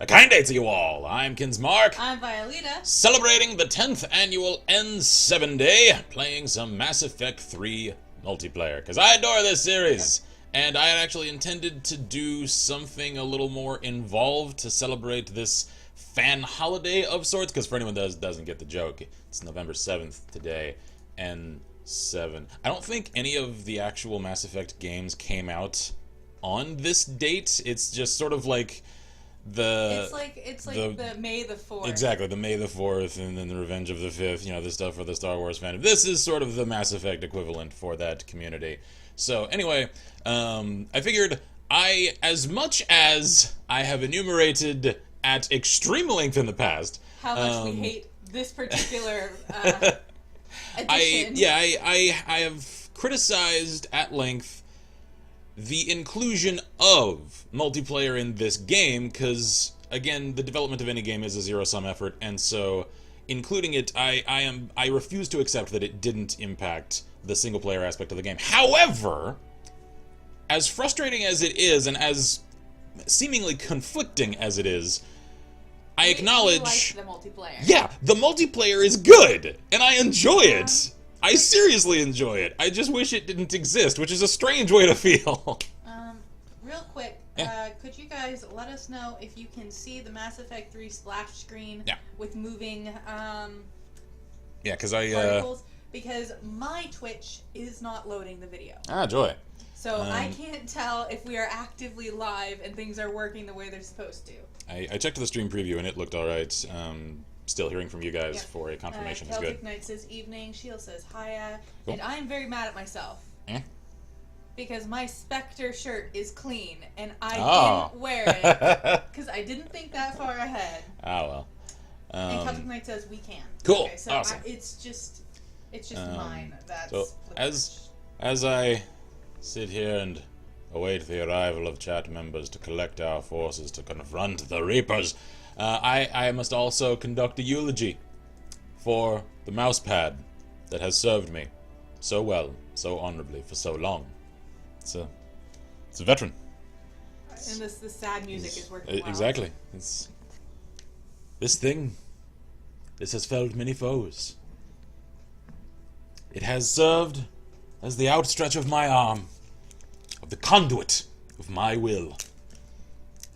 A kind day to you all. I'm Kinsmark. I'm Violeta. Celebrating the 10th annual N7 Day, playing some Mass Effect 3 multiplayer. Because I adore this series. And I had actually intended to do something a little more involved to celebrate this fan holiday of sorts. Because for anyone that doesn't get the joke, it's November 7th today. N7. I don't think any of the actual Mass Effect games came out on this date. It's just sort of like It's like the May the 4th. Exactly, the May the 4th and then the Revenge of the 5th, the stuff for the Star Wars fandom. This is sort of the Mass Effect equivalent for that community. So anyway, I figured as much as I have enumerated at extreme length in the past, how much we hate this particular edition. I have criticized at length the inclusion of multiplayer in this game, because, again, the development of any game is a zero-sum effort, and so including it, I refuse to accept that it didn't impact the single-player aspect of the game. However, as frustrating as it is, and as seemingly conflicting as it is, I acknowledge... We like the multiplayer. Yeah, the multiplayer is good, and I enjoy it. I seriously enjoy it. I just wish it didn't exist, which is a strange way to feel. Real quick, could you guys let us know if you can see the Mass Effect 3 splash screen with moving because particles? Because my Twitch is not loading the video. Ah, joy. So I can't tell if we are actively live and things are working the way they're supposed to. I checked the stream preview and it looked alright. Still hearing from you guys for a confirmation is good. Celtic Knight says evening. Sheila says hiya. Cool. And I am very mad at myself. Because my Spectre shirt is clean and I didn't wear it because I didn't think that far ahead. Oh well. And Celtic Knight says we can. Cool. Okay, so awesome. It's just mine. That's so as I sit here and await the arrival of chat members to collect our forces to confront the Reapers, I must also conduct a eulogy for the mousepad that has served me so well, so honorably for so long. It's a veteran. And the sad music is working well. Exactly. This has felled many foes. It has served as the outstretch of my arm, of the conduit of my will.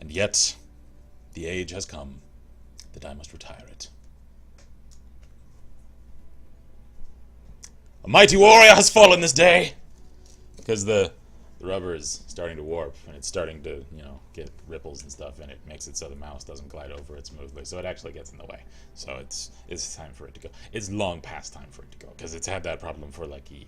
And yet, the age has come that I must retire it. A mighty warrior has fallen this day! Because the rubber is starting to warp, and it's starting to, get ripples and stuff, and it makes it so the mouse doesn't glide over it smoothly, so it actually gets in the way. So it's time for it to go. It's long past time for it to go, because it's had that problem for like a year.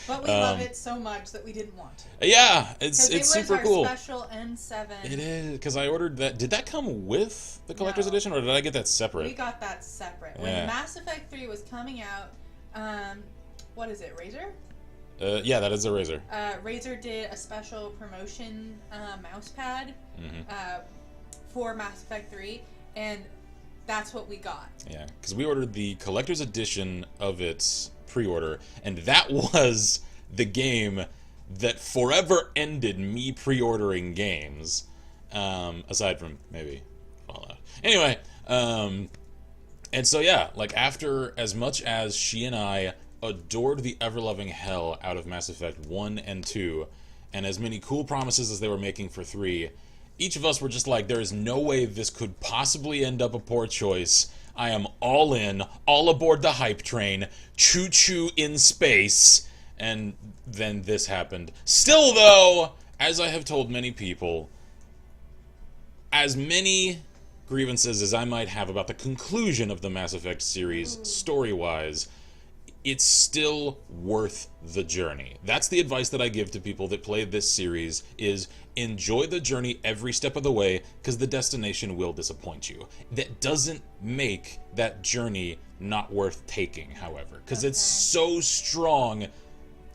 But we love it so much that we didn't want to. Yeah, it's super cool. It was our special N7. It is, because I ordered that. Did that come with the collector's edition, or did I get that separate? We got that separate. Yeah. When Mass Effect 3 was coming out, what is it, Razer? Yeah, that is a Razer. Razer did a special promotion mousepad for Mass Effect 3, and that's what we got. Yeah, because we ordered the collector's edition of its pre-order, and that was the game that forever ended me pre-ordering games, aside from maybe Fallout. Anyway, and so yeah, like after as much as she and I adored the ever-loving hell out of Mass Effect 1 and 2, and as many cool promises as they were making for 3, each of us were just like, there is no way this could possibly end up a poor choice. I am all in, all aboard the hype train, choo-choo in space, and then this happened. Still, though, as I have told many people, as many grievances as I might have about the conclusion of the Mass Effect series, story-wise, it's still worth the journey. That's the advice that I give to people that play this series, is enjoy the journey every step of the way, because the destination will disappoint you. That doesn't make that journey not worth taking, however, because it's so strong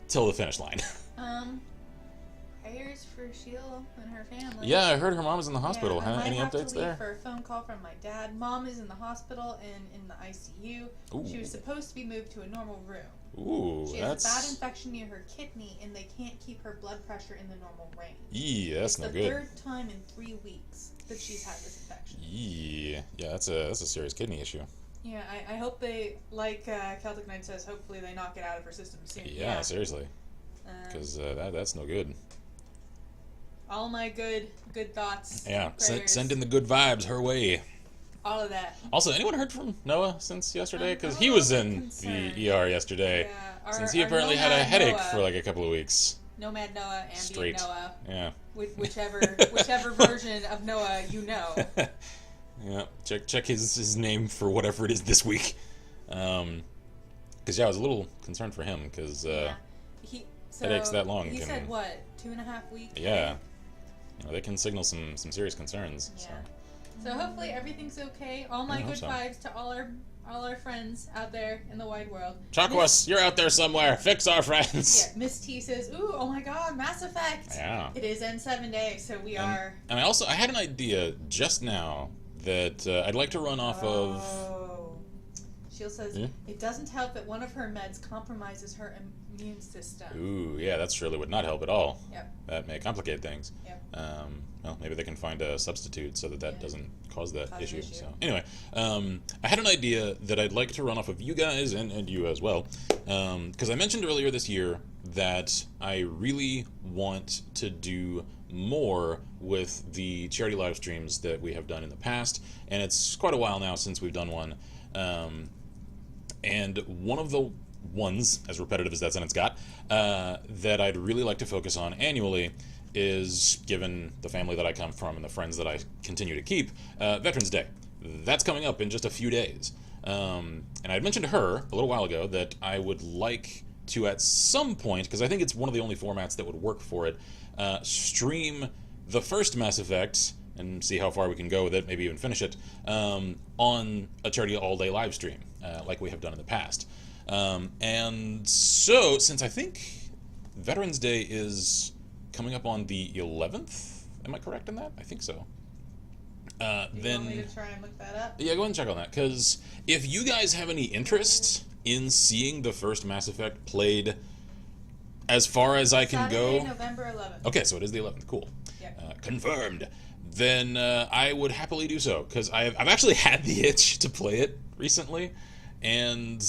till the finish line. Prayers for Sheila and her family. Yeah, I heard her mom is in the hospital. Yeah, Any updates there? I have to leave for a phone call from my dad. Mom is in the hospital and in the ICU. Ooh. She was supposed to be moved to a normal room. Ooh, she has a bad infection near her kidney, and they can't keep her blood pressure in the normal range. Yeah, that's it's no the good. third time in 3 weeks. that she's had this infection. Yeah, that's a serious kidney issue. Yeah, I hope they, like Celtic Knight says, hopefully they knock it out of her system soon. Yeah, seriously. Because that's no good. All my good thoughts. Yeah, send in the good vibes her way. All of that. Also, anyone heard from Noah since yesterday? Because he was in the ER yesterday. Yeah. Since he apparently had a headache for like a couple of weeks. Nomad Noah, Ambient Straight. Noah. Yeah. Whichever version of Noah you know. Yeah, check his name for whatever it is this week. Because I was a little concerned for him because headaches that long. He said what, 2.5 weeks? Yeah, they can signal some serious concerns. Yeah. So hopefully everything's okay. All my good vibes to all our friends out there in the wide world. Chakwas, you're out there somewhere. Fix our friends. Yeah, Miss T says, "Ooh, oh my God, Mass Effect." Yeah. It is N7 day, so we are. And I had an idea just now that I'd like to run off of. Sheila says it doesn't help that one of her meds compromises her immune system. Ooh, yeah, that surely would not help at all. Yep. That may complicate things. Yep. Well, maybe they can find a substitute so that doesn't cause that issue. So anyway, I had an idea that I'd like to run off of you guys and you as well, because I mentioned earlier this year that I really want to do more with the charity live streams that we have done in the past, and it's quite a while now since we've done one. And one of the ones, as repetitive as that sentence got, that I'd really like to focus on annually is, given the family that I come from and the friends that I continue to keep, Veterans Day. That's coming up in just a few days. And I'd mentioned to her a little while ago that I would like to, at some point, because I think it's one of the only formats that would work for it, stream the first Mass Effect and see how far we can go with it, maybe even finish it, on a charity all-day live stream, like we have done in the past. And so, since I think Veterans Day is coming up on the 11th, am I correct in that? I think so. Want me to try and look that up? Yeah, go ahead and check on that, because if you guys have any interest in seeing the first Mass Effect played as far as I can Saturday, go... November 11th. Okay, so it is the 11th. Cool. Yep. Confirmed. Then I would happily do so, because I've actually had the itch to play it recently, and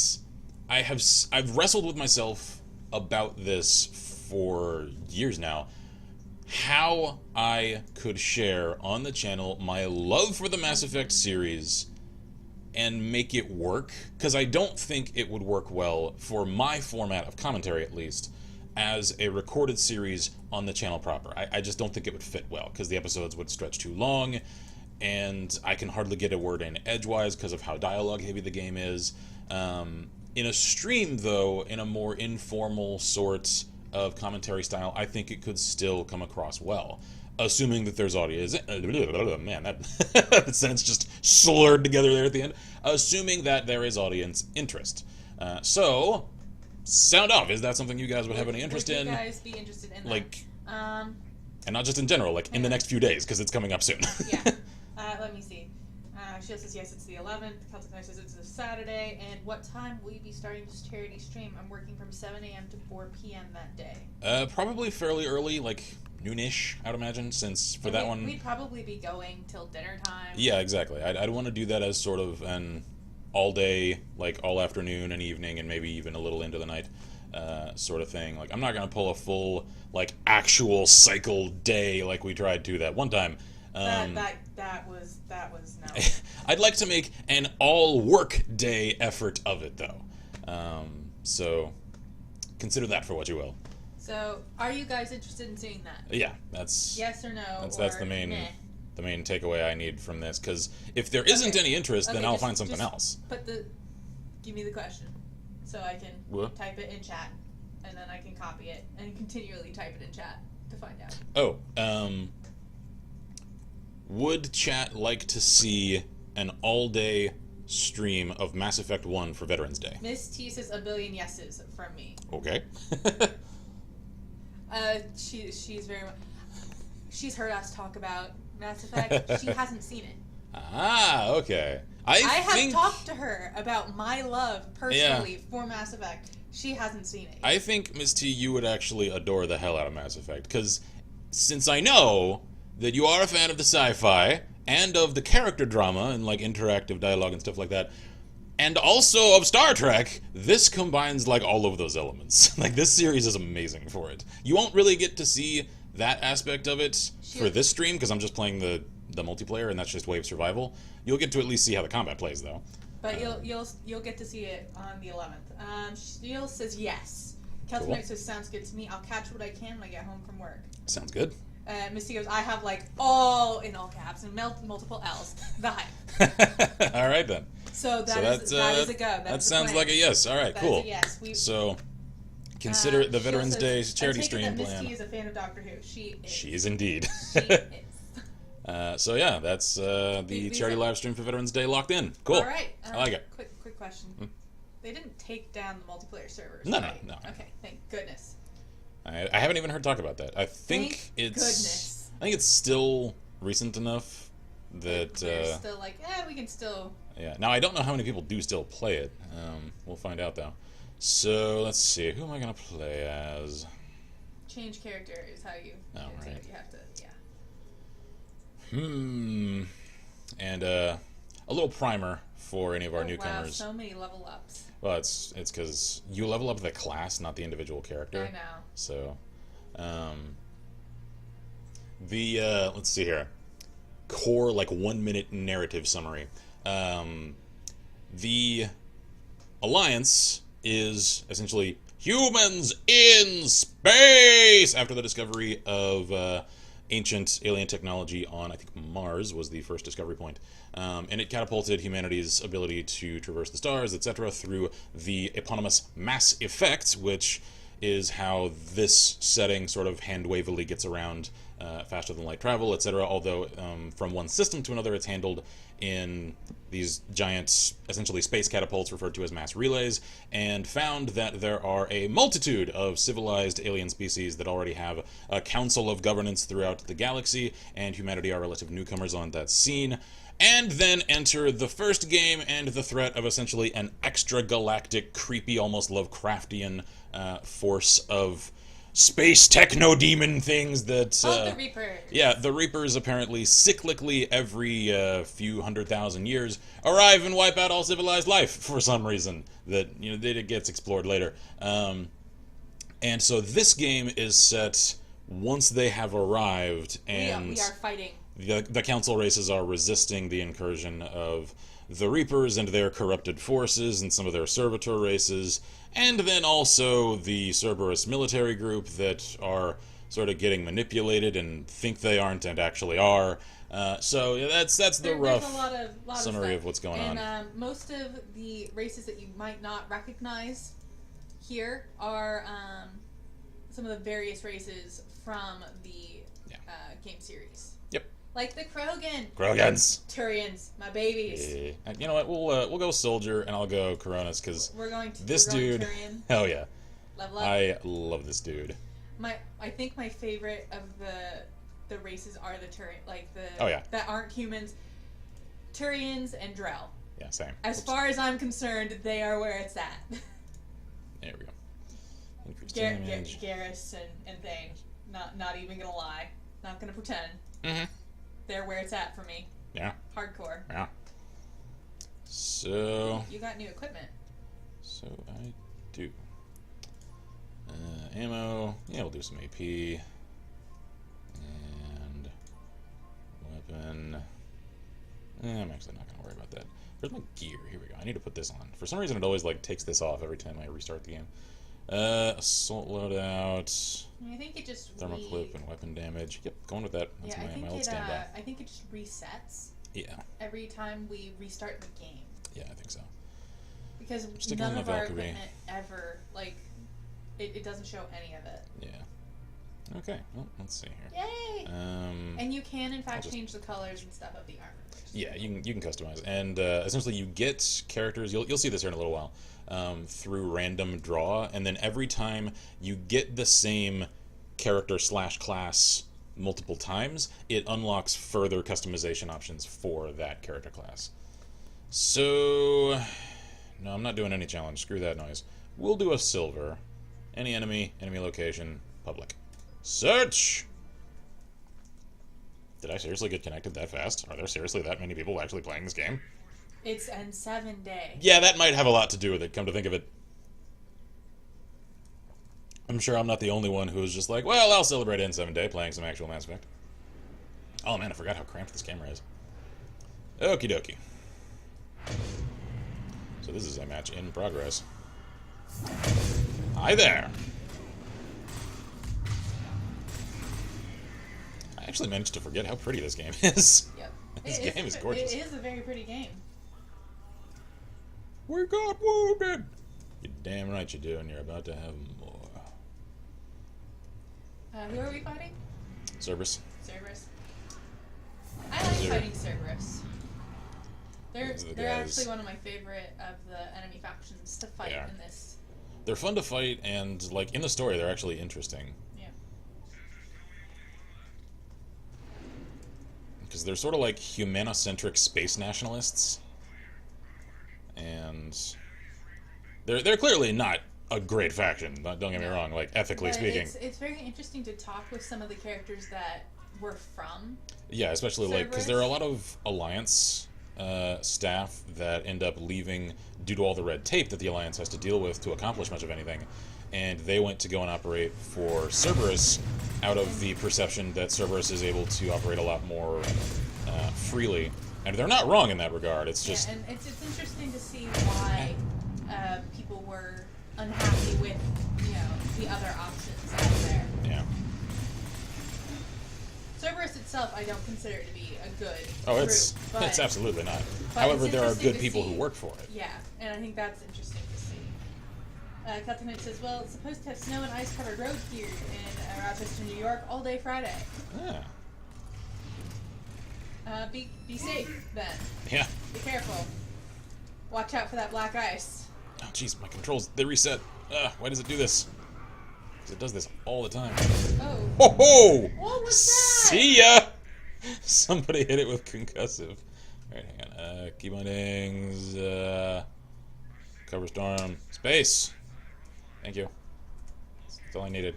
I've wrestled with myself about this for years now, how I could share on the channel my love for the Mass Effect series and make it work, because I don't think it would work well for my format of commentary, at least, as a recorded series on the channel proper. I just don't think it would fit well, because the episodes would stretch too long, and I can hardly get a word in edgewise because of how dialogue heavy the game is. In a stream, though, in a more informal sort of commentary style, I think it could still come across well, assuming that there's audience. Man, that sentence just slurred together there at the end. Assuming that there is audience interest. So, sound off. Is that something you guys would have any interest in? Would you guys be interested in that? Like, and not just in general, like in the next few days, because it's coming up soon. Yeah. Let me see. Sheila says yes, it's the 11th. Celtic Knight says it's a Saturday. And what time will you be starting this charity stream? I'm working from 7 a.m. to 4 p.m. that day. Probably fairly early, like noonish, I'd imagine, since for that one... We'd probably be going till dinner time. Yeah, exactly. I'd want to do that as sort of an all-day, like all afternoon and evening, and maybe even a little into the night sort of thing. Like, I'm not going to pull a full, like, actual cycle day like we tried to that one time. That was no. I'd like to make an all-work day effort of it, though. So, consider that for what you will. So, are you guys interested in seeing that? Yeah, that's... Yes or no? That's the main... Meh. The main takeaway I need from this, because if there isn't any interest, then I'll find something else. Give me the question, so I can type it in chat, and then I can copy it and continually type it in chat to find out. Oh, would chat like to see an all-day stream of Mass Effect 1 for Veterans Day? Miss T says a billion yeses from me. Okay. She's very much... She's heard us talk about Mass Effect. She hasn't seen it. Ah, okay. I have talked to her about my love, personally, for Mass Effect. She hasn't seen it. I think, Miss T, you would actually adore the hell out of Mass Effect, because since I know that you are a fan of the sci-fi and of the character drama and like interactive dialogue and stuff like that, and also of Star Trek, this combines like all of those elements. Like this series is amazing for it. You won't really get to see that aspect of it for this stream because I'm just playing the multiplayer and that's just wave survival. You'll get to at least see how the combat plays though. But you'll get to see it on the 11th. Steele says yes. Kelsey Knight says sounds good to me. I'll catch what I can when I get home from work. Sounds good. Misty goes, I have like all in all caps and multiple L's. The hype. All right then. So that is a go. That sounds like a yes. All right, cool. Yes. So consider it the Veterans Day charity stream plan. Misty is a fan of Doctor Who. She is. She is indeed. She is. So yeah, that's the charity live stream for Veterans Day locked in. Cool. All right. I like it. Quick question. They didn't take down the multiplayer servers. No, right? no. Okay, thank goodness. I haven't even heard talk about that. I think goodness. I think it's still recent enough that they're still like, we can still. Yeah. Now I don't know how many people do still play it. We'll find out though. So let's see. Who am I gonna play as? Change character is how you. Oh, right. You have to. Yeah. And a little primer for any of our newcomers. Wow, so many level ups. Well, it's because you level up the class, not the individual character. I know. So, let's see here. Core, like 1 minute narrative summary. The Alliance is essentially humans in space after the discovery of ancient alien technology on, I think, Mars was the first discovery point. And it catapulted humanity's ability to traverse the stars, etc., through the eponymous mass effect, which is how this setting sort of hand-wavily gets around faster than light travel, etc., although from one system to another it's handled in these giant, essentially space catapults referred to as mass relays, and found that there are a multitude of civilized alien species that already have a council of governance throughout the galaxy, and humanity are relative newcomers on that scene. And then enter the first game and the threat of essentially an extra-galactic, creepy, almost Lovecraftian force of space techno-demon things that... the Reapers. Yeah, the Reapers apparently cyclically every few 100,000 years arrive and wipe out all civilized life for some reason that, it gets explored later. And so this game is set once they have arrived and... We are fighting. The council races are resisting the incursion of the Reapers and their corrupted forces and some of their servitor races, and then also the Cerberus military group that are sort of getting manipulated and think they aren't and actually are. So that's the rough summary of what's going on. And most of the races that you might not recognize here are some of the various races from the game series. Yep. Like the Krogans. Turians, my babies. Yeah. You know what? We'll go Soldier and I'll go Coronas because this dude. Turian. Hell yeah. Level up. I love this dude. I think my favorite of the races are the Turian, like the that aren't humans, Turians and Drell. Yeah, same. As far as I'm concerned, they are where it's at. There we go. Increased damage. Garrus and Thane. Not even gonna lie. Not gonna pretend. Mm-hmm. They're where it's at for me. Yeah. Hardcore. Yeah. So... You got new equipment. So I do. Ammo. Yeah, we'll do some AP. And... weapon. I'm actually not going to worry about that. Where's my gear? Here we go. I need to put this on. For some reason, it always takes this off every time I restart the game. Assault loadout. I think it just thermal clip and weapon damage. Yep, going with that. That's my old standby. I think it just resets. Yeah. Every time we restart the game. Yeah, I think so. Because none of our equipment ever it doesn't show any of it. Yeah. Okay. Well, let's see here. Yay! And you can in fact change the colors and stuff of the armor. Yeah, you can customize, and essentially you get characters. You'll see this here in a little while. Through random draw, and then every time you get the same character / class multiple times, it unlocks further customization options for that character class. So, no, I'm not doing any challenge. Screw that noise. We'll do a silver. Any enemy location, public. Search! Did I seriously get connected that fast? Are there seriously that many people actually playing this game? It's N7 day. Yeah, that might have a lot to do with it, come to think of it. I'm sure I'm not the only one who is just like, well, I'll celebrate N7 day playing some actual Mass Effect. Oh man, I forgot how cramped this camera is. Okie dokie. So this is a match in progress. Hi there! I actually managed to forget how pretty this game is. Yep. This game is gorgeous. It is a very pretty game. We got wounded! You're damn right you do, and you're about to have more. Who are we fighting? Cerberus. Cerberus. I like fighting Cerberus. They're actually one of my favorite of the enemy factions to fight in this. They're fun to fight, and like in the story, they're actually interesting. Yeah. Because they're sort of like humanocentric space nationalists, and they're clearly not a great faction. Don't get me wrong. Like ethically speaking, it's very interesting to talk with some of the characters that were from. Yeah, especially Cerberus. like because there are a lot of Alliance staff that end up leaving due to all the red tape that the Alliance has to deal with to accomplish much of anything, and they went to go and operate for Cerberus out of the perception that Cerberus is able to operate a lot more freely, and they're not wrong in that regard. It's just and it's interesting to see why people were unhappy with the other options out there. Yeah. Cerberus itself, I don't consider it to be a good Oh, group, it's absolutely not. but However, it's there are interesting good to people see. who work for it. Yeah, and I think that's interesting to see. Captain Knight says, well, it's supposed to have snow and ice-covered roads here in Rochester, New York, all day Friday. Be safe, then. Yeah. Be careful. Watch out for that black ice. Oh, jeez, my controls, they reset. Why does it do this? Because it does this all the time. Oh. Ho ho! What was that? See ya! Somebody hit it with concussive. Alright, hang on. Key bindings, cover storm, space! Thank you. That's all I needed.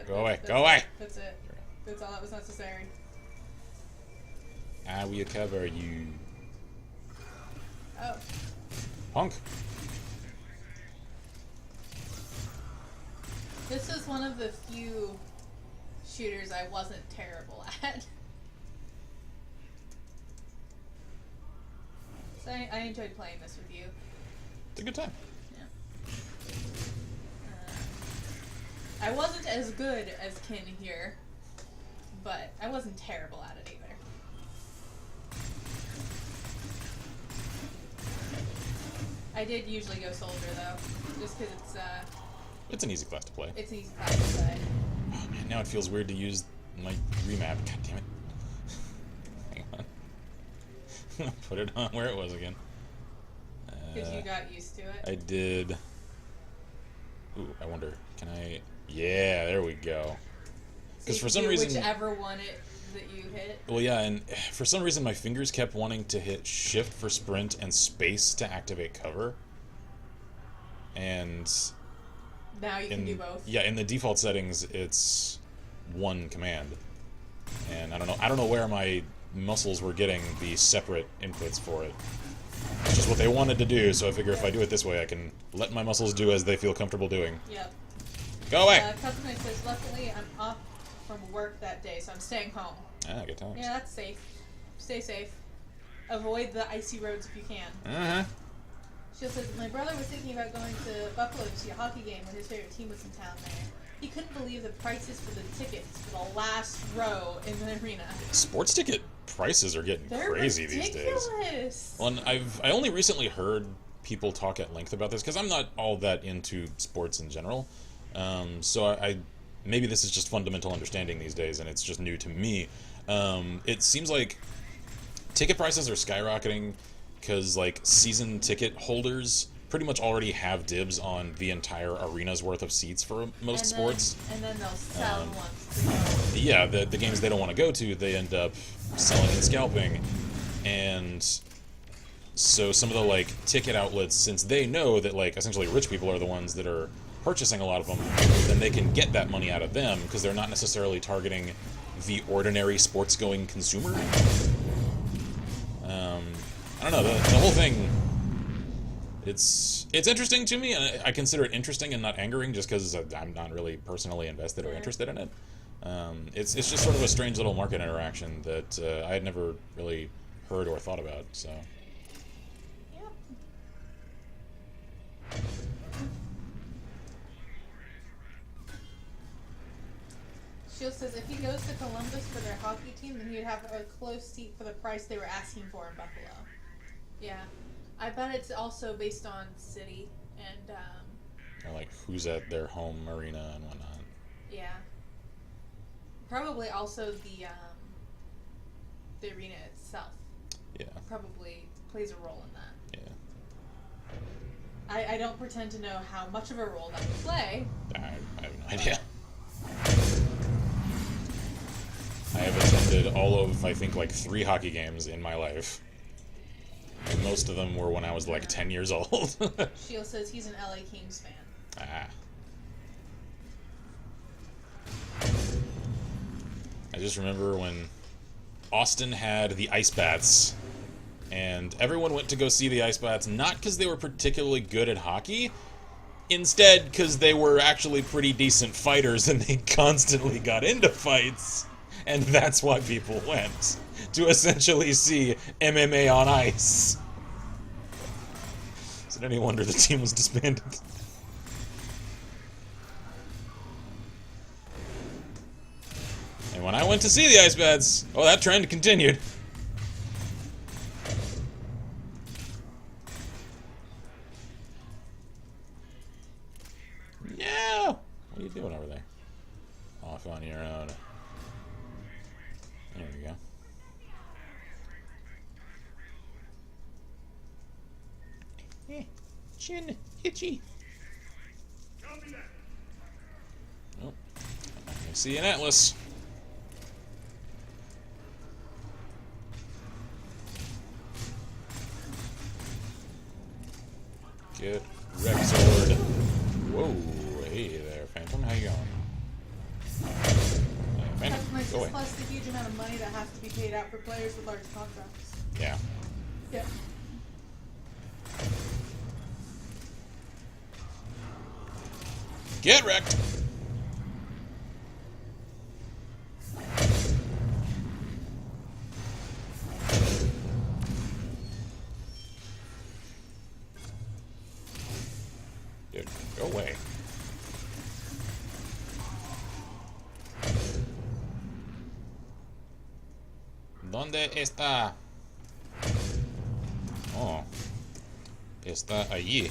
Go away, go away! That's it. That's all that was necessary. I will cover you. Oh. Punk! This was one of the few shooters I wasn't terrible at. So I enjoyed playing this with you. It's a good time. Yeah. I wasn't as good as Kin here, but I wasn't terrible at it either. I did usually go soldier though, just because It's an easy class to play. it's an easy class to play. Oh man, now it feels weird to use my remap. God damn it. Hang on. Put it on where it was again. Because you got used to it. I did. Ooh, I wonder. Can I? Yeah, there we go. Because So for you some do reason. whichever one that you hit. Well, yeah, and for some reason my fingers kept wanting to hit shift for sprint and space to activate cover. And Now you can do both. yeah, in the default settings it's one command. And I don't know where my muscles were getting the separate inputs for it. It's just what they wanted to do, so I figure if I do it this way I can let my muscles do as they feel comfortable doing. Yep. Go away! Captain Knight says, luckily I'm off from work that day, so I'm staying home. Ah, good times. Yeah, that's safe. Stay safe. Avoid the icy roads if you can. Uh-huh. She says, my brother was thinking about going to Buffalo to see a hockey game when his favorite team was in town there. He couldn't believe the prices for the tickets for the last row in the arena. Sports ticket prices are getting They're crazy ridiculous. these days. Well, and I only recently heard people talk at length about this because I'm not all that into sports in general. So I maybe this is just fundamental understanding these days, and it's just new to me. It seems like ticket prices are skyrocketing because like season ticket holders pretty much already have dibs on the entire arena's worth of seats for most sports. And then they'll sell the ones to go. Yeah, the games they don't want to go to, they end up selling and scalping. And so some of the like ticket outlets, since they know that like essentially rich people are the ones that are purchasing a lot of them, then they can get that money out of them because they're not necessarily targeting the ordinary sports-going consumer. I don't know, the whole thing, it's interesting to me, and I consider it interesting and not angering just because I'm not really personally invested or interested in it. It's just sort of a strange little market interaction that I had never really heard or thought about, so... Shield says if he goes to Columbus for their hockey team, then he'd have a close seat for the price they were asking for in Buffalo. Yeah. I bet it's also based on city and, or like who's at their home arena and whatnot. Yeah. Probably also the arena itself. Yeah. Probably plays a role in that. Yeah. I don't pretend to know how much of a role that would play. I have no idea. I have attended all of, I think, like 3 hockey games in my life. And most of them were when I was like 10 years old. Shield says he's an LA Kings fan. I just remember when Austin had the Ice Bats, and everyone went to go see the Ice Bats, not because they were particularly good at hockey, instead because they were actually pretty decent fighters and they constantly got into fights. And that's why people went, to essentially see MMA on ice. Is it any wonder the team was disbanded? And when I went to see the Ice Bats, oh, that trend continued. Yeah! What are you doing over there? Off on your own. There we go. Chin itchy. Oh, I see an Atlas. Get Rexord. Whoa, hey there, Phantom. How you going? Customers just plus the huge amount of money that has to be paid out for players with large contracts. Yeah. Yeah. Get wrecked! Dude, go away. ¿Dónde está? Oh. Está allí.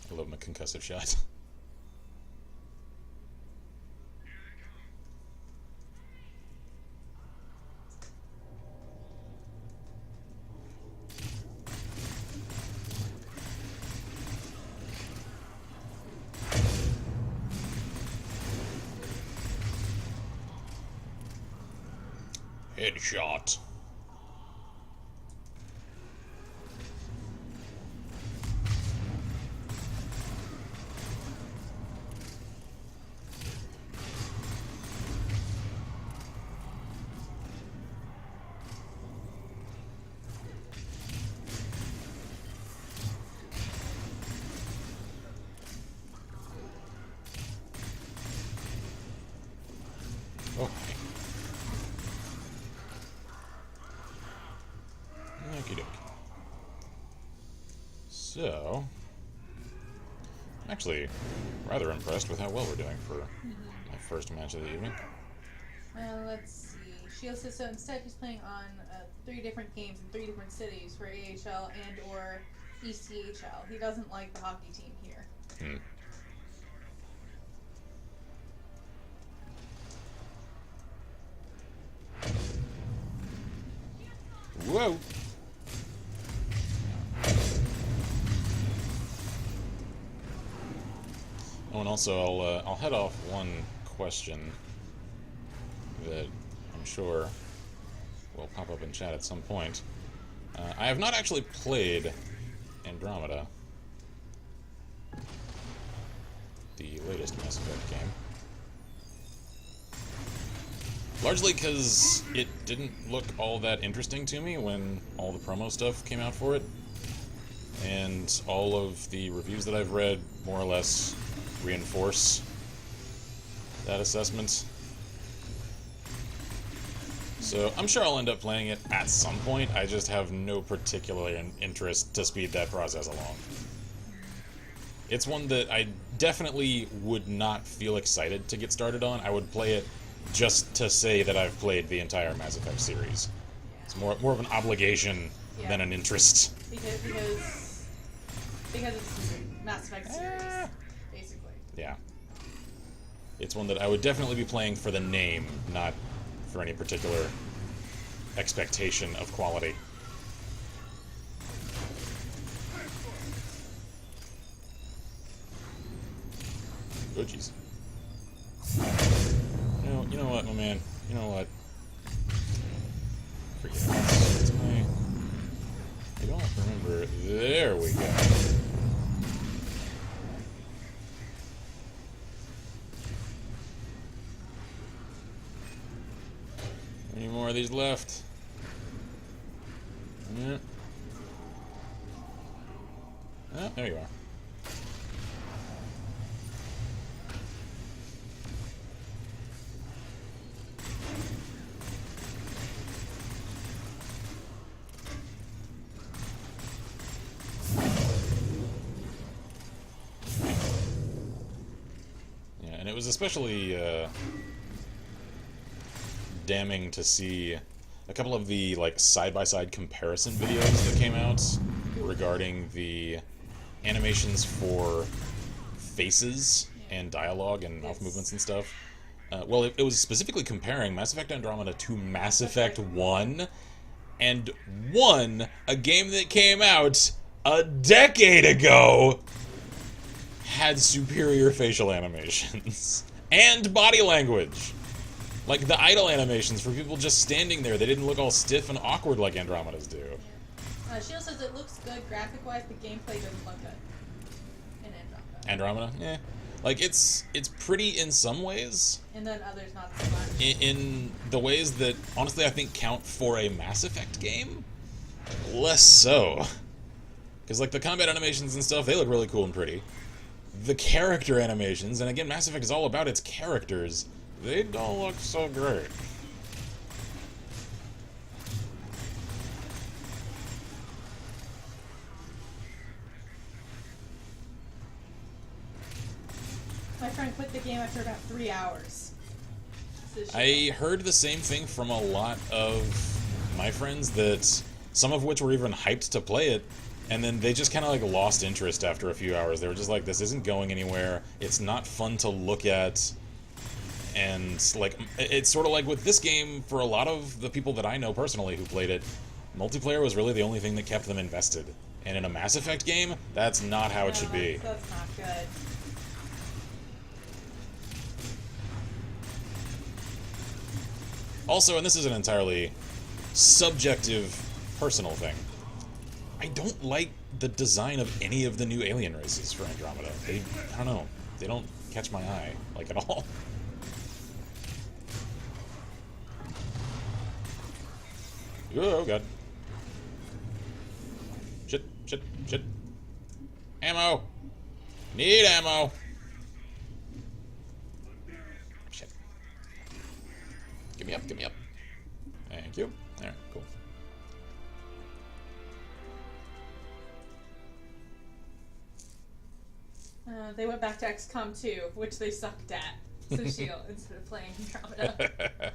I love my concussive shot. Headshot. Oh. Okie doke. So, I'm actually rather impressed with how well we're doing for my first match of the evening. Let's see. Shield says so instead he's playing on 3 different games in 3 different cities for AHL and or ECHL. He doesn't like the hockey team here. Whoa! Oh, and also I'll head off one question that I'm sure will pop up in chat at some point. I have not actually played Andromeda, the latest Mass Effect game. Largely because it didn't look all that interesting to me when all the promo stuff came out for it. And all of the reviews that I've read more or less reinforce that assessment. So I'm sure I'll end up playing it at some point. I just have no particular interest to speed that process along. It's one that I definitely would not feel excited to get started on. I would play it just to say that I've played the entire Mass Effect series. It's more of an obligation than an interest. Because it's a Mass Effect series, basically. Yeah. It's one that I would definitely be playing for the name, not for any particular expectation of quality. Oh, jeez. You know what, my man? You know what? Forget it. It's my... I don't remember. There we go. Any more of these left? Yeah. Oh, there you are. Yeah, and it was especially damning to see a couple of the like side-by-side comparison videos that came out regarding the animations for faces and dialogue and mouth movements and stuff. Well, it was specifically comparing Mass Effect Andromeda to Mass Effect 1, and 1, a game that came out a decade ago, had superior facial animations and body language. Like the idle animations for people just standing there, they didn't look all stiff and awkward like Andromeda's do. Shield says it looks good graphic-wise, the gameplay doesn't look good in Andromeda. Andromeda? Yeah. Like, it's pretty in some ways. And then others not so much. In the ways that, honestly, I think count for a Mass Effect game, less so. Because, like, the combat animations and stuff, they look really cool and pretty. The character animations, and again, Mass Effect is all about its characters, they don't look so great. My friend quit the game after about 3 hours. I heard the same thing from a lot of my friends, that some of which were even hyped to play it, and then they just kind of like lost interest after a few hours. They were just like, this isn't going anywhere, it's not fun to look at. And like, it's sort of like with this game, for a lot of the people that I know personally who played it, multiplayer was really the only thing that kept them invested. And in a Mass Effect game, that's not how it should be. That's not good. Also, and this is an entirely subjective, personal thing, I don't like the design of any of the new alien races for Andromeda. I don't know, they don't catch my eye, like, at all. Oh, God. Shit, shit, shit. Ammo! Need ammo! Shit. Give me up, give me up. Thank you. There, cool. They went back to XCOM 2, which they sucked at. So Shield, instead of playing Andromeda.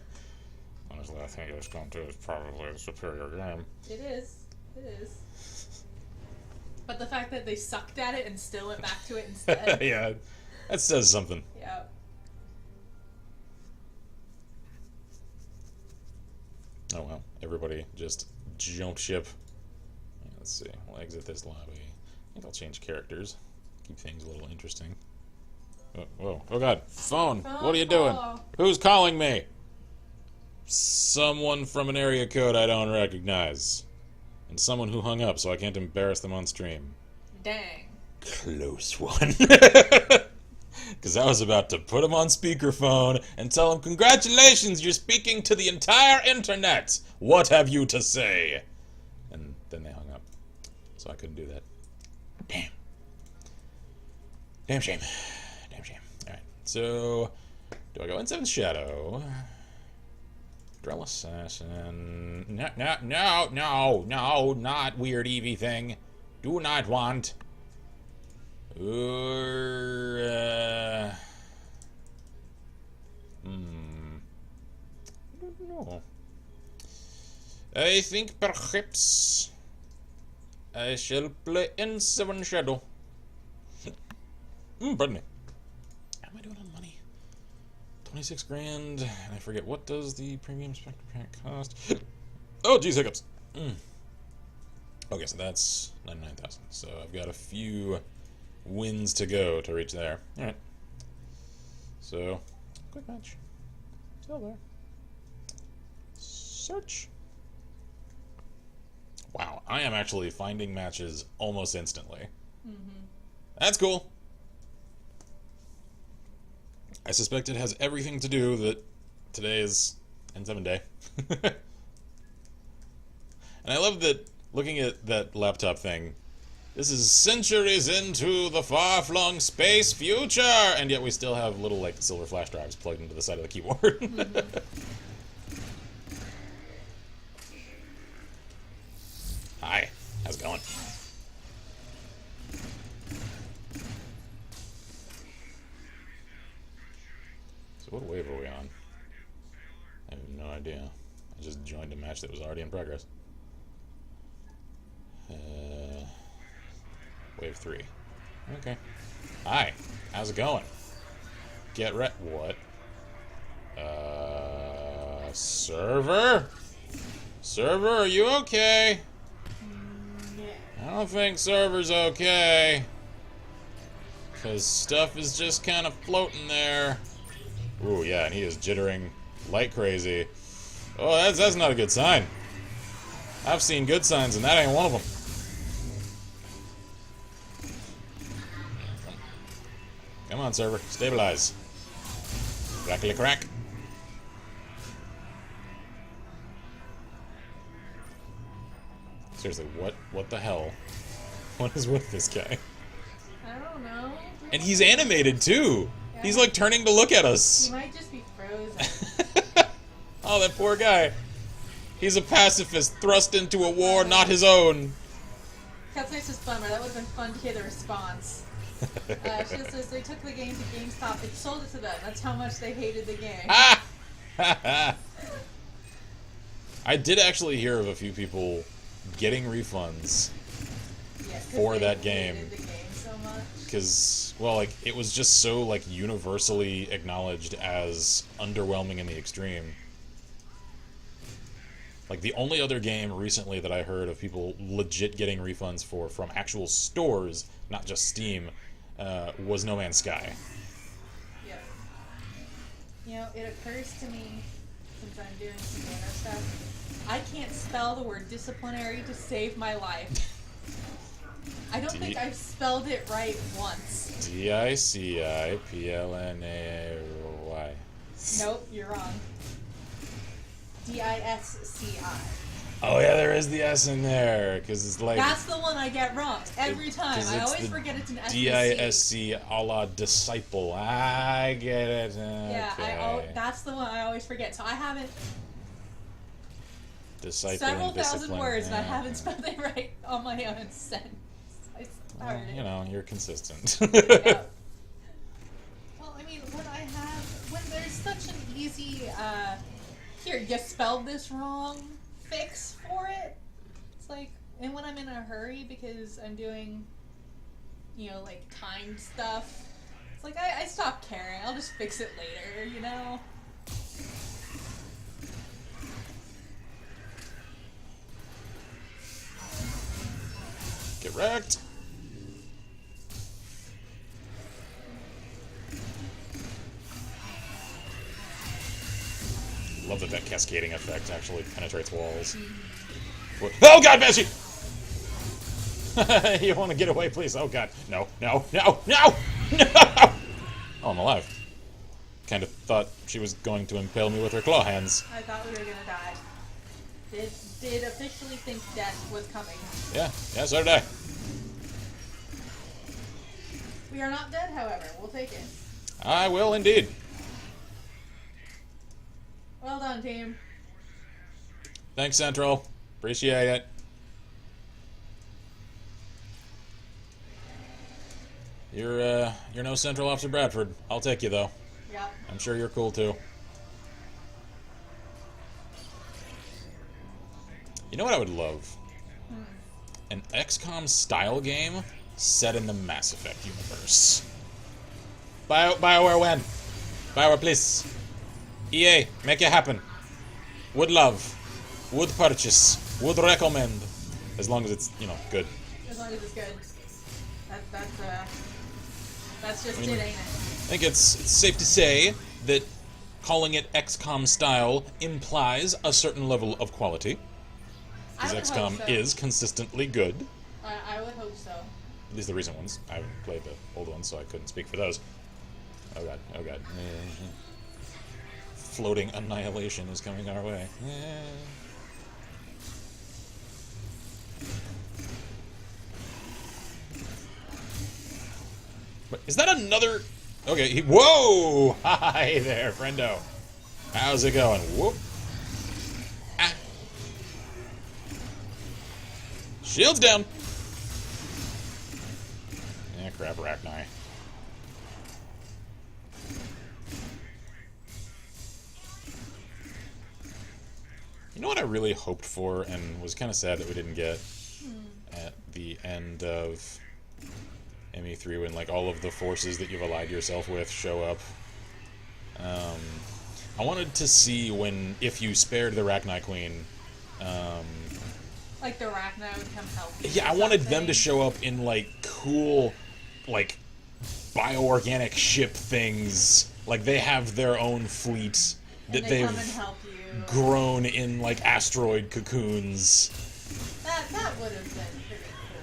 Honestly, I think XCOM 2 is probably a superior game. It is. It is. But the fact that they sucked at it and still went back to it instead. Yeah, that says something. Yeah. Oh well, everybody just jump ship. Let's see, we'll exit this lobby. I think I'll change characters. Keep things a little interesting. Oh, whoa, oh God, phone! What are you doing? Who's calling me? someone from an area code I don't recognize. And someone who hung up, so I can't embarrass them on stream. Dang. Close one. Because I was about to put him on speakerphone and tell him, congratulations, you're speaking to the entire internet. What have you to say? And then they hung up. So I couldn't do that. Damn. Damn shame. Damn shame. Alright, so do I go in Seventh Shadow? Drell Assassin. No, no, no, no, no, not weird Eevee thing. Do not want. Or, I don't know. I think perhaps I shall play in Seven Shadow. Pardon me. How am I doing on money? 26 grand, and I forget, what does the premium Spectre pack cost? Oh, geez, hiccups. Okay, so that's 99,000. So I've got a few wins to go to reach there. Alright. So, quick match. Still there. Search. Wow, I am actually finding matches almost instantly. That's cool. I suspect it has everything to do that today is N7 day. And I love that, looking at that laptop thing, this is centuries into the far-flung space future! And yet we still have little, like, silver flash drives plugged into the side of the keyboard. Hi, how's it going? So what wave are we on? I have no idea. I just joined a match that was already in progress. Wave 3. Okay. Hi. How's it going? Get re- What? Server? Server, are you okay? I don't think server's okay. Because stuff is just kind of floating there. Ooh, yeah, and he is jittering like crazy. Oh, that's not a good sign. I've seen good signs, and that ain't one of them. Come on, server. Stabilize. Crackly crack. Seriously, what the hell? What is with this guy? I don't know. And he's animated, too. Yeah. He's, like, turning to look at us. He might just be frozen. Oh, that poor guy. He's a pacifist thrust into a war not his own. That's nice as bummer. That would have been fun to hear the response. She says they took the game to GameStop and sold it to them. That's how much they hated the game. I did actually hear of a few people getting refunds for that game. The game so much. Because, well, like, it was just so, like, universally acknowledged as underwhelming in the extreme. Like, the only other game recently that I heard of people legit getting refunds for from actual stores, not just Steam, was No Man's Sky. Yep. You know, it occurs to me, since I'm doing some gamer stuff, I can't spell the word disciplinary to save my life. I don't think I've spelled it right once. D-I-C-I-P-L-N-A-Y. Nope, you're wrong. D-I-S-C-I. Oh yeah, there is the S in there, because it's like... That's the one I get wrong, every time. I always forget it's an S. D-I-S-C a la disciple. I get it. Okay. Yeah, that's the one I always forget. So I haven't... Disciple several and thousand words, and I haven't spelled it right on my own since I started. You know, you're consistent. Yeah. Well, I mean, when there's such an easy, here, you spelled this wrong fix for it, it's like, and when I'm in a hurry because I'm doing, you know, like, timed stuff, it's like, I stop caring, I'll just fix it later, you know? Get wrecked. Love that that cascading effect actually penetrates walls. What? Oh god, Banshee! You want to get away, please? Oh god. No, no, no, no! No! Oh, I'm alive. Kind of thought she was going to impale me with her claw hands. I thought we were gonna die. Did officially think death was coming. Yeah, so did I. We are not dead, however. We'll take it. I will indeed. Well done, team. Thanks, Central. Appreciate it. You're no Central Officer Bradford. I'll take you, though. Yep. I'm sure you're cool, too. You know what I would love? An XCOM style game set in the Mass Effect universe. BioWare when? BioWare, please. EA, make it happen. Would love. Would purchase. Would recommend. As long as it's, you know, good. As long as it's good. That's just it, ain't it? I think it's safe to say that calling it XCOM style implies a certain level of quality. Because XCOM is consistently good. I would hope so. At least the recent ones. I haven't played the old ones, so I couldn't speak for those. Oh god, oh god. Floating annihilation is coming our way. But is that another... Okay, whoa! Hi there, friendo. How's it going? Whoop. Ah. Shield's down. Yeah, crap, Arachni. You know what I really hoped for and was kind of sad that we didn't get at the end of ME3 when like all of the forces that you've allied yourself with show up? I wanted to see if you spared the Arachni Queen, like the Arachni would come help you. Yeah, I wanted them to show up in like cool, like bioorganic ship things. Like they have their own fleet that they've come and help you. Grown in like asteroid cocoons. That would have been pretty cool.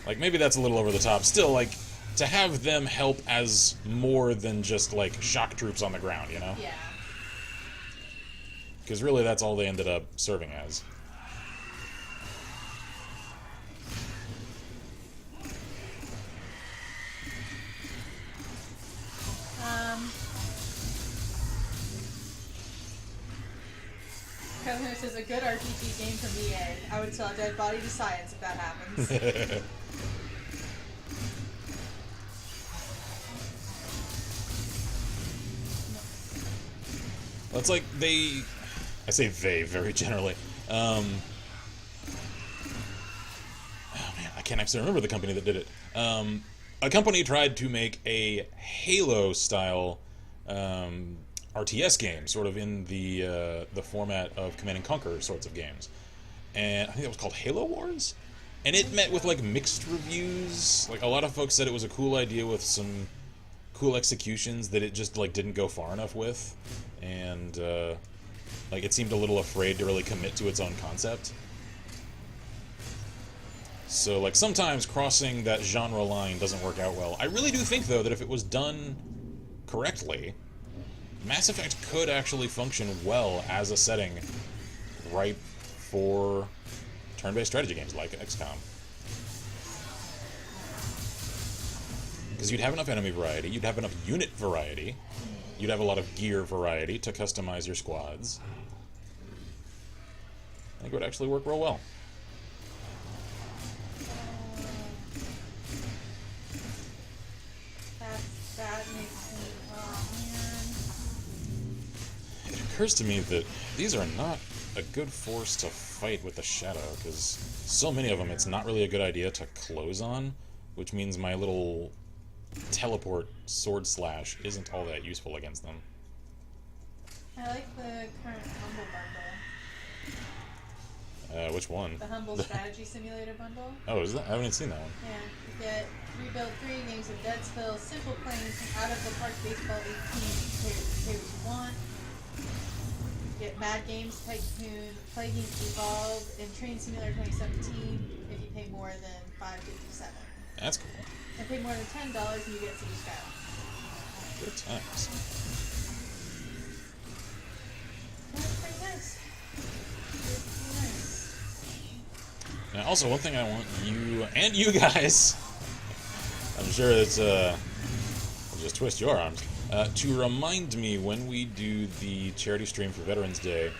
Like maybe that's a little over the top. Still, like to have them help as more than just like shock troops on the ground, you know? Yeah. Because really, that's all they ended up serving as. Kevin says a good RPG game from EA. I would sell a dead body to science if that happens. Well, it's like I say they very generally. Oh man, I can't actually remember the company that did it. A company tried to make a Halo-style RTS game, sort of in the format of Command and Conquer sorts of games, and I think that was called Halo Wars, and it met with like mixed reviews. Like a lot of folks said it was a cool idea with some cool executions that it just like didn't go far enough with, and like it seemed a little afraid to really commit to its own concept. So like sometimes crossing that genre line doesn't work out well. I really do think though that if it was done correctly, Mass Effect could actually function well as a setting ripe for turn-based strategy games like XCOM. Because you'd have enough enemy variety, you'd have enough unit variety, you'd have a lot of gear variety to customize your squads. I think it would actually work real well. That makes me... Oh, man. It occurs to me that these are not a good force to fight with the Shadow, because so many of them it's not really a good idea to close on, which means my little teleport sword slash isn't all that useful against them. I like the current Humble bundle. Which one? The Humble Strategy Simulator bundle. Oh, is that? I haven't seen that one. Yeah, you get rebuild 3 games of Dead Spill, Simple Planes, Out of the Park Baseball 18, pay what you want. Get Mad Games Tycoon, Plague Evolved, and Train Simulator 2017 if you pay more than $5.57. That's cool. And pay more than $10 and you get City Skyline. Good times. That's pretty nice. Pretty nice. Now, also, one thing I want you and you guys, I'm sure it's I'll just twist your arms, to remind me when we do the charity stream for Veterans Day.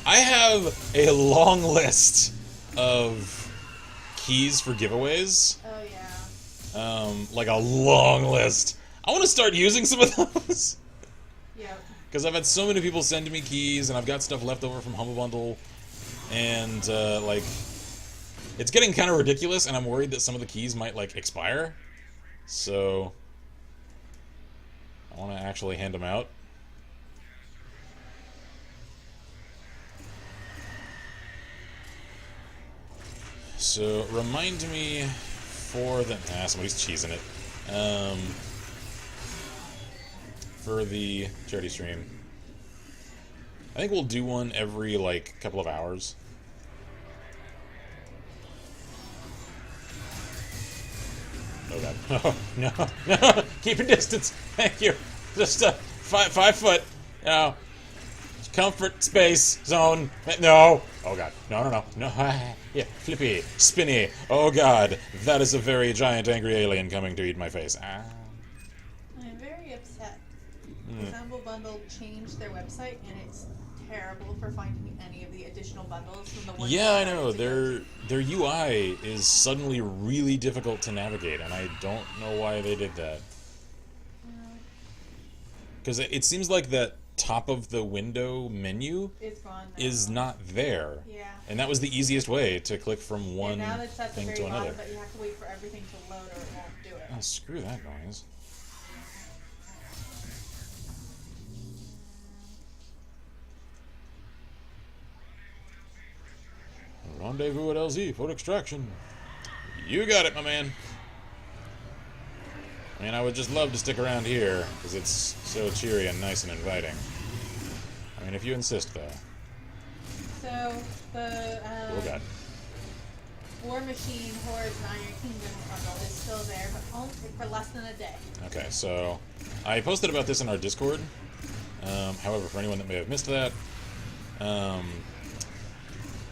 I have a long list of keys for giveaways. Oh yeah. Like a long list. I want to start using some of those. Yep. Because I've had so many people send me keys, and I've got stuff left over from Humble Bundle, and like, it's getting kind of ridiculous, and I'm worried that some of the keys might like expire. So I want to actually hand them out. So remind me for the somebody's cheesing it. For the charity stream, I think we'll do one every like couple of hours. Oh god! Oh, no, no! Keep your distance. Thank you. Just 5 foot. No. Comfort space zone. No. Oh god. No, no, no, no. Yeah, flippy, spinny. Oh god, that is a very giant angry alien coming to eat my face. Ah. I'm very upset. Humble Bundle changed their website, and it's terrible for finding any of the additional bundles from the ones. Yeah, I know. Their UI is suddenly really difficult to navigate, and I don't know why they did that. Because it seems like that top of the window menu It's gone now. is not there. Yeah. And that was the easiest way to click from one now that's at the thing very to another. bottom, but you have to wait for everything to load or it won't do it. Oh, screw that noise. Rendezvous at LZ for extraction. You got it, my man. I mean, I would just love to stick around here, because it's so cheery and nice and inviting. I mean, if you insist, though. So, the Oh, God. War Machine Hordes and Iron Kingdom bundle is still there, but only for less than a day. Okay, so I posted about this in our Discord. However, for anyone that may have missed that,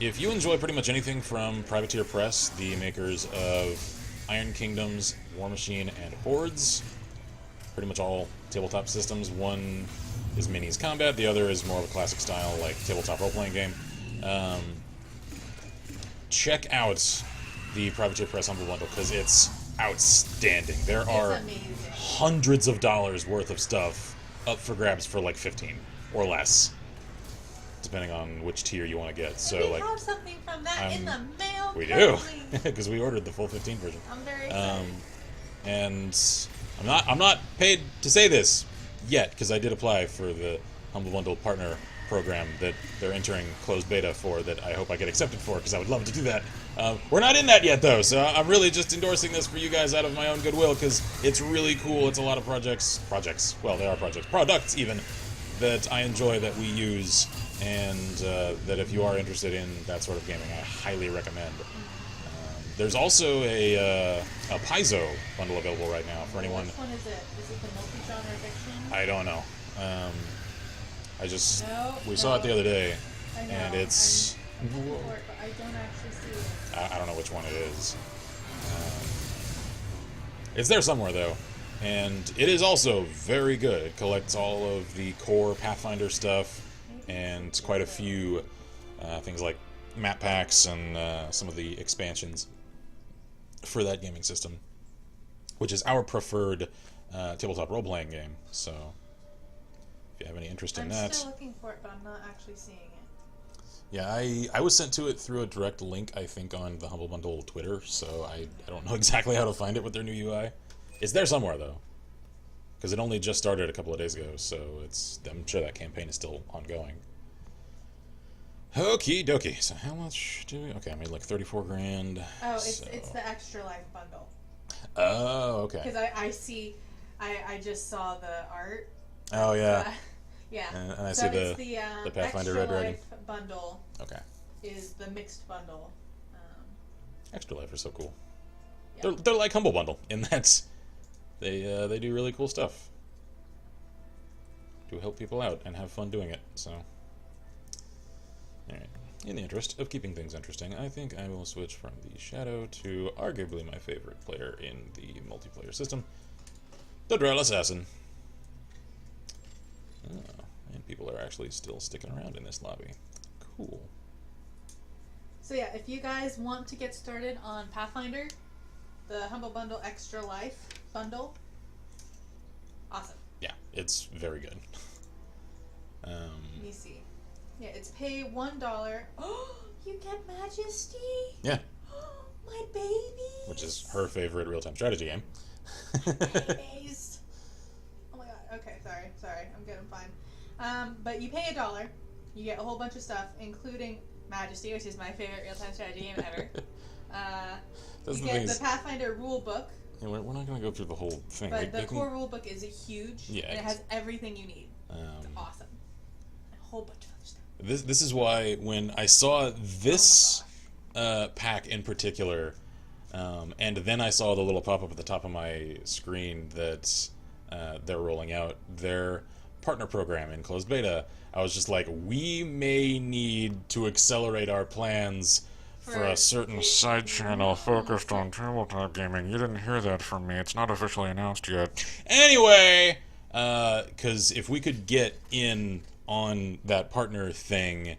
if you enjoy pretty much anything from Privateer Press, the makers of Iron Kingdoms, War Machine, and Hordes, pretty much all tabletop systems. One is Minis Combat, the other is more of a classic style, like tabletop role-playing game. Check out the Privateer Press Humble Bundle, because it's outstanding. There are hundreds of dollars worth of stuff up for grabs for like 15 or less, depending on which tier you want to get. So, we like, have something from that in the mail. We do, because we ordered the full 15 version. I'm very excited. And I'm not paid to say this yet, because I did apply for the Humble Bundle Partner program that they're entering closed beta for, that I hope I get accepted for, because I would love to do that. We're not in that yet, though, so I'm really just endorsing this for you guys out of my own goodwill, because it's really cool. It's a lot of projects, well, they are projects, products even, that I enjoy, that we use, and that if you are interested in that sort of gaming, I highly recommend. There's also a Paizo bundle available right now for anyone. Which one is it? Is it the multi-genre fiction? I don't know. We saw it the other day, I know, and it's... I'm looking for it, but I don't actually see it. I don't know which one it is. It's there somewhere, though, and it is also very good. It collects all of the core Pathfinder stuff, and quite a few things like map packs and some of the expansions for that gaming system, which is our preferred tabletop role-playing game. So, if you have any interest in that... I'm still looking for it, but I'm not actually seeing it. Yeah, I was sent to it through a direct link, I think, on the Humble Bundle Twitter, so I don't know exactly how to find it with their new UI. It's there somewhere, though, because it only just started a couple of days ago, so I'm sure that campaign is still ongoing. Okie dokie. So how much do we... Okay, I made like 34 grand. Oh, it's the Extra Life bundle. Oh, okay. Because I just saw the art. Oh, yeah. Yeah. And I so see it's the Pathfinder Extra Red Dragon. Life bundle. Okay. Is the mixed bundle. Extra Life are so cool. Yeah. They're like Humble Bundle in that they do really cool stuff to help people out and have fun doing it. So, all right. In the interest of keeping things interesting, I think I will switch from the Shadow to arguably my favorite player in the multiplayer system, the Drow Assassin. Oh, and people are actually still sticking around in this lobby. Cool. So yeah, if you guys want to get started on Pathfinder, the Humble Bundle Extra Life bundle, awesome. Yeah, it's very good. Let me see. Yeah, it's pay $1. Oh, you get Majesty? Yeah. My baby. Which is her favorite real-time strategy game. Babies. Oh my god. Okay, sorry. I'm good. I'm fine. But you pay $1. You get a whole bunch of stuff, including Majesty, which is my favorite real-time strategy game ever. You get the Pathfinder rule book. Yeah, we're not going to go through the whole thing. But the core rule book is huge, and it has everything you need. It's awesome. A whole bunch of other stuff. This is why when I saw this pack in particular, and then I saw the little pop-up at the top of my screen that they're rolling out their partner program in closed beta, I was just like, we may need to accelerate our plans for a certain side channel focused on tabletop gaming. You didn't hear that from me. It's not officially announced yet. Anyway, because if we could get in on that partner thing...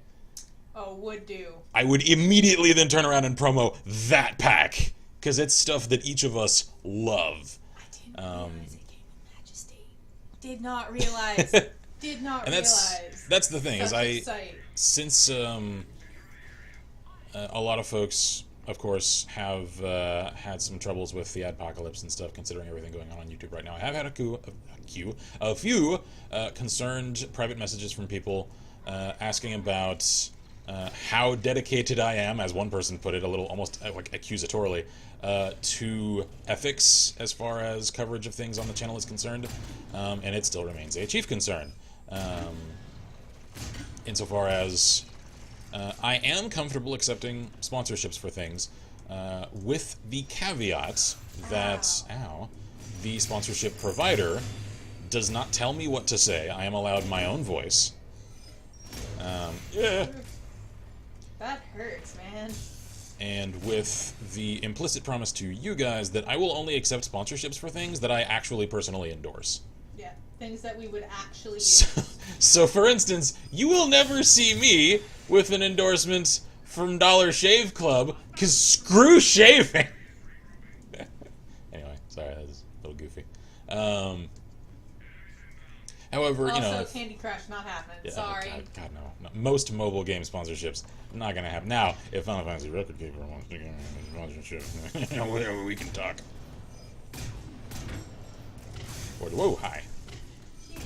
Oh, would do. I would immediately then turn around and promo that pack, because it's stuff that each of us love. I didn't realize it came with Majesty. Did not realize. Did not realize. That's the thing, since a lot of folks, of course, have had some troubles with the adpocalypse and stuff, considering everything going on YouTube right now. I have had a few concerned private messages from people asking about how dedicated I am, as one person put it, a little almost like accusatorily, to ethics as far as coverage of things on the channel is concerned, and it still remains a chief concern. Insofar as I am comfortable accepting sponsorships for things, with the caveat that the sponsorship provider does not tell me what to say. I am allowed my own voice. Yeah. That hurts, man. And with the implicit promise to you guys that I will only accept sponsorships for things that I actually personally endorse. Yeah, things that we would actually use. So for instance, you will never see me with an endorsement from Dollar Shave Club, because screw shaving! Anyway, sorry, that was a little goofy. However, also, Candy Crush, not happening. Yeah, sorry. God, no. Most mobile game sponsorships, not going to happen. Now, if Final Fantasy Record Keeper wants to get a sponsorship, whatever, we can talk. Whoa, hi.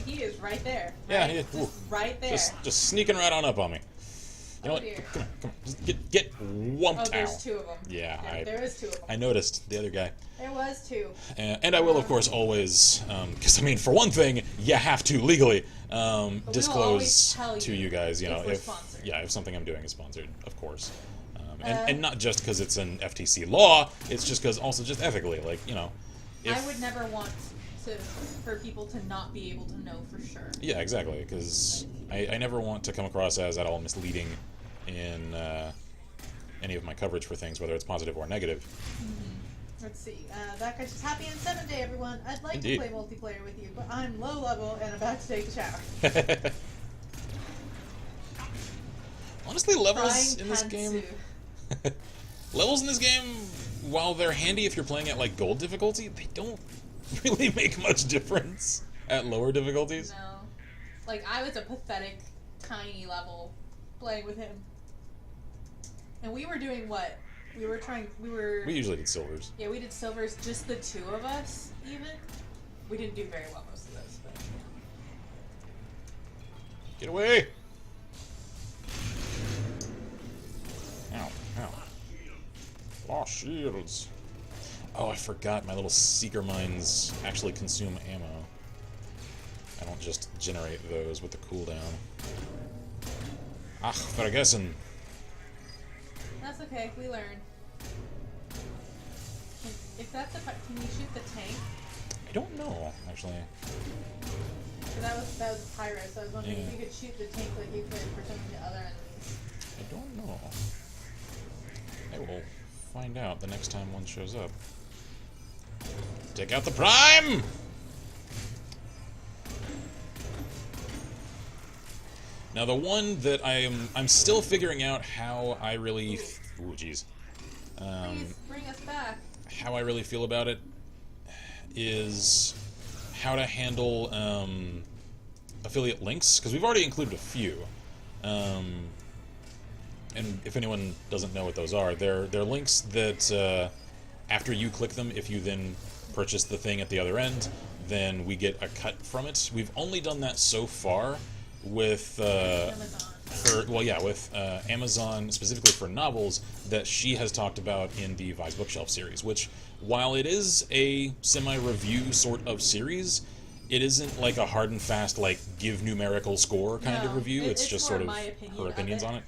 He is right there. Right? Yeah, he is. Just right there. Just sneaking right on up on me. You know what? Dear. Come on. Just get whumped out. There's two of them. Yeah, there is two of them. I noticed the other guy. There was two. And I will, of course, always, because, for one thing, you have to legally disclose to you guys, if something I'm doing is sponsored, of course. And not just because it's an FTC law, it's just because also just ethically, I would never want for people to not be able to know for sure. Yeah, exactly, because I never want to come across as at all misleading in any of my coverage for things, whether it's positive or negative. Mm-hmm. Let's see. That guy's just happy in 7th day, everyone. I'd like to play multiplayer with you, but I'm low level and about to take a shower. Honestly, levels in this game... levels in this game, while they're handy if you're playing at, gold difficulty, they don't really make much difference at lower difficulties. No. I was a pathetic, tiny level playing with him. And we were doing what? We usually did silvers. Yeah, we did silvers, just the two of us, even. We didn't do very well most of those, but... Get away! Ow. Lost shields. Oh, I forgot my little seeker mines actually consume ammo. I don't just generate those with the cooldown. Ach, vergessen. That's okay, we learn. If that's a... Can you shoot the tank? I don't know, actually. So that was a pyro, so I was wondering if you could shoot the tank like you could for some of the other enemies. I don't know. I will find out the next time one shows up. Take out the Prime! Now the one that I'm still figuring out how I really... Ooh, jeez. Please, bring us back. How I really feel about it is how to handle affiliate links, because we've already included a few. And if anyone doesn't know what those are, they're links that after you click them, if you then purchase the thing at the other end, then we get a cut from it. We've only done that so far with Amazon, specifically for novels that she has talked about in the Vi's Bookshelf series, which, while it is a semi-review sort of series, it isn't like a hard and fast, like, give numerical score kind of review. It's just sort of her opinions on it.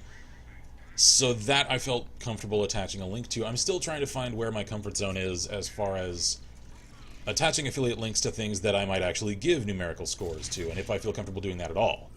So that I felt comfortable attaching a link to. I'm still trying to find where my comfort zone is as far as attaching affiliate links to things that I might actually give numerical scores to, and if I feel comfortable doing that at all.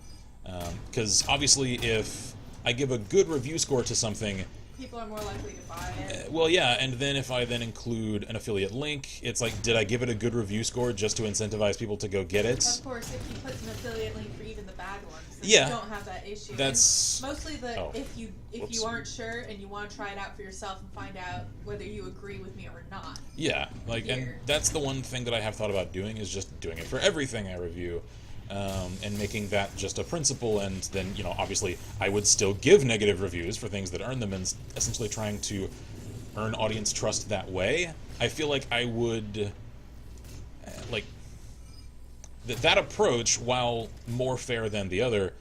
Because obviously if I give a good review score to something... People are more likely to buy it. Well, yeah, and then if I then include an affiliate link, it's like, did I give it a good review score just to incentivize people to go get it? Of course, if you put an affiliate link for even the bad ones, then yeah, you don't have that issue. That's... And mostly if Whoops. you aren't sure and you want to try it out for yourself and find out whether you agree with me or not. Yeah, like, and that's the one thing that I have thought about doing, is just doing it for everything I review. And making that just a principle, and then, you know, obviously I would still give negative reviews for things that earn them, and essentially trying to earn audience trust that way. I feel like I would, like, that approach, while more fair than the other,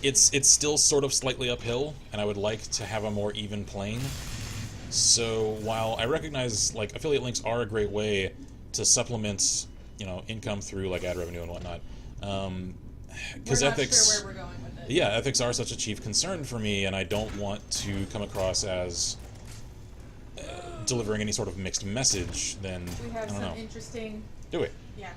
it's still sort of slightly uphill, and I would like to have a more even plane. So while I recognize, like, affiliate links are a great way to supplement, you know, income through, like, ad revenue and whatnot. Because ethics... Sure where we're going with it. Yeah, ethics are such a chief concern for me, and I don't want to come across as delivering any sort of mixed message. Then we have some interesting... Do we? Yeah.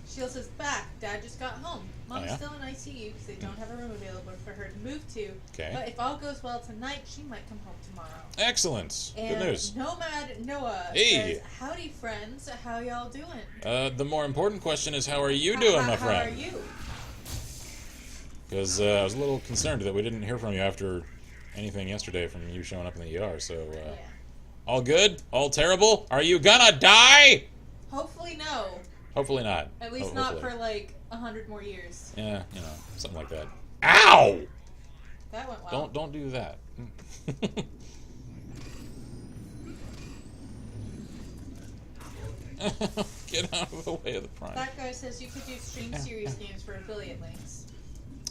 Sheila says, back. Dad just got home. Mom's still in ICU because they don't have a room available for her to move to. Okay. But if all goes well tonight, she might come home tomorrow. Excellent. And good news. Nomad Noah says, howdy friends, how y'all doing? The more important question is, how are you doing, my friend? How are you? Because I was a little concerned that we didn't hear from you after anything yesterday from you showing up in the ER, so... All good? All terrible? Are you gonna die? Hopefully no. Hopefully not. At least not for, like, 100 more years. Yeah, you know, something like that. Ow! That went well. Don't do that. Get out of the way of the Prime. That guy says you could do stream series games for affiliate links.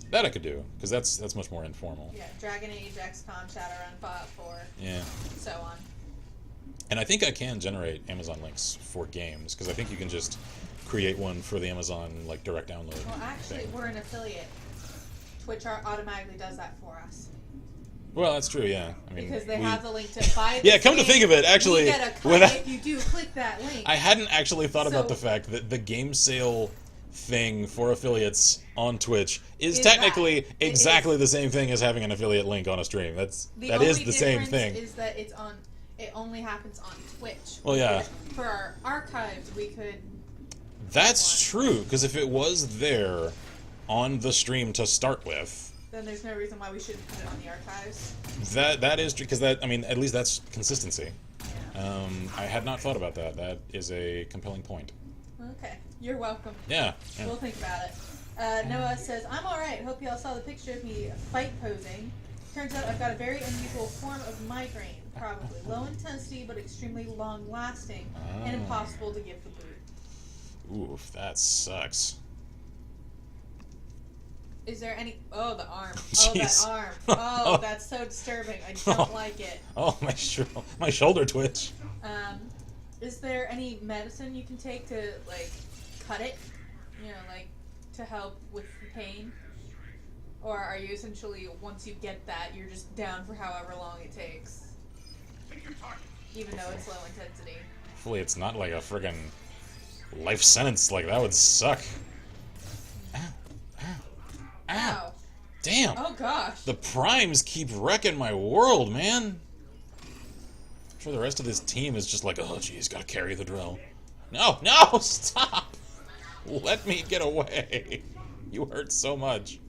That I could do, because that's much more informal. Yeah, Dragon Age, XCOM, Shadowrun, Fallout 4. Yeah. So on. And I think I can generate Amazon links for games, because I think you can just create one for the Amazon, like, direct download. Well, actually, we're an affiliate. Twitch automatically does that for us. Well, that's true, yeah. I mean, because they have the link to buy the Yeah, come to think of it, actually... We get a cut if you do click that link. I hadn't actually thought about the fact that the game sale thing for affiliates on Twitch is technically exactly the same thing as having an affiliate link on a stream. That is the same thing. The only difference is that it only happens on Twitch. Well, yeah. For our archives, we could... That's true, because if it was there on the stream to start with... Then there's no reason why we shouldn't put it on the archives. That is true, because I mean, at least that's consistency. Yeah. I had not thought about that. That is a compelling point. Okay, you're welcome. Yeah. We'll think about it. Noah says, I'm alright. Hope y'all saw the picture of me fight posing. Turns out I've got a very unusual form of migraine, probably. Low intensity, but extremely long lasting, and impossible to give the boot. Oof, that sucks. Is there any... Oh, the arm. Oh, that arm. Oh, that's so disturbing. I don't like it. Oh, my shoulder twitch. Is there any medicine you can take to, like, cut it? You know, like, to help with the pain? Or are you essentially, once you get that, you're just down for however long it takes? Even though it's low intensity. Hopefully it's not like a friggin' life sentence. Like, that would suck. Ow. Ow. Ow. Ow. Damn. Oh gosh. The primes keep wrecking my world, man. I'm sure the rest of this team is just like, oh, geez, gotta carry the drill. No, no, stop! Let me get away. You hurt so much.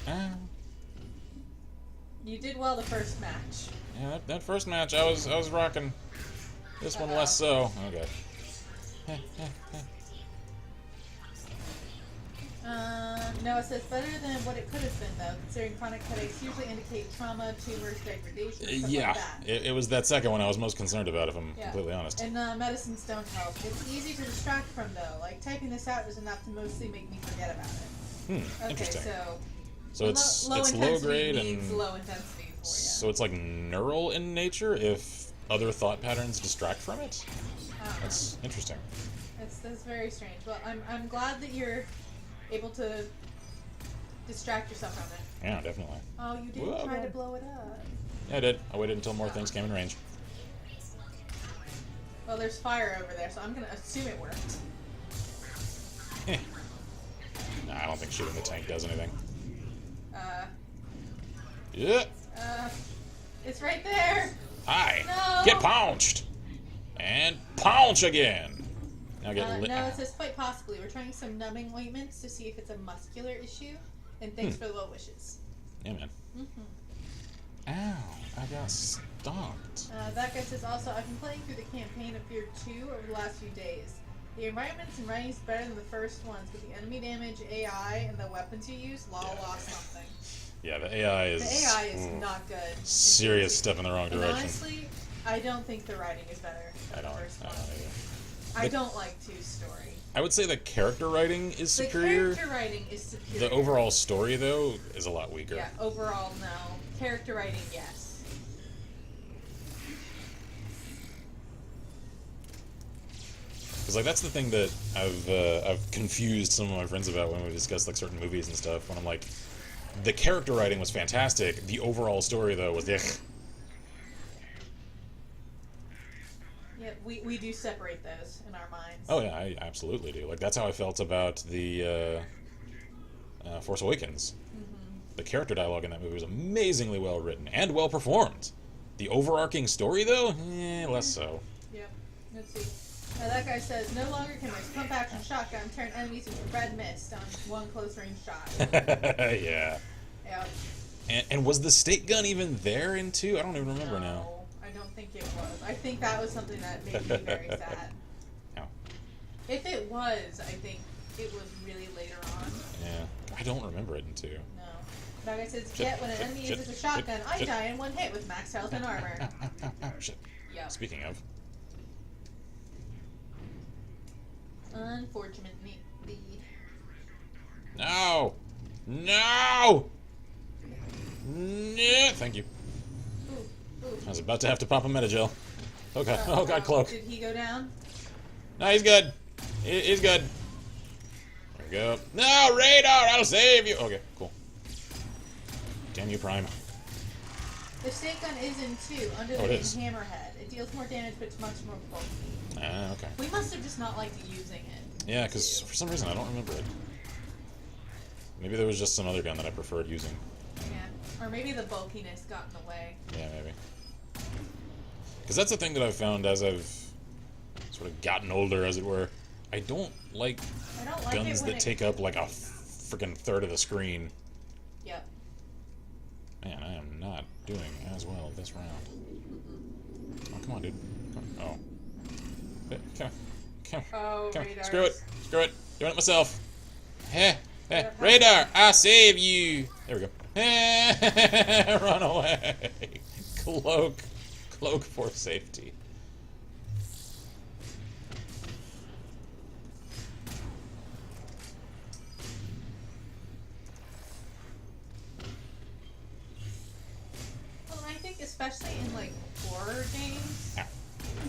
Ow. You did well the first match. Yeah, that first match, I was rocking. This one less so. Okay. No, it says better than what it could have been, though, considering chronic headaches usually indicate trauma, tumors, degradation, and stuff Yeah, like that. it was that second one I was most concerned about, if I'm completely honest. And medicines don't help. It's easy to distract from, though. Like, typing this out is enough to mostly make me forget about it. Okay, Interesting. So it's low low grade means and low intensity for you. so it's like neural in nature if other thought patterns distract from it. That's interesting. That's very strange. Well, I'm glad that you're able to distract yourself from it. Yeah, definitely. Oh, you didn't try to blow it up. Yeah, I did. I waited until more things came in range. Well, there's fire over there, so I'm gonna assume it worked. Nah, I don't think shooting the tank does anything. Yeah. It's right there. Hi. No. Get pounched. And pounce again. Now get lit. No, it says quite possibly. We're trying some numbing ointments to see if it's a muscular issue. And thanks for the well wishes. Yeah, man. Ow, I got stomped. That guy says also, I've been playing through the campaign of Fear 2 over the last few days. The environments and writing is better than the first ones, but the enemy damage, AI, and the weapons you use, lost something. Yeah, the AI is... The AI is not good. Serious step in the wrong direction. Honestly, I don't think the writing is better than the first one. I don't like 2's story. I would say the character writing is superior. The character writing is superior. The overall story, though, is a lot weaker. Yeah, overall, no. Character writing, yes. Because like that's the thing that I've confused some of my friends about when we discuss like certain movies and stuff. When I'm like, the character writing was fantastic. The overall story though was ugh. Yeah, we do separate those in our minds. Oh yeah, I absolutely do. Like that's how I felt about the Force Awakens. The character dialogue in that movie was amazingly well written and well performed. The overarching story though, less so. Yep. Let's see. Now that guy says, no longer can my pump action shotgun turn enemies into red mist on one close range shot. Yeah. Yep. And was the state gun even there in 2? I don't even remember now. I don't think it was. I think that was something that made me very sad. No. If it was, I think it was really later on. Yeah. I don't remember it in 2. No. That guy says, yet when an enemy uses a shotgun, I die in one hit with max health and armor. Shit. Yep. Speaking of. Unfortunately. No! No! No! Thank you. Ooh. I was about to have to pop a Metagel. Oh god, oh god, Cloak. Did he go down? No, he's good. He's good. There we go. No, radar! I'll save you! Okay, cool. Damn you, Prime. The stake gun is in 2, under the hammerhead. It deals more damage, but it's much more bulky. Okay. We must have just not liked using it. Yeah, because for some reason I don't remember it. Maybe there was just some other gun that I preferred using. Yeah. Or maybe the bulkiness got in the way. Yeah, maybe. Because that's the thing that I've found as I've sort of gotten older, as it were. I don't like guns that take up like a freaking third of the screen. Yep. Man, I am not doing as well this round. Oh, come on, dude. Oh. Come on. Screw it. Doing it myself. Radar, I'll save you. There we go. Run away. Cloak for safety. Well, I think especially in like horror games,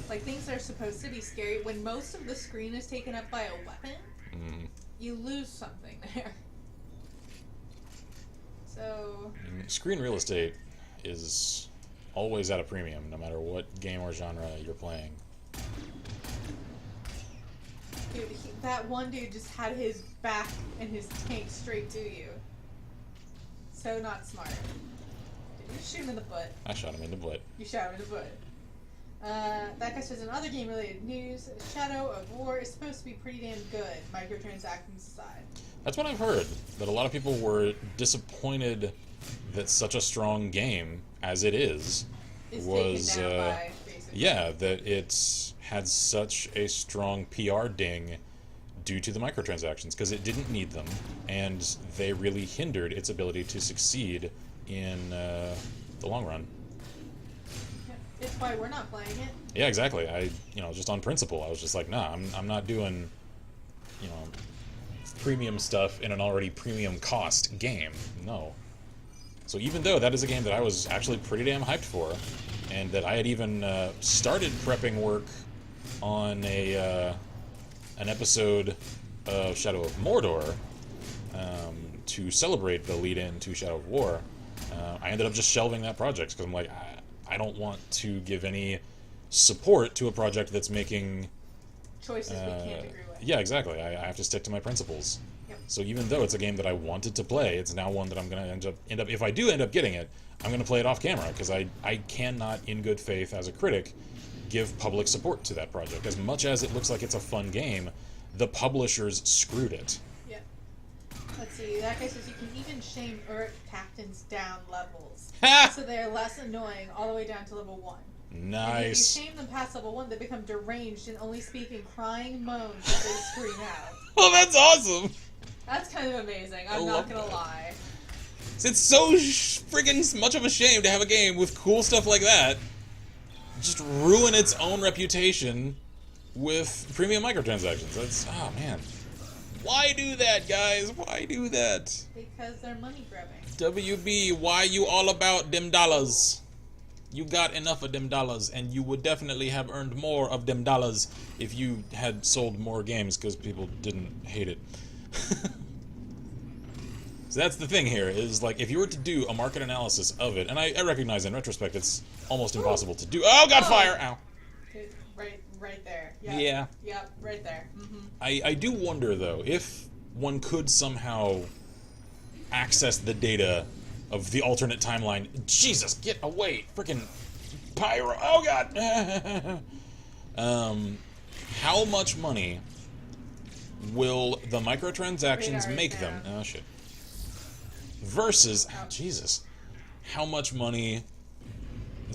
like things that are supposed to be scary, when most of the screen is taken up by a weapon, you lose something there. So screen real estate is always at a premium, no matter what game or genre you're playing. Dude, that one dude just had his back and his tank straight to you. So not smart. Did you shoot him in the butt? I shot him in the butt. You shot him in the butt. That guy says in other game-related news, Shadow of War is supposed to be pretty damn good, microtransactions aside. That's what I've heard, that a lot of people were disappointed that such a strong game, as it is was, taken down by, basically. yeah, that it had such a strong PR ding due to the microtransactions, because it didn't need them, and they really hindered its ability to succeed in the long run. It's why we're not playing it. Yeah, exactly. Just on principle, I was just like, nah, I'm not doing, premium stuff in an already premium cost game. No. So even though that is a game that I was actually pretty damn hyped for, and that I had even started prepping work on an episode of Shadow of Mordor to celebrate the lead-in to Shadow of War, I ended up just shelving that project because I'm like, I don't want to give any support to a project that's making choices we can't agree with. Yeah, exactly. I have to stick to my principles. Yep. So even though it's a game that I wanted to play, it's now one that I'm going to end up. If I do end up getting it, I'm going to play it off camera because I cannot, in good faith, as a critic, give public support to that project. As much as it looks like it's a fun game, the publishers screwed it. Yeah. Let's see. That guy says you can even shame Uruk captains down levels, so they're less annoying all the way down to level 1. Nice. And if you shame them past level 1, they become deranged and only speak in crying moans as they scream out. Well, that's awesome. That's kind of amazing. I'm not gonna lie. It's so friggin' much of a shame to have a game with cool stuff like that just ruin its own reputation with premium microtransactions. That's, oh man. Why do that, guys? Why do that? Because they're money grabbing. WB, why you all about them dollars? You got enough of them dollars, and you would definitely have earned more of them dollars if you had sold more games, because people didn't hate it. So that's the thing here, is like, if you were to do a market analysis of it, and I recognize in retrospect it's almost impossible to do. Oh, God, fire! Ow. Dude, right there. Yep. Yeah. Yep, right there. Mm-hmm. I do wonder, though, if one could somehow access the data of the alternate timeline. Jesus, get away! Frickin' pyro! Oh God! How much money will the microtransactions make them? Oh shit! Versus, oh, Jesus, how much money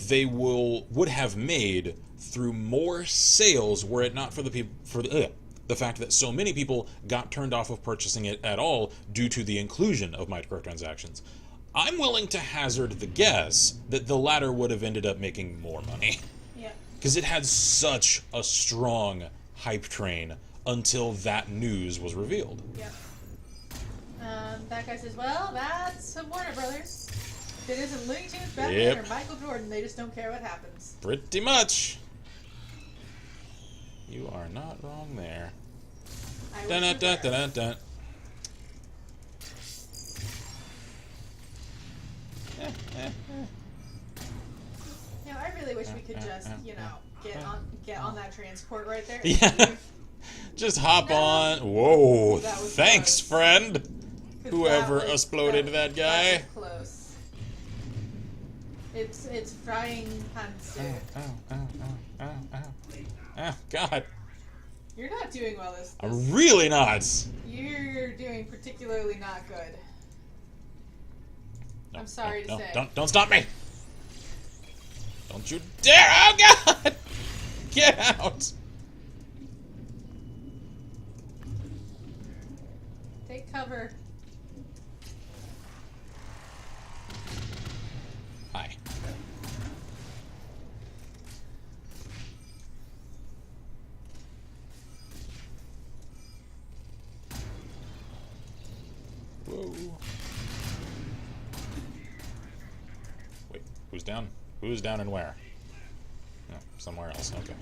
they would have made through more sales were it not for the fact that so many people got turned off of purchasing it at all due to the inclusion of microtransactions. I'm willing to hazard the guess that the latter would have ended up making more money. Yeah. Because it had such a strong hype train until that news was revealed. Yeah. That guy says, well, that's Warner Brothers. If it isn't Looney Tunes, Batman, or Michael Jordan, they just don't care what happens. Pretty much. You are not wrong there. Dun dun dun dun dun. I really wish we could just, get on that transport right there. Yeah. Just hop on. Whoa. Thanks, close. Friend. Whoever exploded that guy. That was close. It's frying pan soup. Oh, God. You're not doing well this. I'm really not. You're doing particularly not good. No, I'm sorry to say. Don't stop me. Don't you dare! Oh God! Get out! Take cover. Hi. Whoa. Wait, who's down? Who's down and where? No, somewhere else. Okay.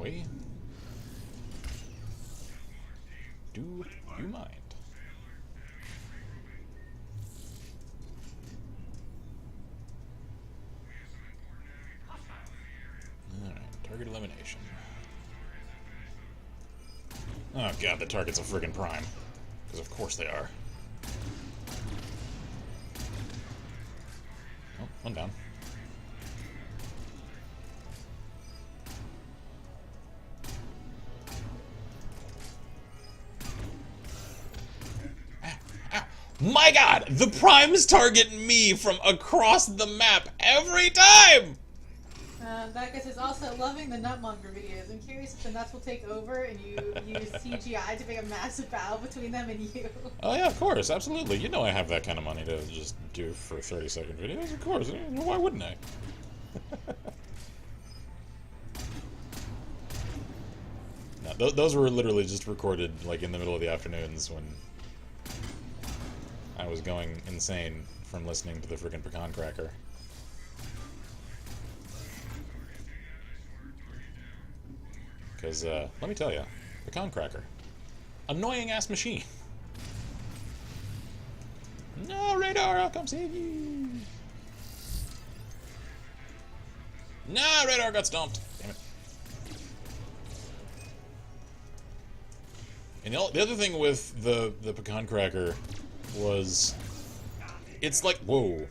boy. Do you mind? Alright, target elimination. Oh god, the target's a friggin' prime. Because of course they are. Oh, one down. My god! The primes target me from across the map every time! Becca is also loving the Nutmonger videos. I'm curious if the nuts will take over and you use CGI to make a massive battle between them and you. Oh yeah, of course, absolutely. You know I have that kind of money to just do for 30-second videos, of course. Why wouldn't I? No, those were literally just recorded like in the middle of the afternoons when I was going insane from listening to the freaking pecan cracker. Because, let me tell you, pecan cracker, annoying ass machine. No, radar, I'll come save you. No, radar got stomped. Damn it. And the other thing with the pecan cracker was, it's like, whoa,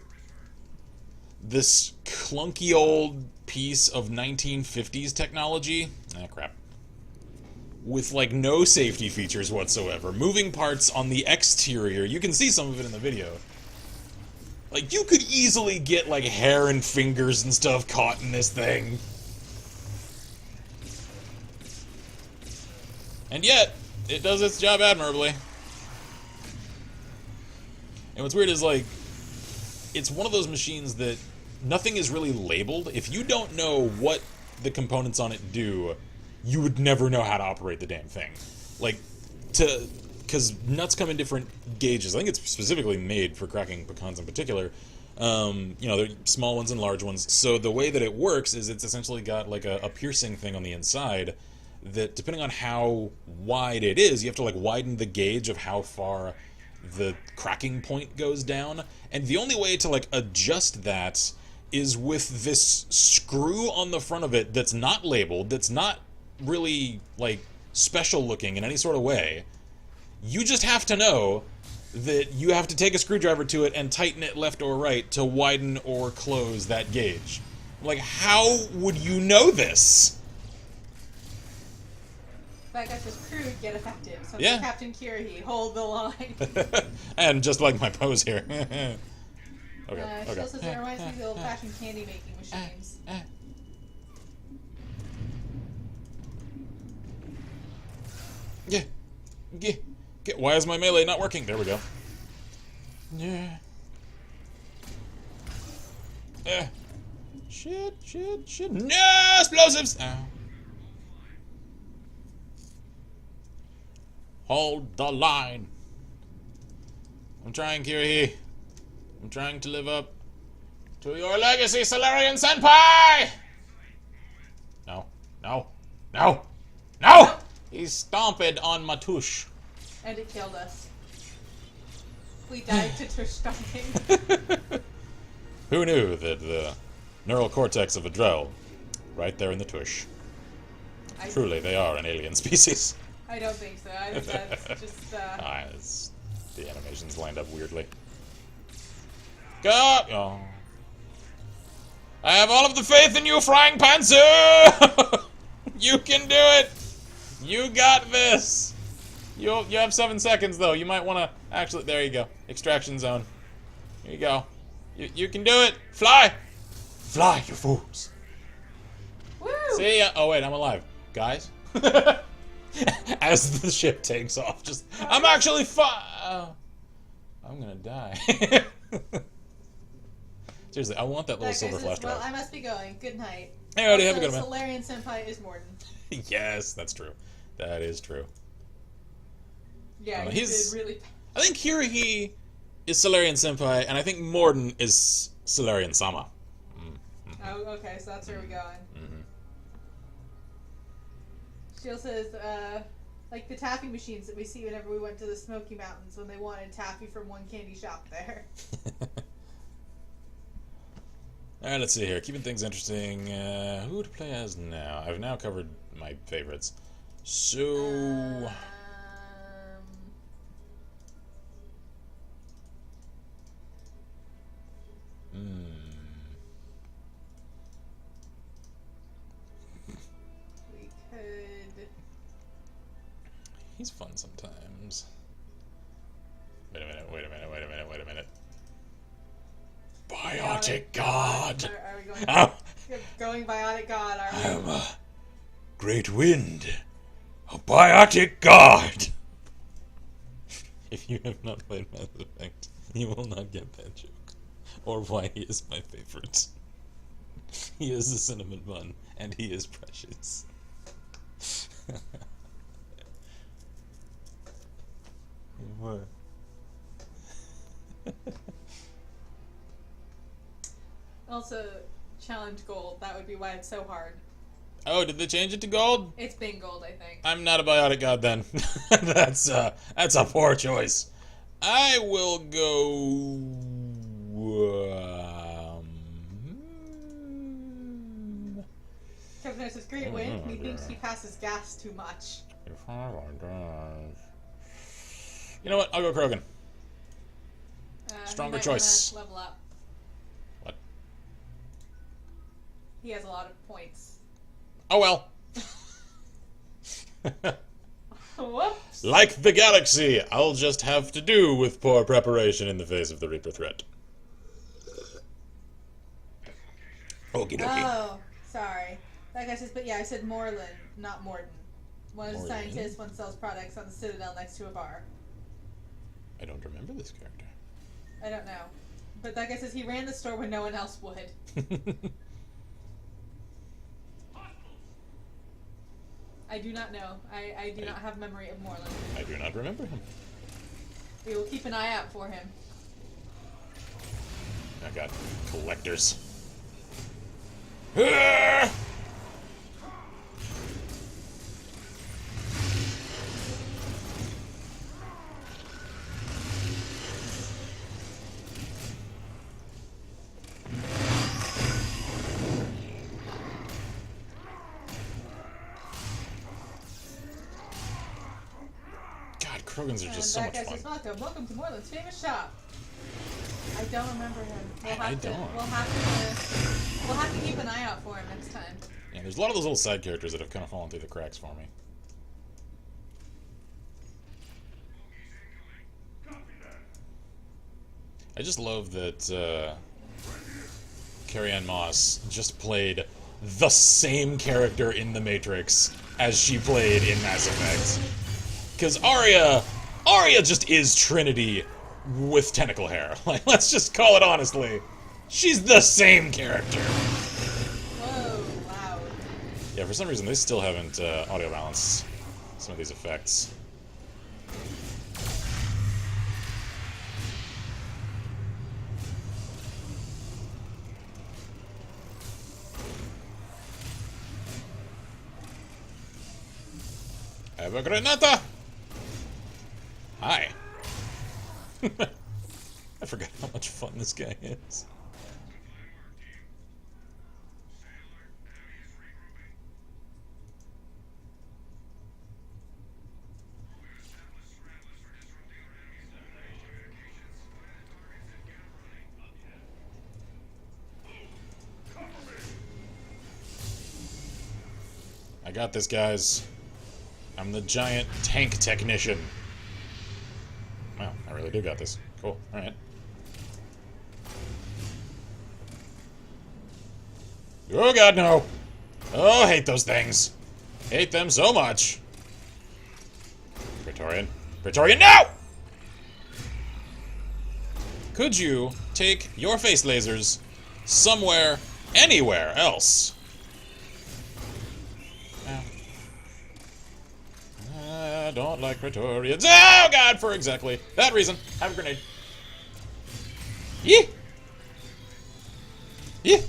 this clunky old piece of 1950s technology, crap, with like no safety features whatsoever, moving parts on the exterior, you can see some of it in the video. Like, you could easily get like hair and fingers and stuff caught in this thing. And yet, it does its job admirably. And what's weird is, like, it's one of those machines that nothing is really labeled. If you don't know what the components on it do, you would never know how to operate the damn thing. Like, because nuts come in different gauges. I think it's specifically made for cracking pecans in particular. You know, they're small ones and large ones. So the way that it works is it's essentially got like a piercing thing on the inside that, depending on how wide it is, you have to like widen the gauge of how far the cracking point goes down. And the only way to like adjust that is with this screw on the front of it that's not labeled, that's not really like special looking in any sort of way. You just have to know that you have to take a screwdriver to it and tighten it left or right to widen or close that gauge. Like, how would you know this? That got this crew get effective. So yeah. Captain Kirahi, hold the line. And just like my pose here. Okay. She also says it reminds me of the old-fashioned candy making machines. Yeah. Why is my melee not working? There we go. Yeah. Shit. No! Explosives! Ow. Hold the line. I'm trying, Kirihi. I'm trying to live up to your legacy, Solarian Senpai! No! He stomped on my tush. And it killed us. We died to tush stomping. Who knew that the neural cortex of a Drell, right there in the tush. Truly, they are an alien species. I don't think so. I think that's just, the animations lined up weirdly. Go! Oh. I have all of the faith in you, Frying Pantsu! You can do it! You got this! You have 7 seconds, though. You might want to... Actually, there you go. Extraction zone. Here you go. You can do it! Fly! Fly, you fools! Woo! See ya! Oh, wait, I'm alive. Guys? As the ship takes off, just... I'm actually I'm gonna die. Seriously, I want that little silver flash drive. Well, I must be going. Good night. Hey, Odie, have a good one. Solarian Senpai is Morden. Yes, that's true. That is true. Yeah, he's really... I think Kirihi is Solarian Senpai, and I think Morden is Solarian Sama. Oh, okay, so that's where we're going. Jill says, like the taffy machines that we see whenever we went to the Smoky Mountains when they wanted taffy from one candy shop there. Alright, let's see here. Keeping things interesting. Who to play as now? I've now covered my favorites. So... We could... He's fun sometimes. Wait a minute. Biotic God! Are we going biotic God, are we? I am a great wind. A biotic God! If you have not played Mass Effect, you will not get that joke. Or why he is my favorite. He is a cinnamon bun, and he is precious. What? Also, challenge gold. That would be why it's so hard. Oh, did they change it to gold? It's been gold, I think. I'm not a biotic god then. That's a poor choice. I will go. Captain says, great win. He thinks he passes gas too much. You know what? I'll go Krogan. Stronger choice. Level up. What? He has a lot of points. Oh well. Whoops. Like the galaxy, I'll just have to do with poor preparation in the face of the Reaper threat. Okie dokie. Oh, sorry. That guy says, but yeah, I said Moreland, not Morden. One is a scientist, one sells products on the Citadel next to a bar. I don't remember this character. I don't know. But that guy says he ran the store when no one else would. I do not know. I do not have memory of Moreland. I do not remember him. We will keep an eye out for him. Oh god. Collectors. Krogans are just so much fun. Welcome to Moreland's famous shop. I don't remember him. I don't. We'll have to keep an eye out for him next time. Yeah, there's a lot of those little side characters that have kind of fallen through the cracks for me. I just love that Carrie-Anne Moss just played the same character in The Matrix as she played in Mass Effect. Because Arya just is Trinity with tentacle hair. Like, let's just call it honestly. She's the same character. Whoa, loud. Yeah, for some reason they still haven't audio balanced some of these effects. Have a granata! Hi. I forgot how much fun this guy is. I got this, guys. I'm the giant tank technician. Wow, I really do got this. Cool, alright. Oh god, no! Oh, I hate those things. Hate them so much. Praetorian. Praetorian, no! Could you take your face lasers somewhere, anywhere else? I don't like Praetorians. Oh god, for exactly that reason. Have a grenade. Yee! Yee!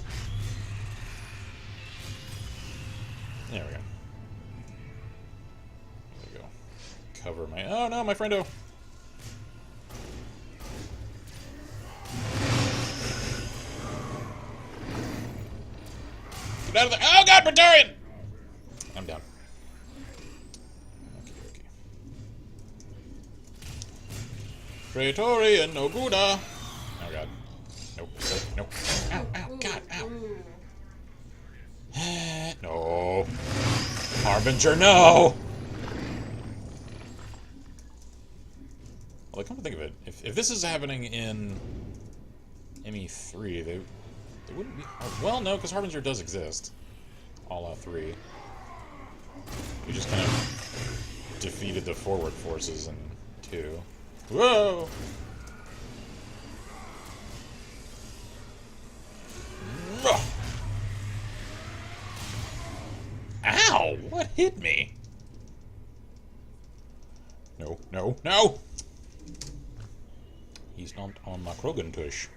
There we go. cover my... Oh no, my friendo! Get out of there! Oh god, Praetorian! I'm down. Okay, okay. Praetorian, no Gouda! Oh god. Nope. Nope. Ow, ow, god, ow. No. Harbinger, no! Well, come to think of it, if this is happening in ME3, they wouldn't be... Well, no, because Harbinger does exist. All 3. We just kind of defeated the forward forces in 2. Whoa! Ow! What hit me? No, no, no! He stomped on my Krogan tush.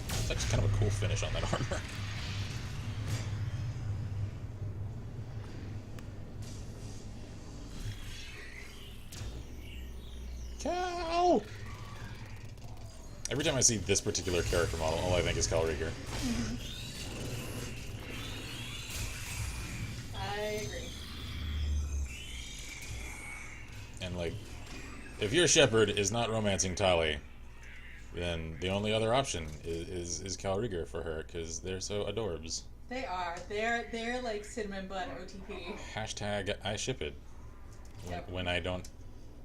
It's actually kind of a cool finish on that armor. Cal! Every time I see this particular character model, all I think is Cal Rieger. Mm-hmm. I agree. And, like, if your shepherd is not romancing Tali, then the only other option is Cal Rieger for her, because they're so adorbs. They are. They're like cinnamon bun OTP. Hashtag I ship it. When I don't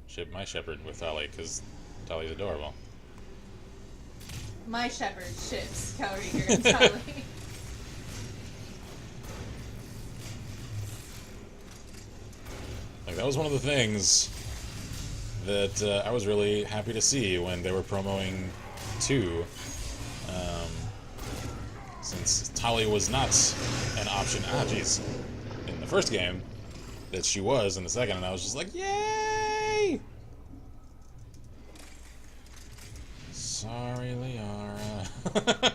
ship my shepherd with Tali, because Tali's adorable. My shepherd ships Cal Rieger and Tali. Like, that was one of the things that I was really happy to see when they were promoting 2. Since Tali was not an option, in the first game, that she was in the second, and I was just like, yay! Sorry, Liara.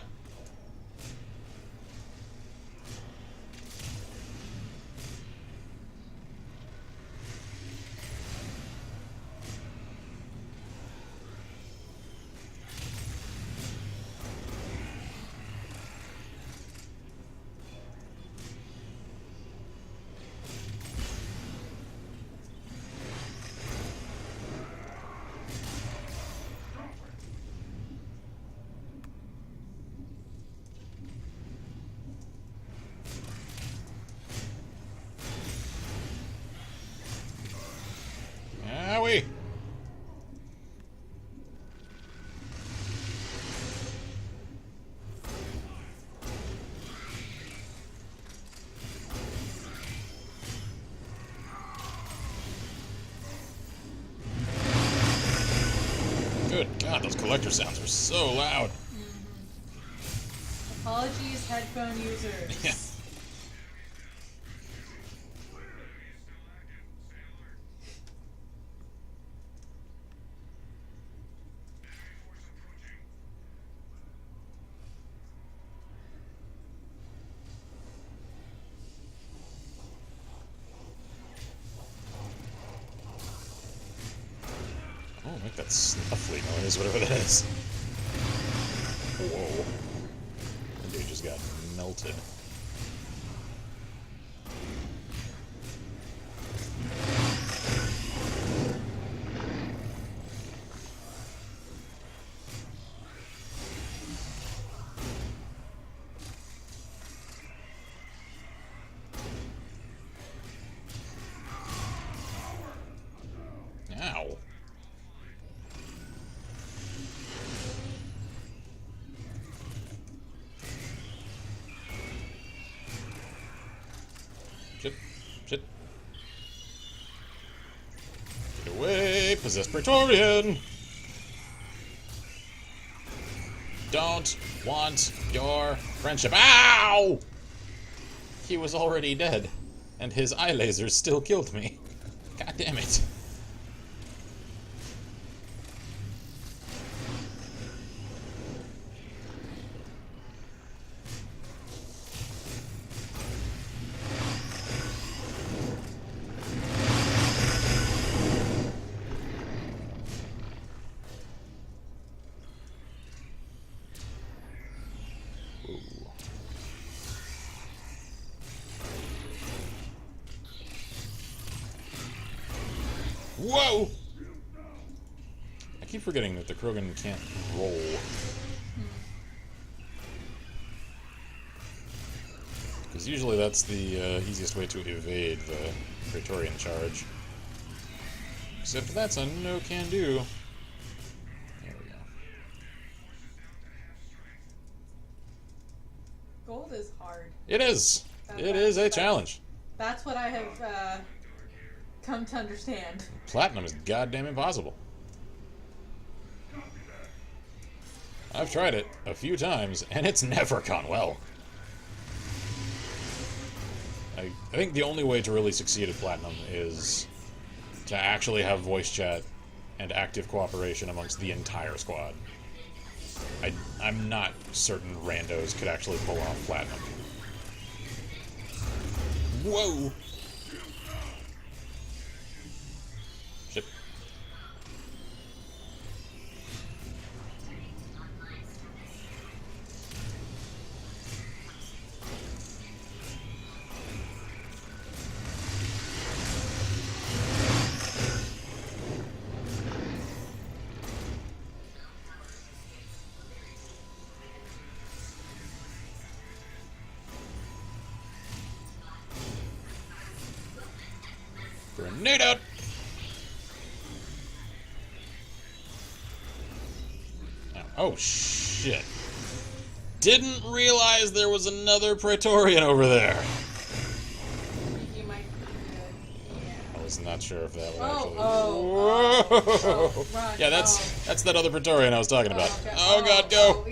Owie! Good God, those collector sounds are so loud. Mm-hmm. Apologies, headphone users. Yeah. Oh, make that snuffly noise, whatever that is. Whoa. That dude just got melted. Ow. Shit. Shit. Get away, possessed Praetorian! Don't want your friendship. Ow! He was already dead, and his eye lasers still killed me. God damn it. Whoa! I keep forgetting that the Krogan can't roll. Because usually that's the easiest way to evade the Praetorian charge. Except that's a no-can-do. There we go. Gold is hard. It is. It is a challenge. That's what I have come to understand. Platinum is goddamn impossible. I've tried it a few times, and it's never gone well. I think the only way to really succeed at Platinum is to actually have voice chat and active cooperation amongst the entire squad. I'm not certain randos could actually pull off Platinum. Whoa! Shit. Grenade out! Oh, shit. Didn't realize there was another Praetorian over there. You might be good. Yeah. I was not sure if that would actually... Oh, run. Yeah, that's that other Praetorian I was talking about. Okay. Oh, God, go!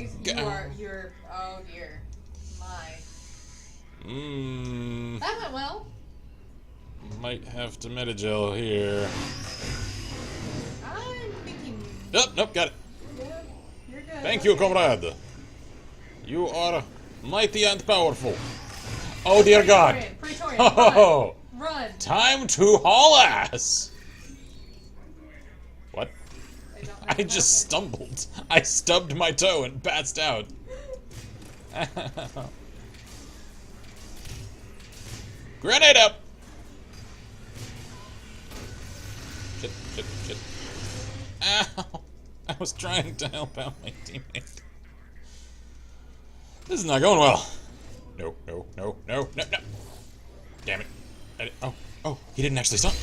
You're, oh dear. My. Mmm... That went well. Might have to metagel here. I'm thinking... Nope, got it. Yeah, you're good. Thank you, comrade. You are mighty and powerful. Oh, dear God. Praetorian, Oh, run. time to haul ass. What? I just stumbled. I stubbed my toe and passed out. Grenade up. Shit. Ow! I was trying to help out my teammate. This is not going well. No. Damn it. Oh, he didn't actually stop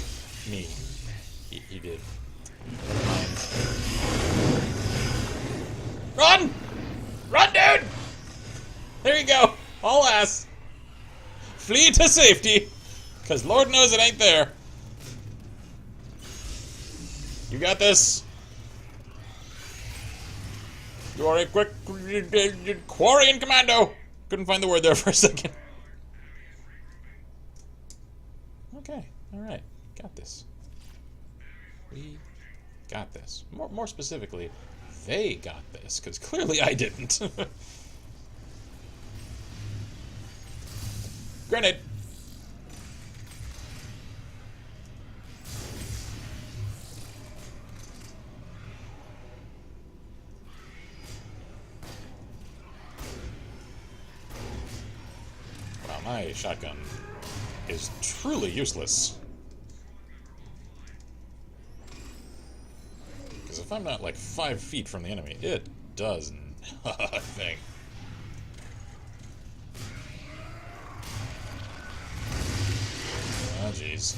me. He did. Run! Run, dude! There you go. All ass. Flee to safety. Because Lord knows it ain't there. You got this. You are a quick quarry and commando. Couldn't find the word there for a second. Okay, all right, got this. We got this. More specifically, they got this because clearly I didn't. Grenade. My shotgun is truly useless. Because if I'm not like 5 feet from the enemy, it does nothing. Oh, jeez.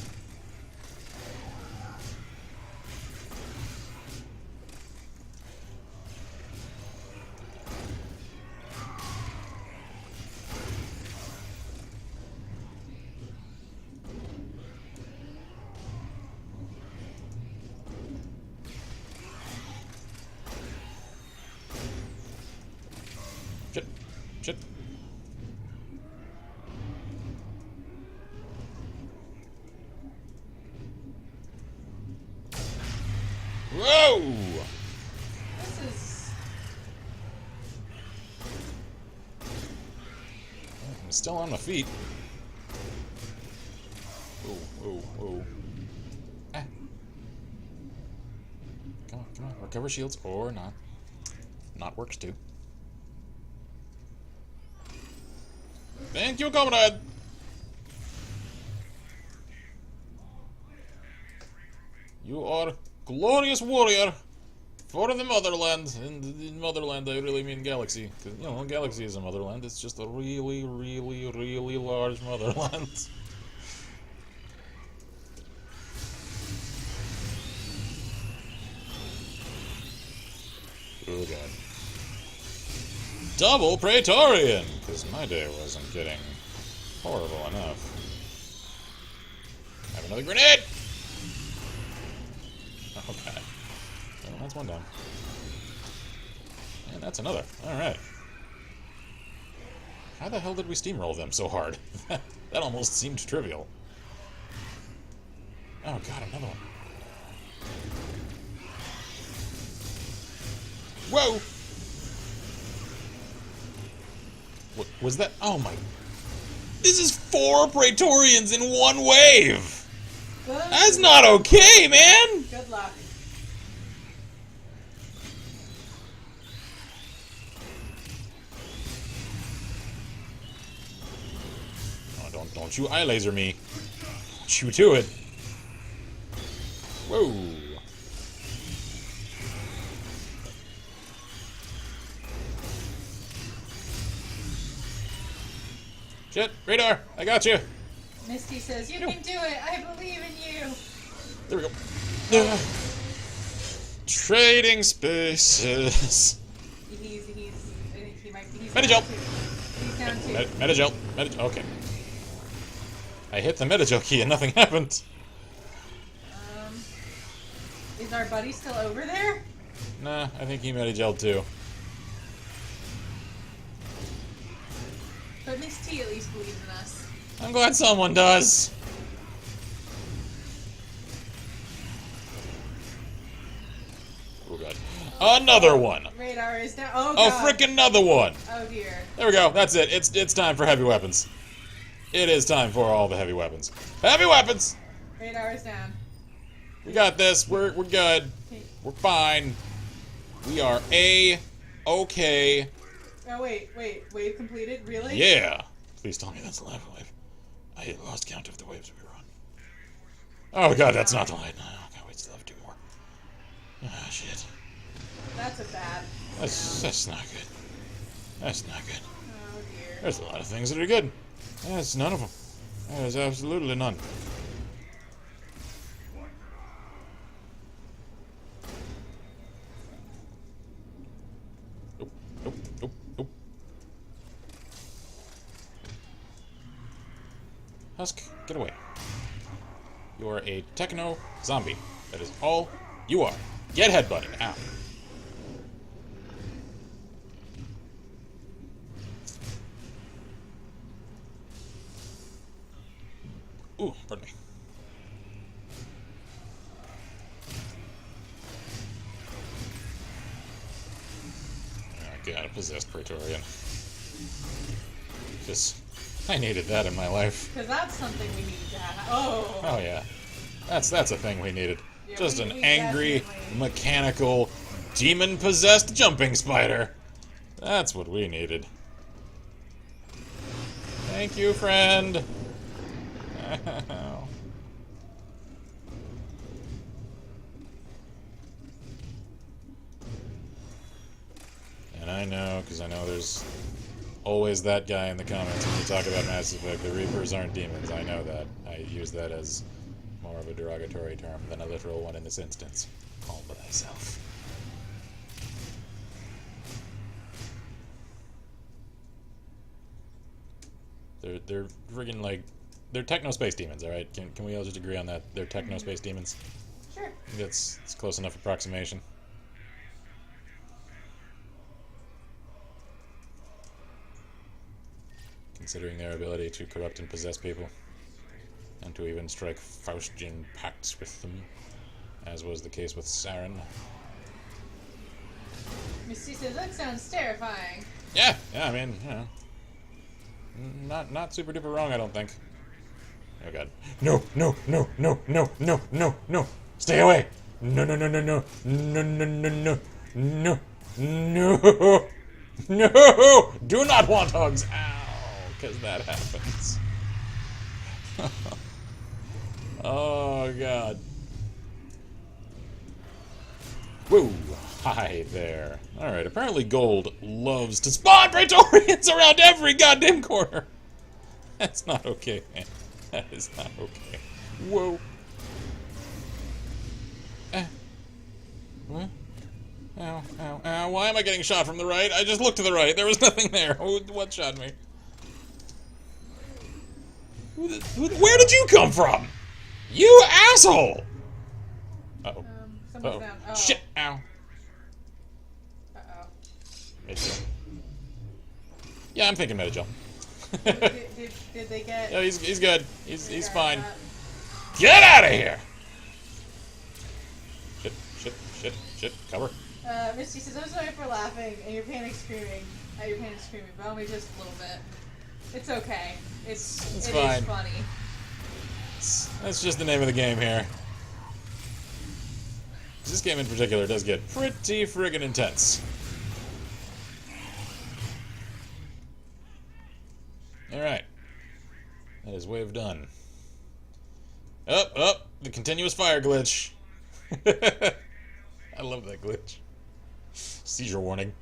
Shit. Whoa! This is... I'm still on my feet. Oh. Ah. Come on. Recover shields or not. Not works too. Thank you, comrade! You are glorious warrior for the motherland. And in motherland, I really mean galaxy. Because, you know, galaxy is a motherland. It's just a really, really, really large motherland. Oh, God. Double Praetorian! Because my day wasn't getting horrible enough. Have another grenade! Oh, God. Well, that's one down. And that's another. Alright. How the hell did we steamroll them so hard? That almost seemed trivial. Oh, God, another one. Whoa! What was that? Oh my... This is 4 Praetorians in one wave! That's not okay, man! Good luck. Oh, don't you eye laser me. Don't you do it. Whoa. Shit, radar, I got you. Misty says, you can do it, I believe in you. There we go. Trading spaces. He might be. Metagel. He's down too. Metagel. Okay. I hit the metagel key and nothing happened. Is our buddy still over there? Nah, I think he metagelled too. But Miss T at least believes in us. I'm glad someone does. Oh, God. Another one! Radar is down. Oh, Oh, God. frickin' another one! Oh, dear. There we go. That's it. It's time for heavy weapons. It is time for all the heavy weapons. Heavy weapons! Radar is down. We got this. We're good. Okay. We're fine. We are A-okay. Oh, wait. Wave completed? Really? Yeah. Please tell me that's the last wave. I had lost count of the waves we were on. Oh, God, that's not the light. No, okay, wait, still have 2 more. Ah, shit. That's a bad. That's not good. That's not good. Oh, dear. There's a lot of things that are good. That's none of them. There's absolutely none. Nope. Husk, get away. You are a techno zombie. That is all you are. Get headbutted. Ow. Ooh, pardon me. Oh, God, a possessed Praetorian. I needed that in my life. Because that's something we need to have. Oh. Oh, yeah. That's a thing we needed. Yeah, Just we an angry, definitely- mechanical, demon-possessed jumping spider. That's what we needed. Thank you, friend. And I know, because I know there's always that guy in the comments when you talk about Mass Effect, the Reapers aren't demons. I know that. I use that as more of a derogatory term than a literal one in this instance. All by thyself. They're friggin' like... They're techno-space demons, alright? Can we all just agree on that? They're techno-space demons? Sure. I think that's close enough approximation. Considering their ability to corrupt and possess people, and to even strike Faustian pacts with them, as was the case with Saren. Misty says, that sounds terrifying. Yeah, I mean, you know, not super duper wrong, I don't think. Oh, God. No! Stay away! No! Do not want hugs! Ow! Because that happens. Oh, God. Whoa! Hi there. Alright, apparently gold loves to spawn Praetorians around every goddamn corner. That's not okay, man. That is not okay. Whoa. What? Ow, ow, ow. Why am I getting shot from the right? I just looked to the right. There was nothing there. What shot me? Where did you come from? You asshole! Uh-oh. Someone's down. Oh. Shit! Ow. Uh-oh. Medi-gel. Yeah, I'm thinking Medi-gel. Did they get... Yeah, he's good. He's fine. That? Get out of here! Shit. Cover. Misty says, I'm sorry for laughing and your panic screaming. At your panic screaming, but only just a little bit. It's okay. It fine. Is funny. That's just the name of the game here. This game in particular does get pretty friggin' intense. Alright. That is wave done. Up, the continuous fire glitch. I love that glitch. Seizure warning.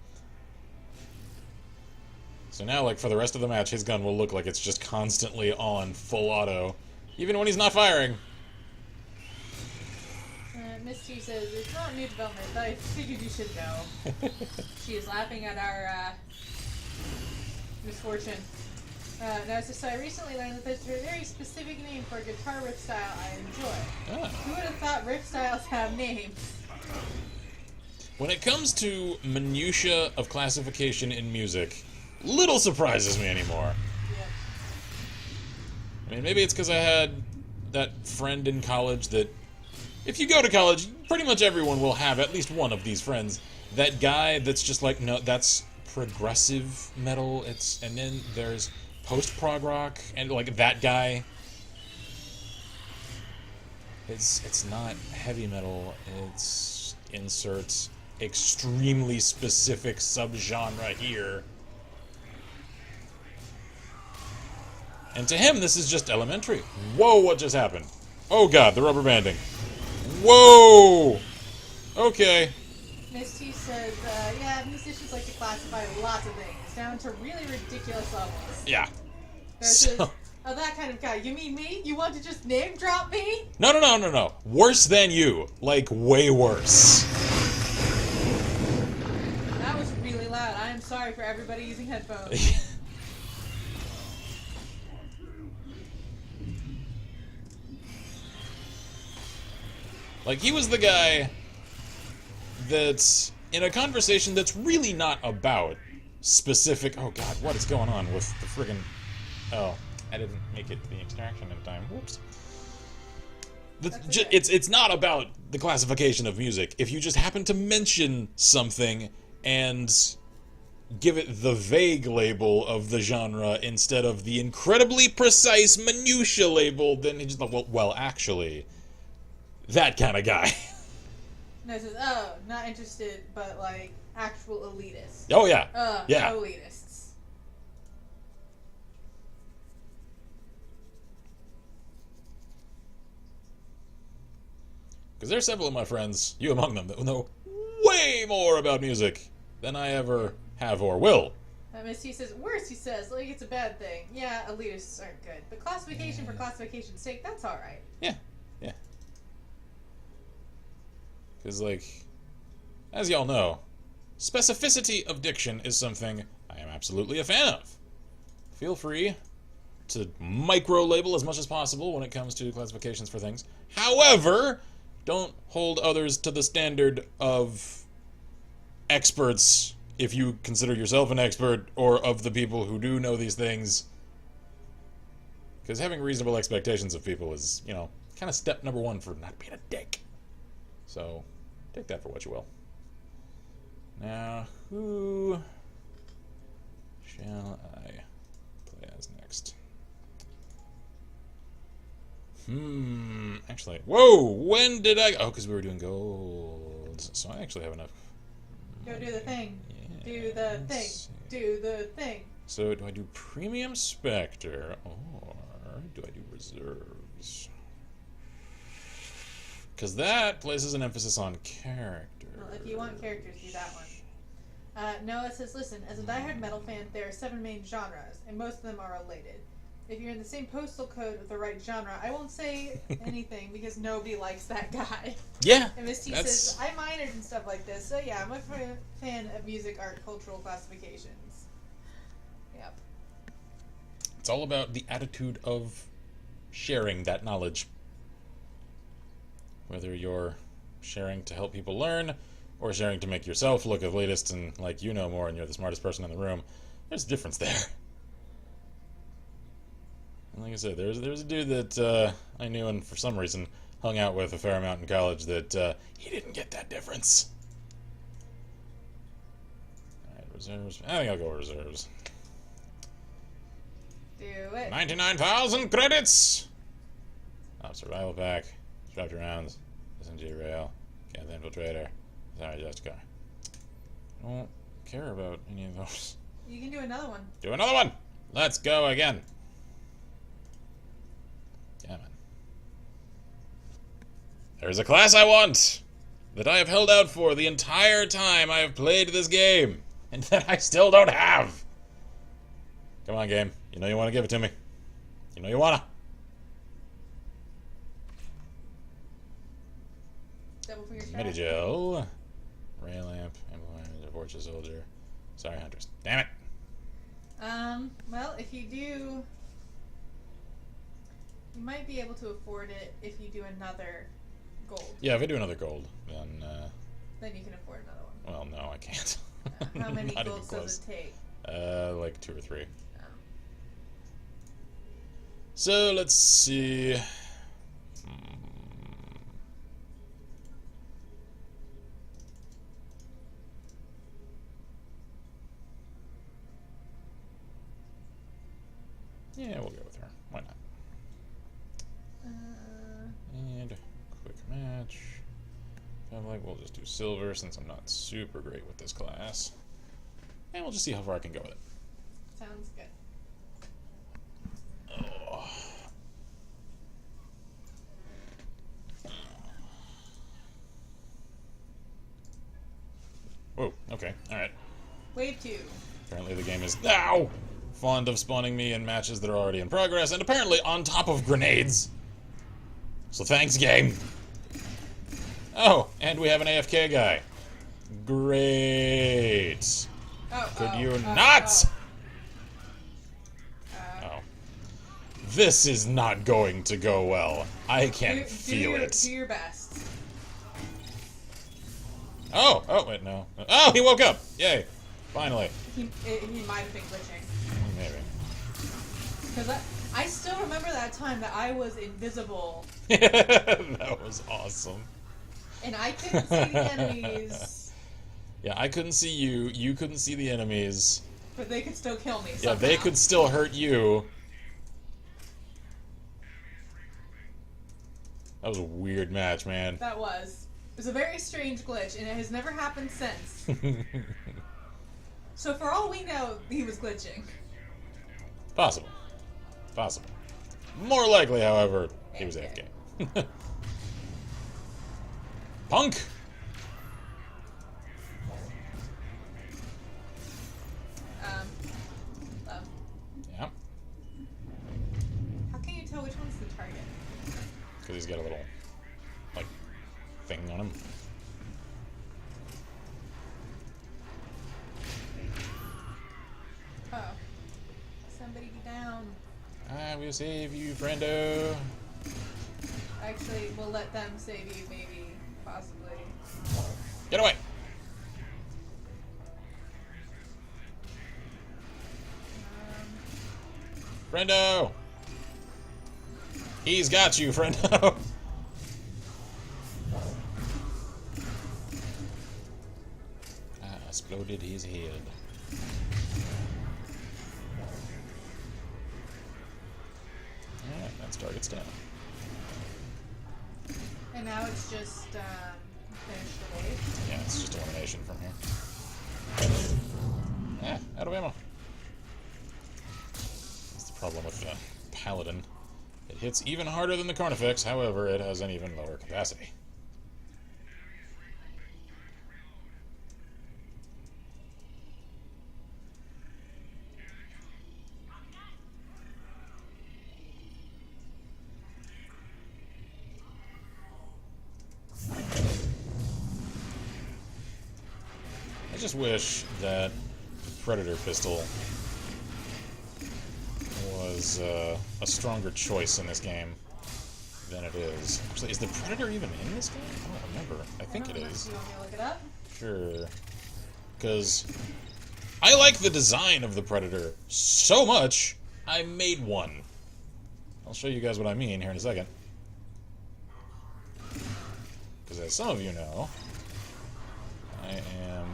So now, like, for the rest of the match, his gun will look like it's just constantly on full auto, even when he's not firing. Misty says, it's not new development, but I figured you should know. She is laughing at our, misfortune. Now, so I recently learned that there's a very specific name for a guitar riff style I enjoy. Ah. Who would have thought riff styles have names? When it comes to minutia of classification in music, little surprises me anymore. Yep. I mean, maybe it's because I had that friend in college that, if you go to college, pretty much everyone will have at least one of these friends. That guy that's just like, no, that's progressive metal. And then there's post-prog rock, and like that guy. It's not heavy metal. It's inserts extremely specific subgenre here. And to him, this is just elementary. Whoa, what just happened? Oh god, the rubber banding. Whoa! Okay. Misty says, yeah, musicians like to classify lots of things, down to really ridiculous levels. Yeah. Versus, oh, that kind of guy. You mean me? You want to just name drop me? No. Worse than you. Like, way worse. That was really loud. I am sorry for everybody using headphones. Like, he was the guy that's in a conversation that's really not about specific... Oh, God, what is going on with the friggin... Oh, I didn't make it the extraction in time. Whoops. Okay. It's not about the classification of music. If you just happen to mention something and give it the vague label of the genre instead of the incredibly precise minutia label, then he's just like, well, actually... That kind of guy. No, it says, oh, not interested, but like actual elitists. Oh yeah. Yeah. Elitists. Because there's several of my friends, you among them, that know way more about music than I ever have or will. He says, worse, he says, like it's a bad thing. Yeah, elitists aren't good. But classification for classification's sake, that's alright. Yeah. Because, like, as y'all know, specificity of diction is something I am absolutely a fan of. Feel free to micro-label as much as possible when it comes to classifications for things. However, don't hold others to the standard of experts if you consider yourself an expert, or of the people who do know these things. Because having reasonable expectations of people is, you know, kind of step number one for not being a dick. So... take that for what you will. Now, who shall I play as next? Actually, whoa! When did I... Oh, because we were doing golds. So I actually have enough. Go do the thing. Yeah, do the thing. Do the thing. So do I do Premium Spectre, or do I do Reserves? Because that places an emphasis on character. Well, if you want characters, do that one. Noah says, listen, as a diehard metal fan, there are 7 main genres, and most of them are related. If you're in the same postal code of the right genre, I won't say anything because nobody likes that guy. Yeah. And Miss T says, I minored and stuff like this, so yeah, I'm a fan of music, art, cultural classifications. Yep. It's all about the attitude of sharing that knowledge. Whether you're sharing to help people learn, or sharing to make yourself look the latest and like you know more and you're the smartest person in the room, there's a difference there. And like I said, there's a dude that I knew and for some reason hung out with a fair amount in college that he didn't get that difference. Alright, reserves. I think I'll go reserves. Do it. 99,000 credits! Survival pack. Strapped rounds. SMG rail. Can't infiltrator. Sorry, just car. I don't care about any of those. You can do another one. Do another one! Let's go again. Yeah, man. There's a class I want! That I have held out for the entire time I have played this game. And that I still don't have! Come on, game. You know you want to give it to me. You know you wanna. Double finger shot. Medigel. Ray lamp. Amplifier. Torture soldier. Sorry, hunters. Damn it. Well, if you do... You might be able to afford it if you do another gold. Yeah, if I do another gold, then... Then you can afford another one. Well, no, I can't. How many Not golds even does it take? Like 2 or 3. Oh. So, let's see... Yeah, we'll go with her. Why not? And quick match. We'll just do silver since I'm not super great with this class. And we'll just see how far I can go with it. Sounds good. Oh. Whoa, okay, alright. Wave 2. Apparently the game is now fond of spawning me in matches that are already in progress, and apparently on top of grenades. So thanks, game. Oh, and we have an AFK guy. Great. Could you not? Oh. This is not going to go well. I can feel it. Do your best. Oh, wait, no. Oh, he woke up. Yay. Finally. He might have been glitching. Maybe. Because I still remember that time that I was invisible. That was awesome. And I couldn't see the enemies. Yeah, I couldn't see you. You couldn't see the enemies. But they could still kill me somehow. Yeah, they could still hurt you. That was a weird match, man. That was. It was a very strange glitch, and it has never happened since. So for all we know, he was glitching. Possible. Possible. More likely, however, he was AFK. Punk! Yeah. How can you tell which one's the target? Because he's got a little, like, thing on him. Oh. Somebody be down. I will save you, friendo. Actually, we'll let them save you, maybe, possibly. Get away! Friendo! He's got you, friendo! I exploded his head. Alright, that's target's down. And now it's just, finish the wave. Yeah, it's just elimination from here. Yeah, out of ammo. That's the problem with Paladin. It hits even harder than the Carnifex, however, it has an even lower capacity. just wish that the Predator pistol was a stronger choice in this game than it is. Actually, is the Predator even in this game? I don't remember. I think it is. You want me to look it up? Sure. Because I like the design of the Predator so much, I made one. I'll show you guys what I mean here in a second. Because as some of you know, I am,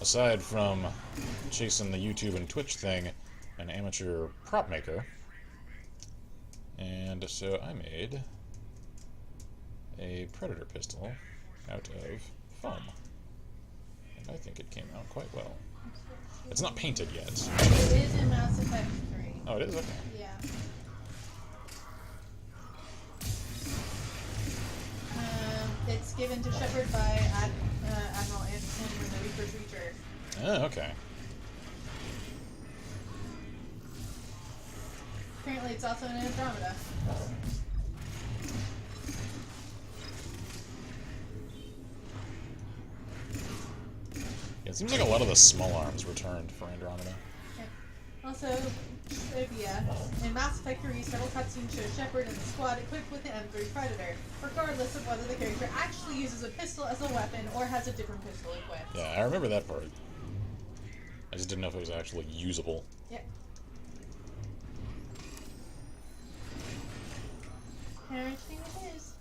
aside from chasing the YouTube and Twitch thing, an amateur prop maker. And so I made a Predator pistol out of foam. And I think it came out quite well. It's not painted yet. It is in Mass Effect 3. Oh, it is? Okay. Yeah. It's given to Shepard by Admiral Anderson when the Reaper's Reacher. Oh, okay. Apparently it's also in Andromeda. Yeah, it seems like a lot of the small arms returned for Andromeda. Okay. Also, trivia. In Mass Effect 3, several cutscenes show Shepard and the squad equipped with the M3 Predator, regardless of whether the character actually uses a pistol as a weapon or has a different pistol equipped. Yeah, I remember that part. I just didn't know if it was actually usable. Yep. How interesting it is.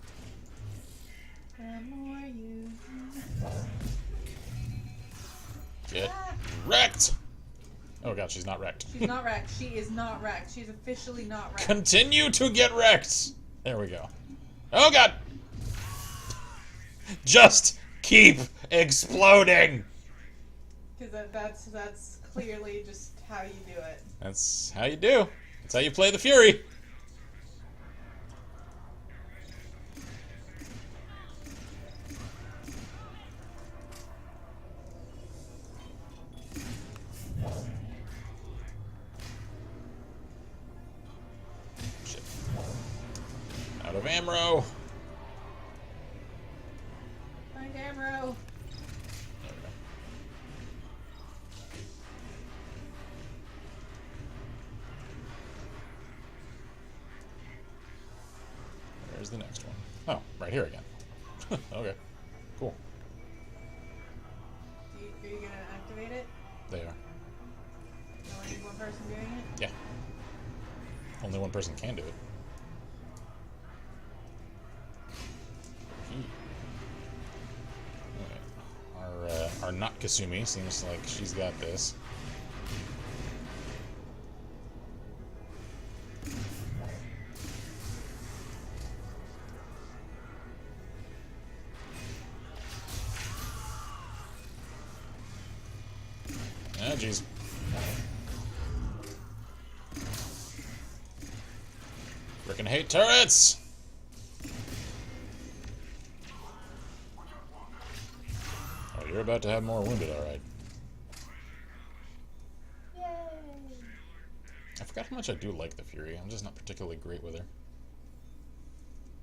The more you... Get wrecked! Oh god, she's not wrecked. She's not wrecked. She is not wrecked. She's officially not wrecked. Continue to get wrecked! There we go. Oh god! Just keep exploding! Because that's clearly just how you do it. That's how you do. That's how you play the Fury. Shit. Out of ammo. Find ammo. There we go. Where's the next one? Oh, right here again. Okay, cool. Are you going to activate it? They are. You only need one person doing it? Yeah. Only one person can do it. Okay. Our not Kasumi seems like she's got this. Ah, jeez. Frickin' hate turrets! Oh, you're about to have more wounded, alright. Yay! I forgot how much I do like the Fury. I'm just not particularly great with her.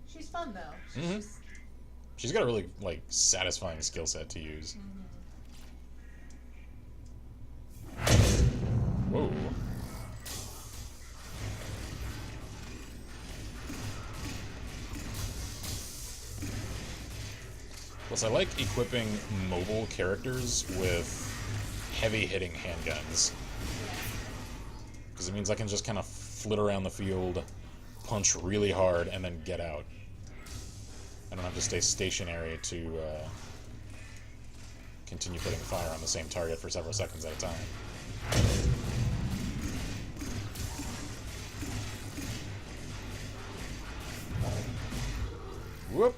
She's fun, though. Mm-hmm. She's got a really, like, satisfying skill set to use. Whoa. Plus, I like equipping mobile characters with heavy-hitting handguns. Because it means I can just kind of flit around the field, punch really hard, and then get out. I don't have to stay stationary to continue putting fire on the same target for several seconds at a time. Whoop!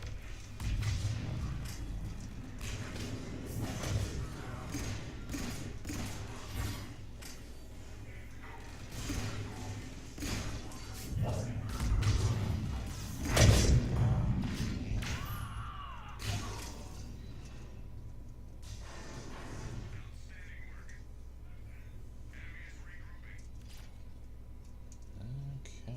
Okay.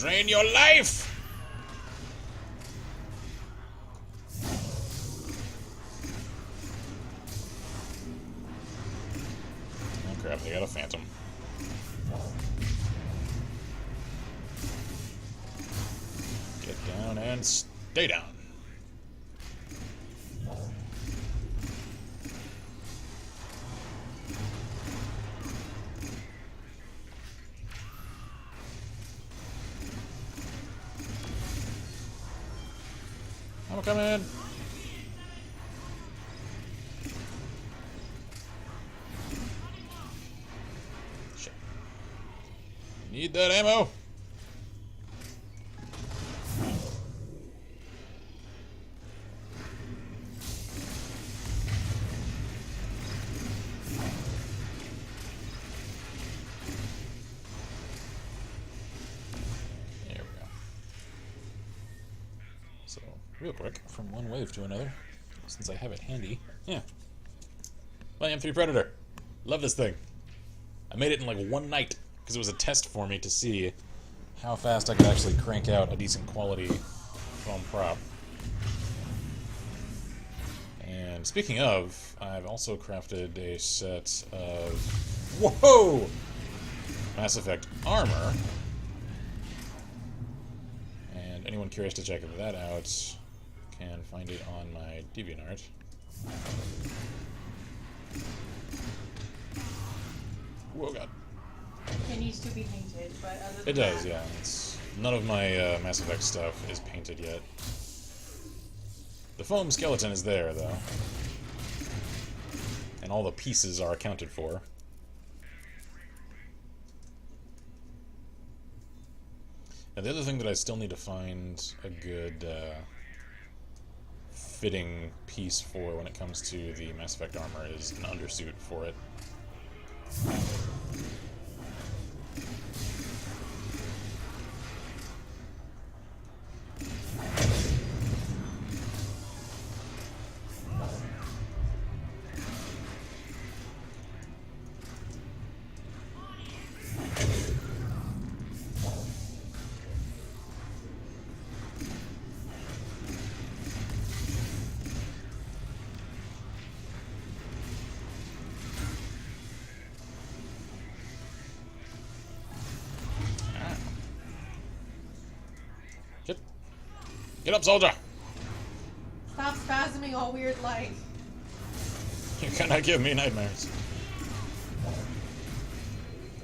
drain your life! Oh crap, they got a phantom. Get down and stay down. I'm coming. Shit. Need that ammo. So, real quick, from one wave to another, since I have it handy. Yeah. My M3 Predator. Love this thing. I made it in like one night, because it was a test for me to see how fast I could actually crank out a decent quality foam prop. And speaking of, I've also crafted a set of... Whoa! Mass Effect armor. And anyone curious to check that out can find it on my DeviantArt. Whoa, God. It needs to be painted, but other than It does, that, yeah. None of my Mass Effect stuff is painted yet. The foam skeleton is there, though. And all the pieces are accounted for. Now, the other thing that I still need to find a good fitting piece for when it comes to the Mass Effect armor is an undersuit for it. Get up, soldier! Stop spasming all weird like. You're gonna give me nightmares.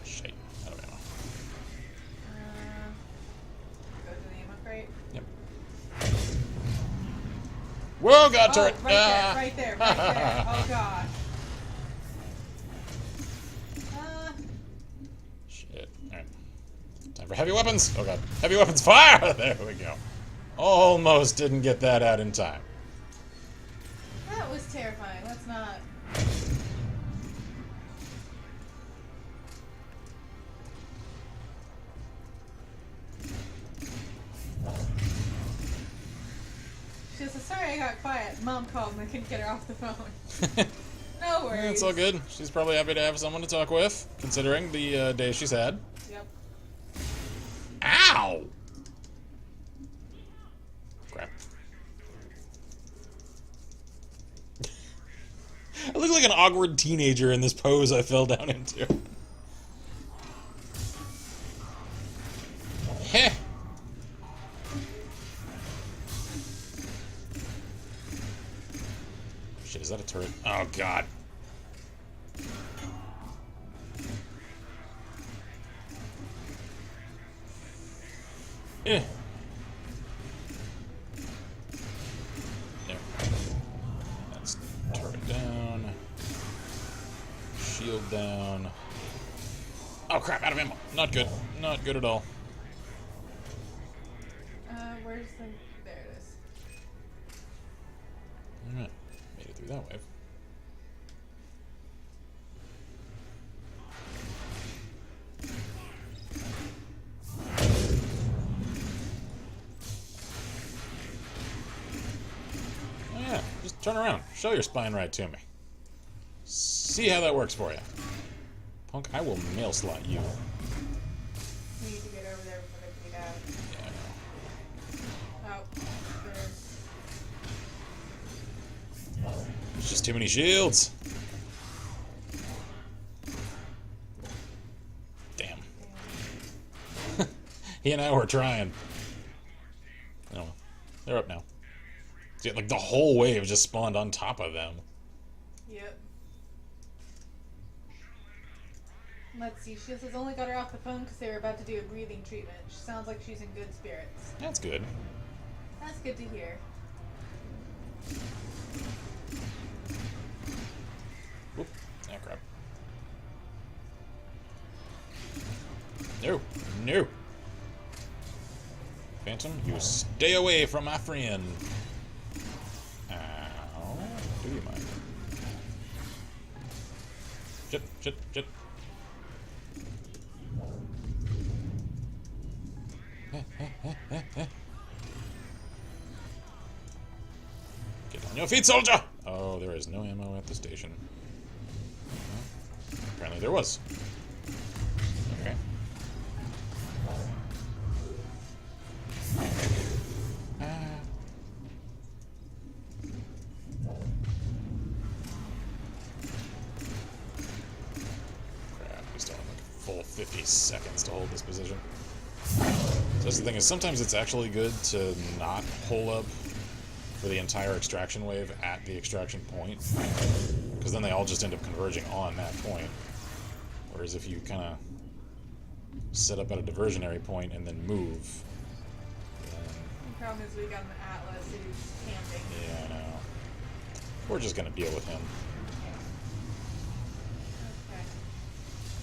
Shit, out of ammo. Go to the ammo crate. Yep. Whoa, God, turret! Right there. Oh, God. Shit. Alright. Time for heavy weapons! Oh, God. Heavy weapons, fire! There we go. Almost didn't get that out in time. That was terrifying. Let's not. She said, sorry I got quiet. Mom called and I couldn't get her off the phone. No worries. It's all good. She's probably happy to have someone to talk with, considering the day she's had. Yep. Ow! Crap. I look like an awkward teenager in this pose I fell down into. Heh! Shit, is that a turret? Oh, God. Eh. There. That's turret down. Shield down. Oh, crap, out of ammo. Not good. Not good at all. Where's the... There it is. Alright. Made it through that wave. Oh yeah, just turn around. Show your spine right to me. See how that works for you. Punk, I will mail slot you. We need to get over there before they get out. too many shields. Damn. He and I were trying. Oh, they're up now. See, like the whole wave just spawned on top of them. Yep. Let's see. She says only got her off the phone because they were about to do a breathing treatment. She sounds like she's in good spirits. That's good. That's good to hear. Whoop. Ah, crap. No. No. Phantom, you stay away from my friend. Ow. Do you mind? Shit, shit, shit. Get on your feet, soldier! Oh, there is no ammo at the station. Apparently there was. Okay. Crap, we still have like a full 50 seconds to hold this position. So that's the thing, is sometimes it's actually good to not pull up for the entire extraction wave at the extraction point, because then they all just end up converging on that point. Whereas if you kind of set up at a diversionary point and then move, The problem is we got an Atlas who's camping. yeah, I know. We're just gonna deal with him. Okay.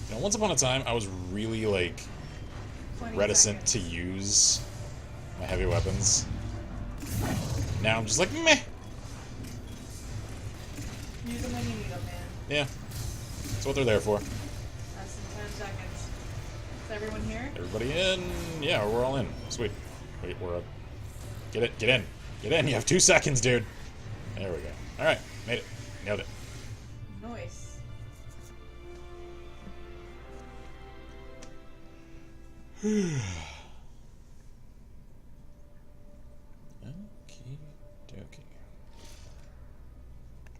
You know, once upon a time, I was really like 20 reticent seconds. to use my heavy weapons. Now I'm just like, meh. Use them when you need them, man. Yeah, that's what they're there for. Less than 10 seconds. Is everyone here? Everybody in? Yeah, we're all in. Sweet. Wait, we're up. Get it. Get in. Get in. You have 2 seconds, dude. There we go. All right, made it. Nailed it. Nice. Okie dokie.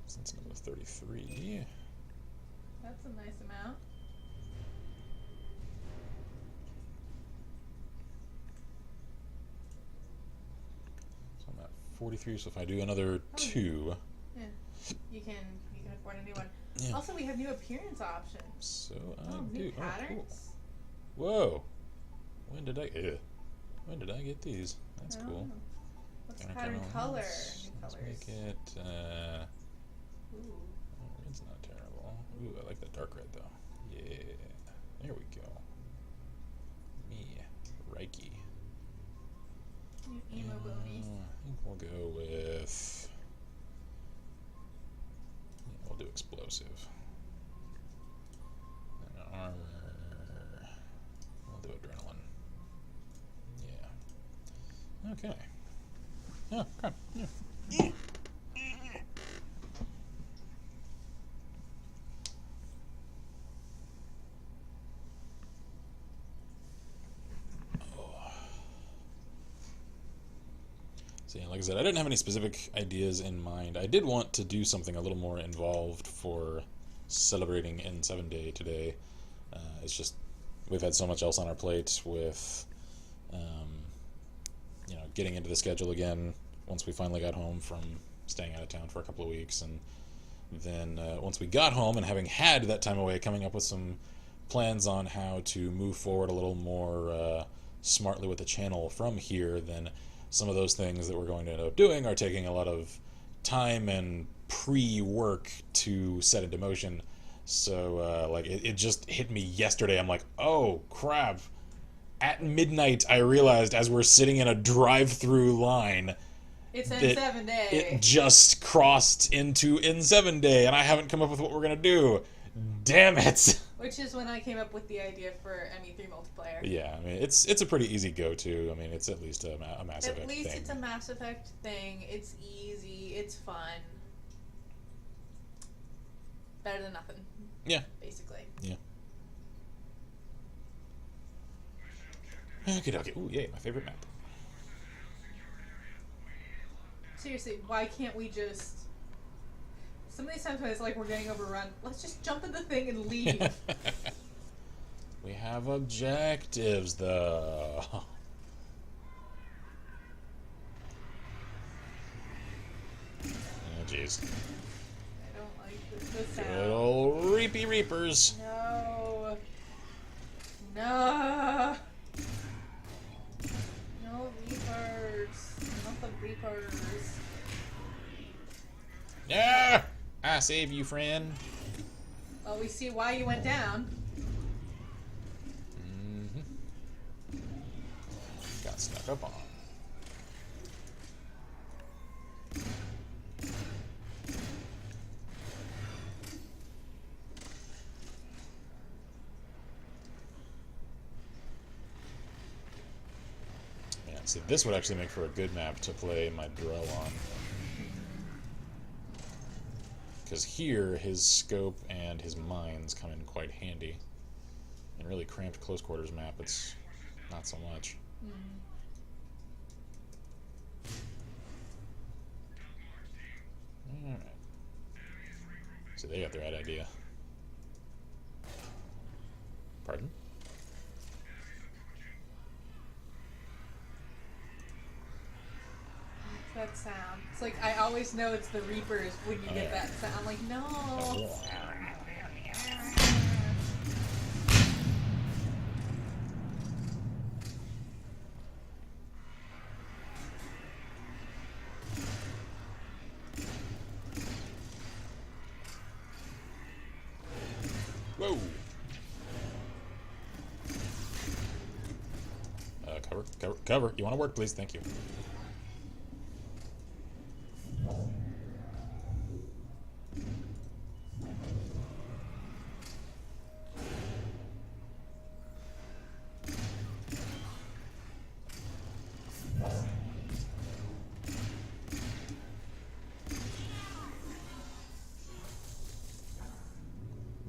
So that's another 33. That's a nice amount. So I'm at 43. So if I do another 2, Yeah. You can afford a new one. yeah. Also, we have new appearance options. So Oh, I new do. patterns. Oh, cool. Whoa. When did I get these? That's cool. Oh. What's the Pattern pattern color? Let's New colors. make it. Ooh. Oh, red's not terrible. Ooh, I like that dark red though. Yeah. There we go. Me, Reiki. New emo bony. I think we'll go with. Yeah, we'll do explosive. And armor. We'll do adrenaline. Yeah. Okay. Oh, crap. Yeah. So yeah, like I said, I didn't have any specific ideas in mind. I did want to do something a little more involved for celebrating N7 Day today. It's just we've had so much else on our plate with, you know, getting into the schedule again once we finally got home from staying out of town for a couple of weeks, and then once we got home and having had that time away, coming up with some plans on how to move forward a little more smartly with the channel from here. Then some of those things that we're going to end up doing are taking a lot of time and pre-work to set into motion. So like it just hit me yesterday. I'm like, oh crap. At midnight, I realized as we're sitting in a drive-through line, It's N7 Day. it just crossed into N7 Day, and I haven't come up with what we're gonna do. Damn it! Which is when I came up with the idea for ME3 multiplayer. Yeah, I mean it's a pretty easy go-to. I mean it's at least a Mass Effect At least thing. it's a Mass Effect thing. It's easy. It's fun. Better than nothing. Yeah. Basically. Yeah. Okay, okay. Ooh, yay! My favorite map. Seriously, why can't we just Some of these times when it's like we're getting overrun, let's just jump in the thing and leave. We have objectives, though. Oh, jeez. I don't like this sound. Good old Reapy Reapers. No. No. No Reapers. Not the Reapers. Yeah! I save you, friend. Well, we see why you went down. Got snuck up on. Yeah, see, this would actually make for a good map to play my drill on. Because here, his scope and his mines come in quite handy. In really cramped close quarters map, it's not so much. Alright. So they got the right idea. Pardon? That sound. It's like I always know it's the Reapers when you get that sound. I'm like, no. Whoa! Cover. You want to work, please? Thank you.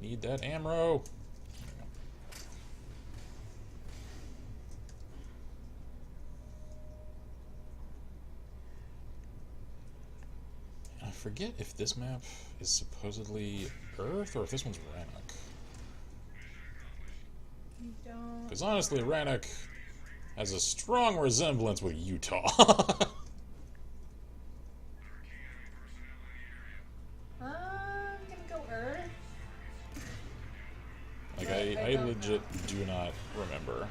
Need that ammo. I forget if this map is supposedly Earth or if this one's Rannoch. Because honestly, Rannoch has a strong resemblance with Utah. I'm gonna go Earth. Like, I legit do not remember.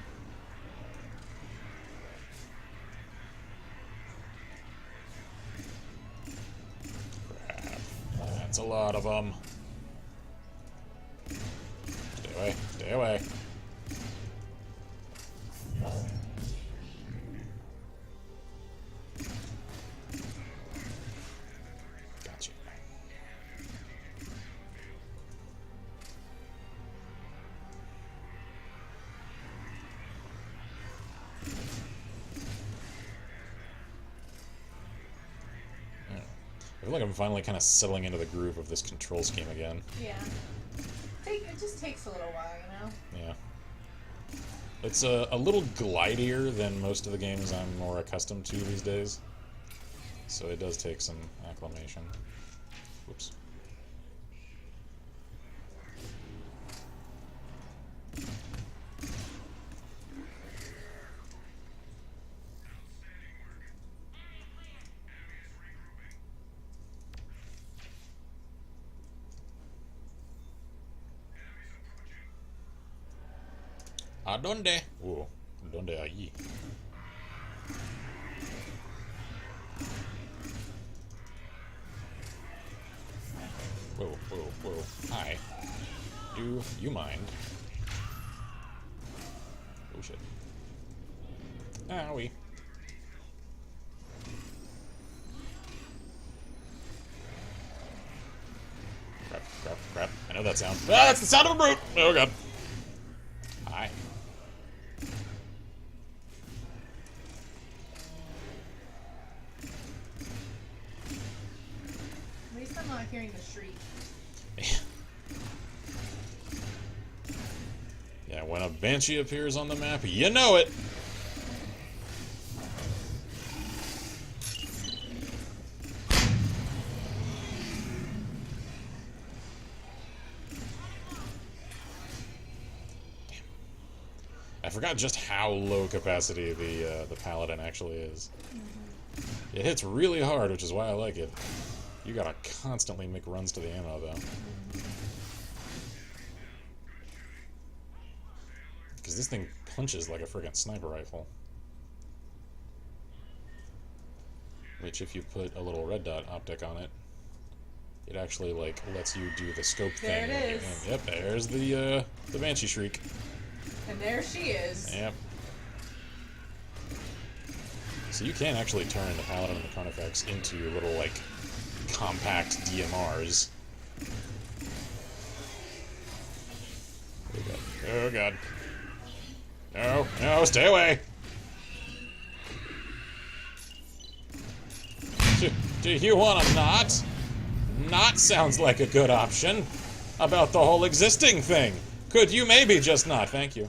Crap. That's a lot of them. Stay away. Stay away. Gotcha. I feel like I'm finally kind of settling into the groove of this control scheme again. Yeah. It just takes a little while, you know? Yeah. It's a little glidier than most of the games I'm more accustomed to these days. So it does take some acclimation. Whoops. ¿A dónde? ¿Dónde allí? Whoa. Hi. Do you mind? Oh shit. Owie. Crap. I know that sound. Ah, that's the sound of a brute! Oh god. Hi. At least I'm not hearing the shriek. Yeah, when a banshee appears on the map, you know it! forgot just how low capacity the Paladin actually is. Mm-hmm. It hits really hard, which is why I like it. You gotta constantly make runs to the ammo, though. Because this thing punches like a friggin' sniper rifle. Which, if you put a little red dot optic on it, it actually, like, lets you do the scope thing. There it is. And, yep, there's the Banshee Shriek. And there she is. Yep. So you can actually turn the Paladin and the Carnifex into little, like, compact DMRs. Oh god. Oh god. No, no, stay away! Do you want to not? Not sounds like a good option. About the whole existing thing. Could you maybe just not? Thank you.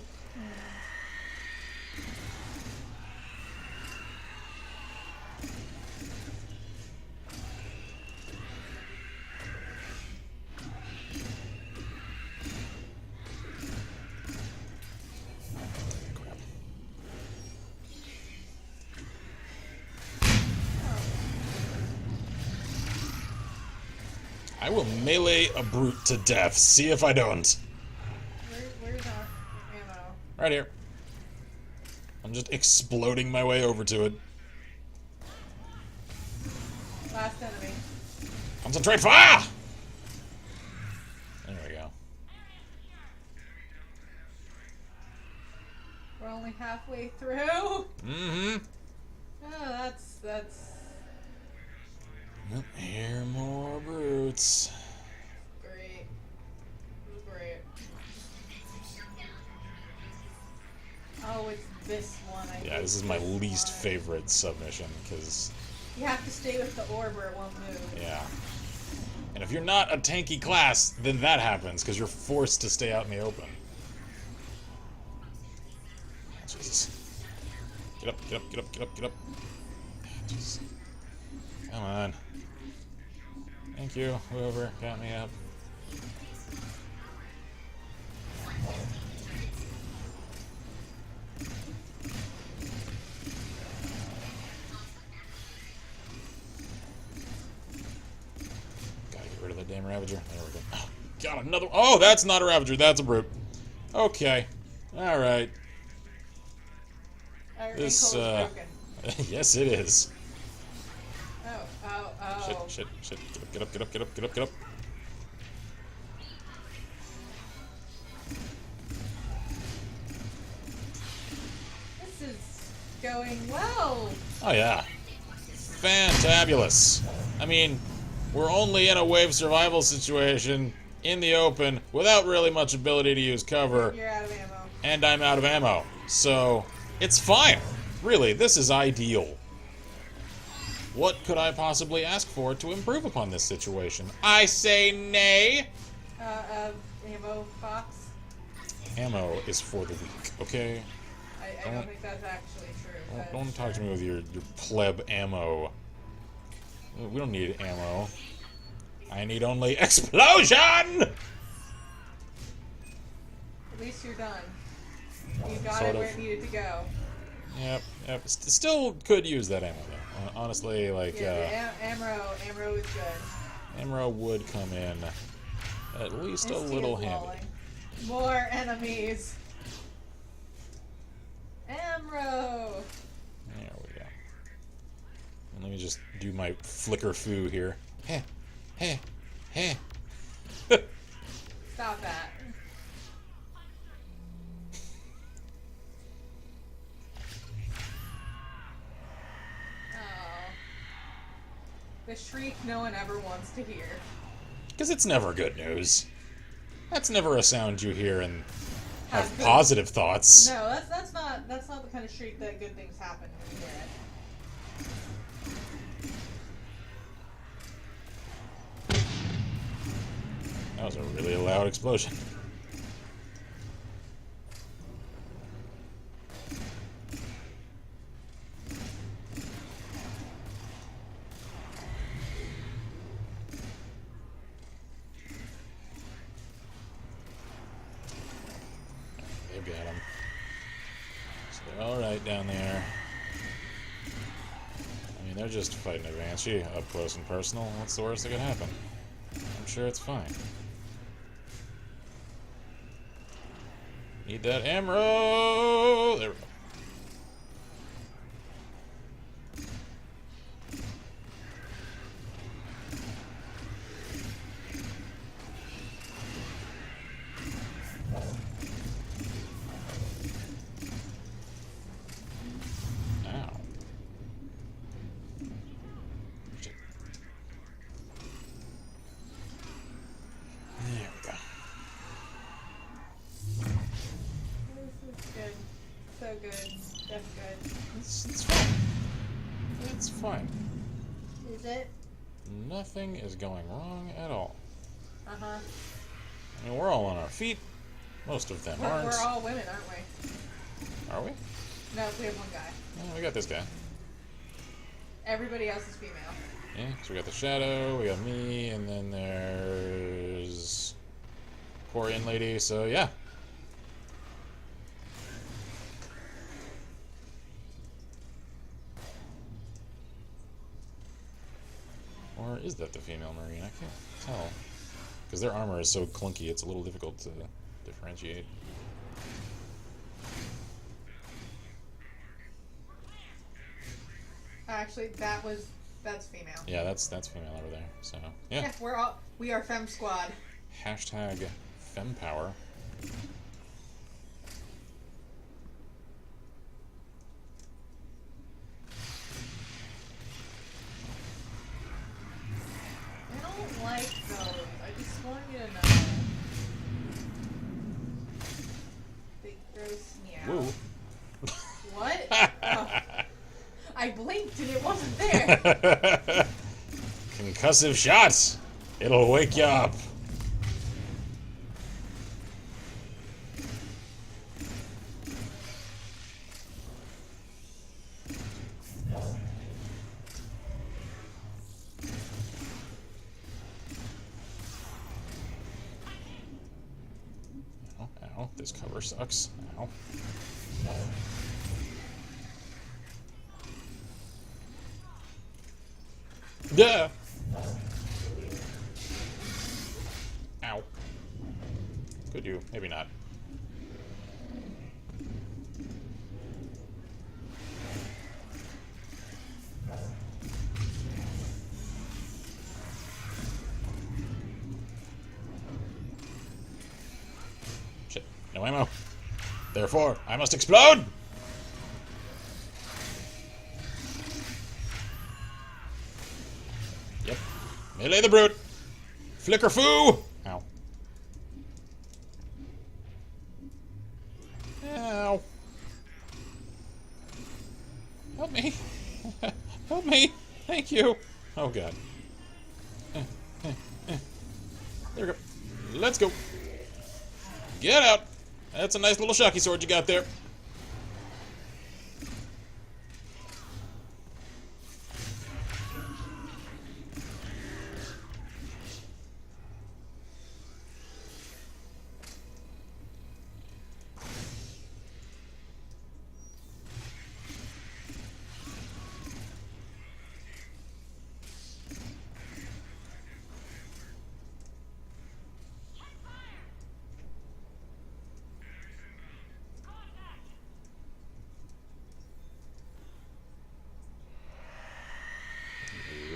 I will melee a brute to death. See if I don't. Where's our ammo? Right here. I'm just exploding my way over to it. Last enemy. Concentrate fire! There we go. We're only halfway through. Mm-hmm. Oh, that's. Here more brutes. Great. Great. Oh, it's this one. Yeah, this is my least favorite submission, because... You have to stay with the orb or it won't move. Yeah. And if you're not a tanky class, then that happens, because you're forced to stay out in the open. Jesus. Get up, get up, get up, get up, get up. Jesus. Come on. Thank you, whoever got me up. Gotta get rid of that damn Ravager. There we go. Oh, got another. Oh, that's not a Ravager, that's a brute. Okay. Alright. This, yes, it is. Oh. Shit. Get up, get up, get up, get up, get up. This is going well. Oh, yeah. Fantabulous. I mean, we're only in a wave survival situation in the open without really much ability to use cover. You're out of ammo. And I'm out of ammo. So, it's fine. Really, this is ideal. What could I possibly ask for to improve upon this situation? I say nay! Ammo box? Ammo is for the weak, okay? I don't think that's actually true. Don't talk to me with your pleb ammo. We don't need ammo. I need only explosion! At least you're done. You got Sort it where of. it needed to go. Yep. Still could use that ammo, though. Honestly, like, Yeah, ammo is good. ammo would come in at least a It's little walling. handy. More enemies. Amro. There we go. And let me just do my flicker foo here. Heh. Heh. Heh. Stop that. Oh. The shriek no one ever wants to hear. Because it's never good news. That's never a sound you hear and have Good- positive thoughts. No, that's not the kind of shriek that good things happen when you hear it. That was a really loud explosion. They've got him. alright down there. I mean, they're just fighting a Banshee up close and personal. What's the worst that could happen? I'm sure it's fine. Need that ammo! There we go. So good. That's good. It's fine. It's fine. Is it? Nothing is going wrong at all. Uh-huh. I mean, we're all on our feet. Most of them aren't. We're all women, aren't we? Are we? No, we have one guy. Oh, we got this guy. Everybody else is female. Yeah, so we got the Shadow, we got me, and then there's... poor Inn Lady, so yeah. Or is that the female Marine? I can't tell. Because their armor is so clunky, it's a little difficult to differentiate. Actually, that's female. Yeah, that's female over there. So yeah. Yeah, we are Femme Squad. Hashtag FemPower. I don't like those. I just want you to know. They gross me out. Woo. What? Oh. I blinked and it wasn't there. Concussive shots. It'll wake you up. Ow, ow, this cover sucks. Ow. Yeah. Ow. Could you? Maybe not. Shit. No ammo. Therefore, I must explode! Yep. Melee the brute! Flicker foo! Ow. Ow. Help me. Help me. Thank you. Oh, God. There we go. Let's go. Get out. That's a nice little shocky sword you got there.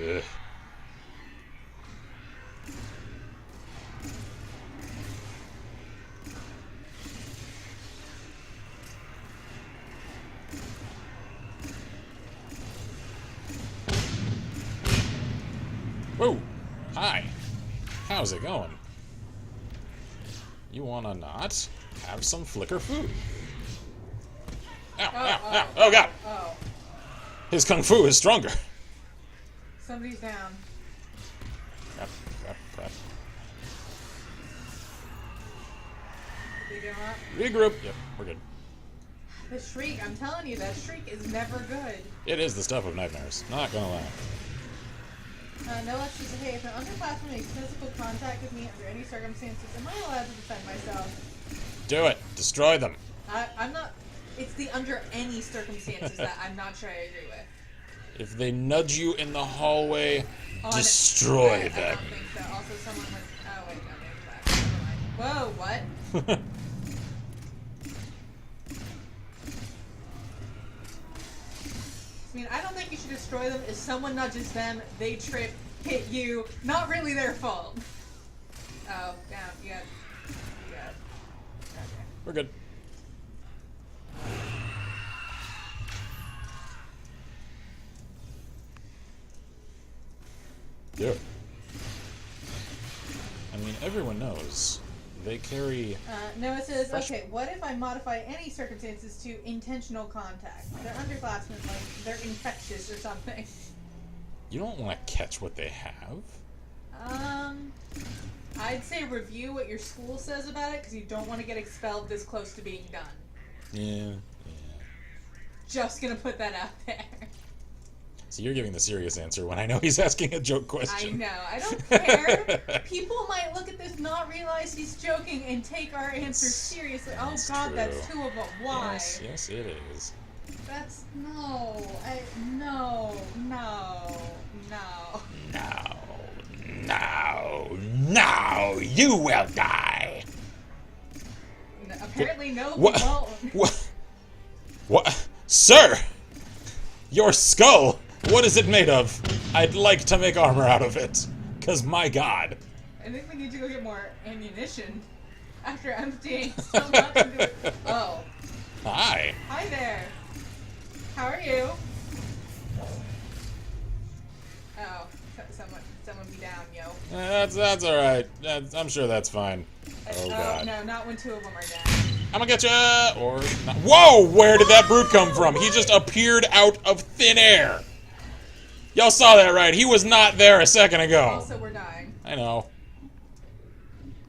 Ugh. Whoa! Hi! How's it going? You wanna not have some flicker food? Ow, ow, ow! Oh, God! Oh. His kung fu is stronger! Somebody's down. Crap, crap, crap. Did they get him up? Regroup! Yep, we're good. The shriek, I'm telling you, that shriek is never good. It is the stuff of nightmares. Not gonna lie. No less just hey, if an underclassman makes physical contact with me under any circumstances, am I allowed to defend myself? Do it! Destroy them! I'm not. It's the under any circumstances that I'm not sure I agree with. If they nudge you in the hallway, destroy them. I don't think so. Also, someone was... Oh, wait, no, never mind. Whoa, what? I mean, I don't think you should destroy them. If someone nudges them, they trip, hit you. Not really their fault. Oh, down. You got... Okay. We're good. Yeah. I mean, everyone knows they carry... No, it says, okay, what if I modify any circumstances to intentional contact? They're underclassmen, like, they're infectious or something. You don't want to catch what they have. I'd say review what your school says about it, because you don't want to get expelled this close to being done. Yeah. Just gonna put that out there. So you're giving the serious answer when I know he's asking a joke question. I know. I don't care. People might look at this, not realize he's joking, and take our answer seriously. Oh God, true. that's 2 of them. Why? Yes, it is. That's... No. No. No, you will die. No, apparently no, we What? won't. What? Sir! Your skull! What is it made of? I'd like to make armor out of it. Cause my god. I think we need to go get more ammunition after emptying so much into it. Oh. Hi. Hi there. How are you? Oh, someone be down, yo. That's alright. I'm sure that's fine. Oh god. No, not when 2 of them are down. I'm gonna get ya! Or not. Whoa! Where did that brute come from? He just appeared out of thin air. Y'all saw that, right? He was not there a second ago. Also, we're dying. I know.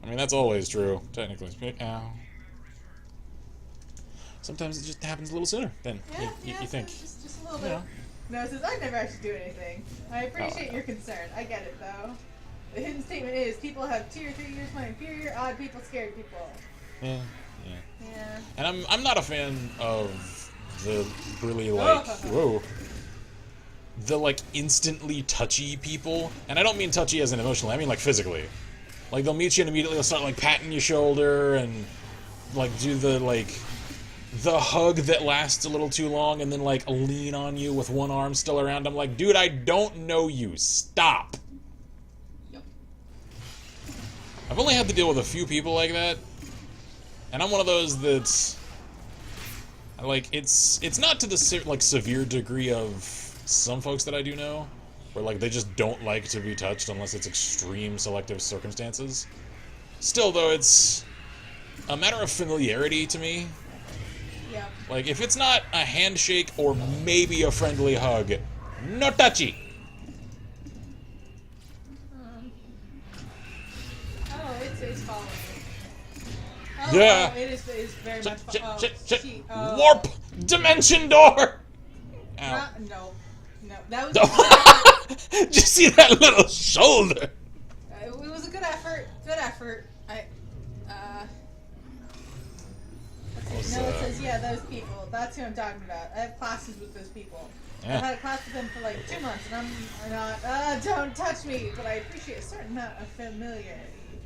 I mean, that's always true, technically speaking. Ow. Sometimes it just happens a little sooner than you think. Just a little bit. Yeah. No, it says I never actually do anything. I appreciate your concern. I get it, though. The hidden statement is people have 2 or 3 years my inferior, odd people, scared people. Yeah. Yeah. And I'm not a fan of the really, like, whoa. The, like, instantly touchy people. And I don't mean touchy as in emotionally, I mean, like, physically. Like, they'll meet you and immediately they'll start, like, patting your shoulder and, like, do the, like, the hug that lasts a little too long and then, like, lean on you with one arm still around. I'm like, dude, I don't know you. Stop. Yep. I've only had to deal with a few people like that. And I'm one of those that's... Like, it's not to the, like, severe degree of some folks that I do know. Where, like, they just don't like to be touched unless it's extreme selective circumstances. Still, though, it's a matter of familiarity to me. Yeah. Like, if it's not a handshake or maybe a friendly hug, no touchy. Oh, it's following me. Oh, Yeah. Oh, it is very much Shit. Warp dimension door. Ow. No. That was... Did you see that little shoulder? It was a good effort. It says, yeah, those people. That's who I'm talking about. I have classes with those people. Yeah. I've had a class with them for like 2 months, and I'm not, don't touch me, but I appreciate a certain amount of familiarity.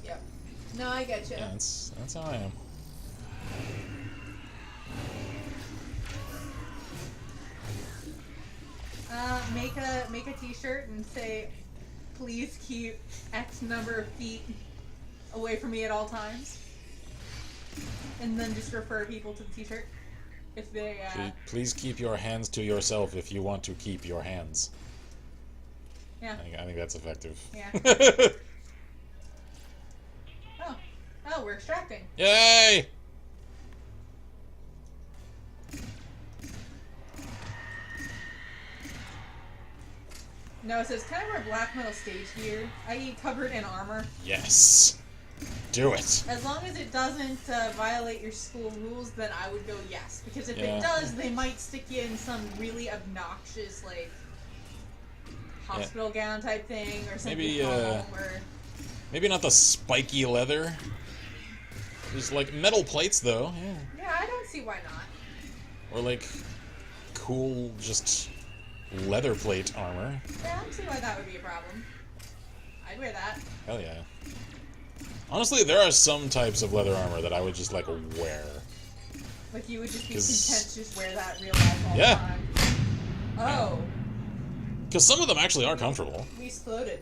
Yep. No, I get you. Yeah, that's how I am. Make a t-shirt and say, please keep X number of feet away from me at all times. And then just refer people to the t-shirt. If they, Please keep your hands to yourself if you want to keep your hands. Yeah. I think that's effective. Yeah. Oh, we're extracting. Yay! No, it says, can I wear black metal stage gear, i.e. covered in armor? Yes. Do it. As long as it doesn't violate your school rules, then I would go yes. Because if Yeah. it does, they might stick you in some really obnoxious, like, hospital gown type thing, or something. Maybe not the spiky leather. There's like metal plates though. Yeah. Yeah, I don't see why not. Or like cool just leather plate armor. Yeah, I don't see why that would be a problem. I'd wear that. Hell yeah. Honestly, there are some types of leather armor that I would just like wear. Like you would just be content to just wear that real life all the time. Oh. Because some of them actually are comfortable. We exploded.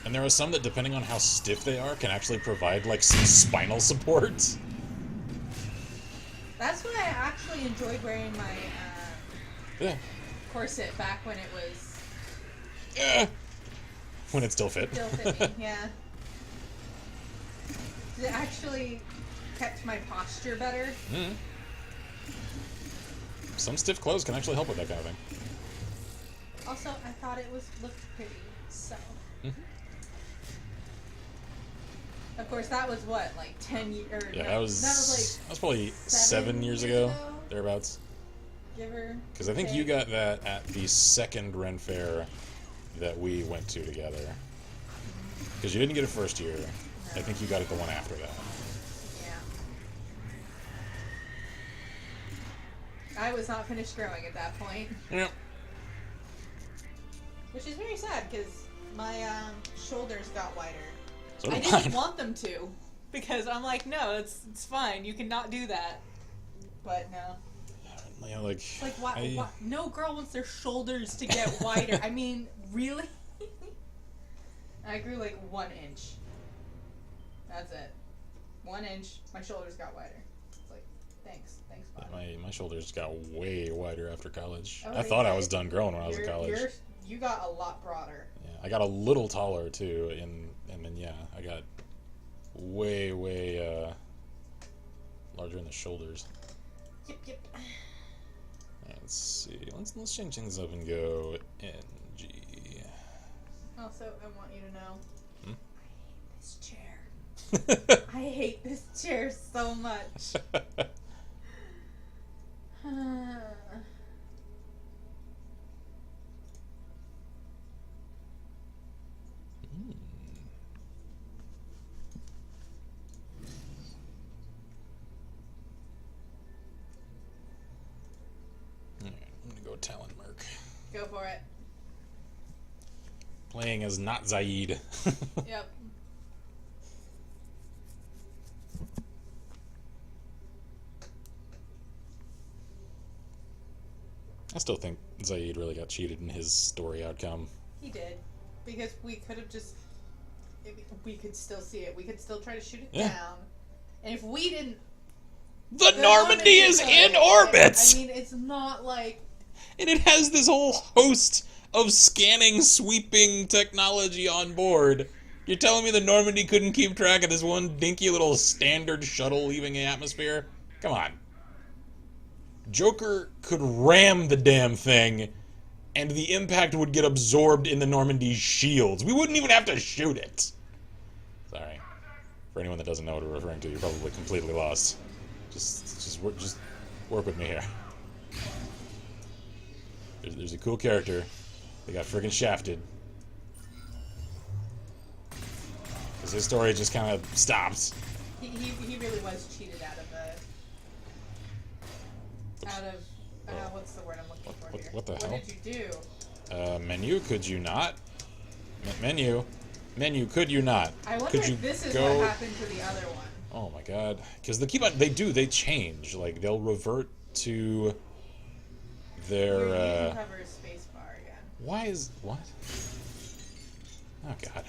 And there are some that, depending on how stiff they are, can actually provide like some spinal support. That's why I actually enjoyed wearing my corset back when it was... when it still fit. Still fit me, yeah. It actually kept my posture better. Mm. Some stiff clothes can actually help with that kind of thing. Also, I thought it looked pretty, so... Mm-hmm. Of course, that was what, like 10 years? Yeah, no, that was probably 7 years ago, thereabouts. Give or Because I think you got that at the second Ren Fair that we went to together. Because you didn't get it first year. No. I think you got it the one after that. Yeah. I was not finished growing at that point. Yep. Which is very sad, because my shoulders got wider. So I didn't want them to, because I'm like, no, it's fine. You cannot do that. But no. Yeah, like why? No girl wants their shoulders to get wider. I mean, really? I grew like 1 inch. That's it. 1 inch. My shoulders got wider. It's like, thanks, bud. My shoulders got way wider after college. Oh, I thought I was done growing when I was in college. You got a lot broader. Yeah, I got a little taller too, and then yeah, I got way larger in the shoulders. Yep. Let's see. Let's change things up and go NG. Also, I want you to know, Hmm? I hate this chair. I hate this chair so much. Talon Merc. Go for it. Playing as not Zaid. Yep. I still think Zaid really got cheated in his story outcome. He did. Because we could have just... We could still see it. We could still try to shoot it down. And if we didn't... The Normandy is in orbit! I mean, it's not like... And it has this whole host of scanning, sweeping technology on board. You're telling me the Normandy couldn't keep track of this one dinky little standard shuttle leaving the atmosphere? Come on. Joker could ram the damn thing, and the impact would get absorbed in the Normandy's shields. We wouldn't even have to shoot it. Sorry. For anyone that doesn't know what we're referring to, you're probably completely lost. Just work with me here. There's a cool character. They got friggin' shafted. Because his story just kind of stopped. He really was cheated out of what's the word I'm looking for here? What the hell? What did you do? Menu, could you not? Menu, could you not? I wonder if this is what happened to the other one. Oh my god. Because they change. Like, they'll revert to their, You can cover spacebar again. What? Oh god.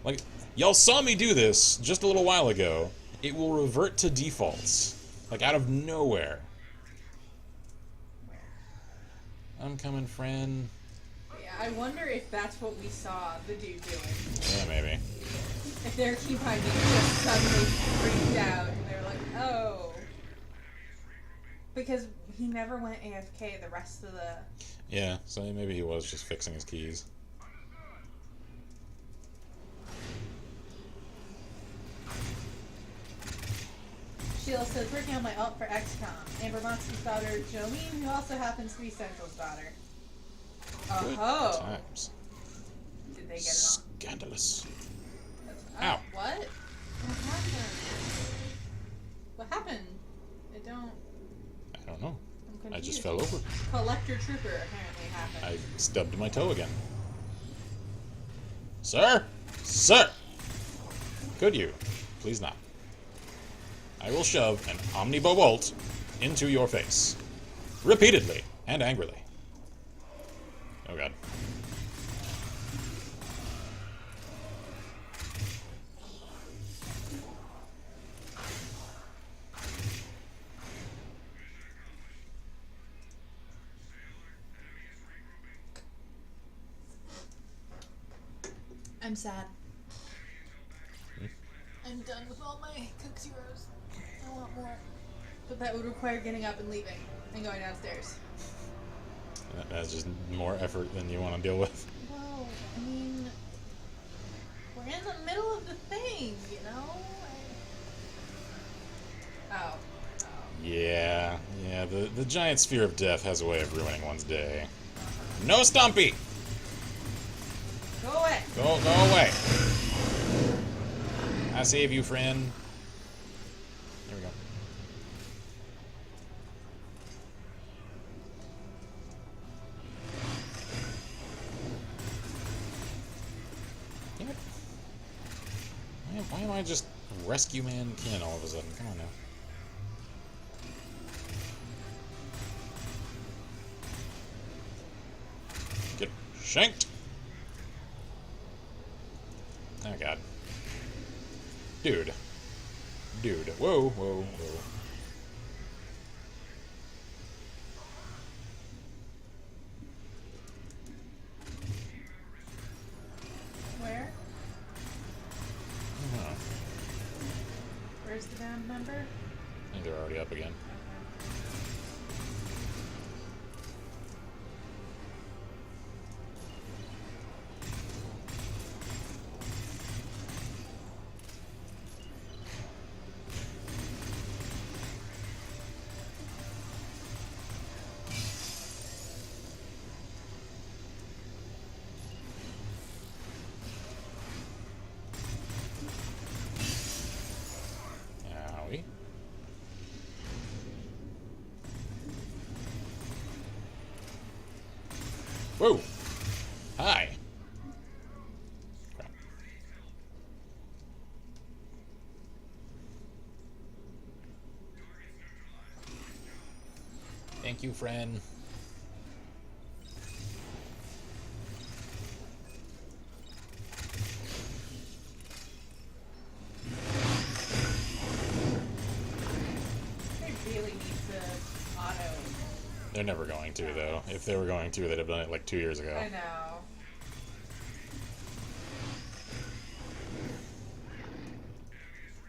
Like, y'all saw me do this just a little while ago. It will revert to defaults. Like, out of nowhere. I'm coming, friend. Yeah, I wonder if that's what we saw the dude doing. Yeah, maybe. If their keybind just suddenly freaked out and they're like, oh. Because he never went AFK the rest of the... Yeah, so maybe he was just fixing his keys. Sheila says, working on my alt for XCOM. Amber Moxie's daughter, Jolene, who also happens to be Central's daughter. Oh. Times. Did they get it on? Scandalous. Ow. What? What happened? What happened? I don't know. I'm confused. I just fell over. Collector Trooper apparently happened. I stubbed my toe again. Sir? Sir! Could you? Please not. I will shove an Omnibo Bolt into your face. Repeatedly and angrily. Oh god. I'm sad. I'm done with all my Coke Zeros. I want more. But that would require getting up and leaving and going downstairs. That's just more effort than you want to deal with. Well, I mean, we're in the middle of the thing, you know? Oh. Yeah, the giant sphere of death has a way of ruining one's day. No Stumpy! Go away! Go away! I save you, friend. There we go. Damn it. Why am I just rescue man Ken all of a sudden? Come on now. Get shanked! Oh god. Dude. Whoa. Where? I don't know. Where's the damn member? I think they're already up again. Owie. Whoa! Hi! Crap. Thank you, friend. They really need to auto. They're never going to, though. If they were going to, they'd have done it like 2 years ago. I know.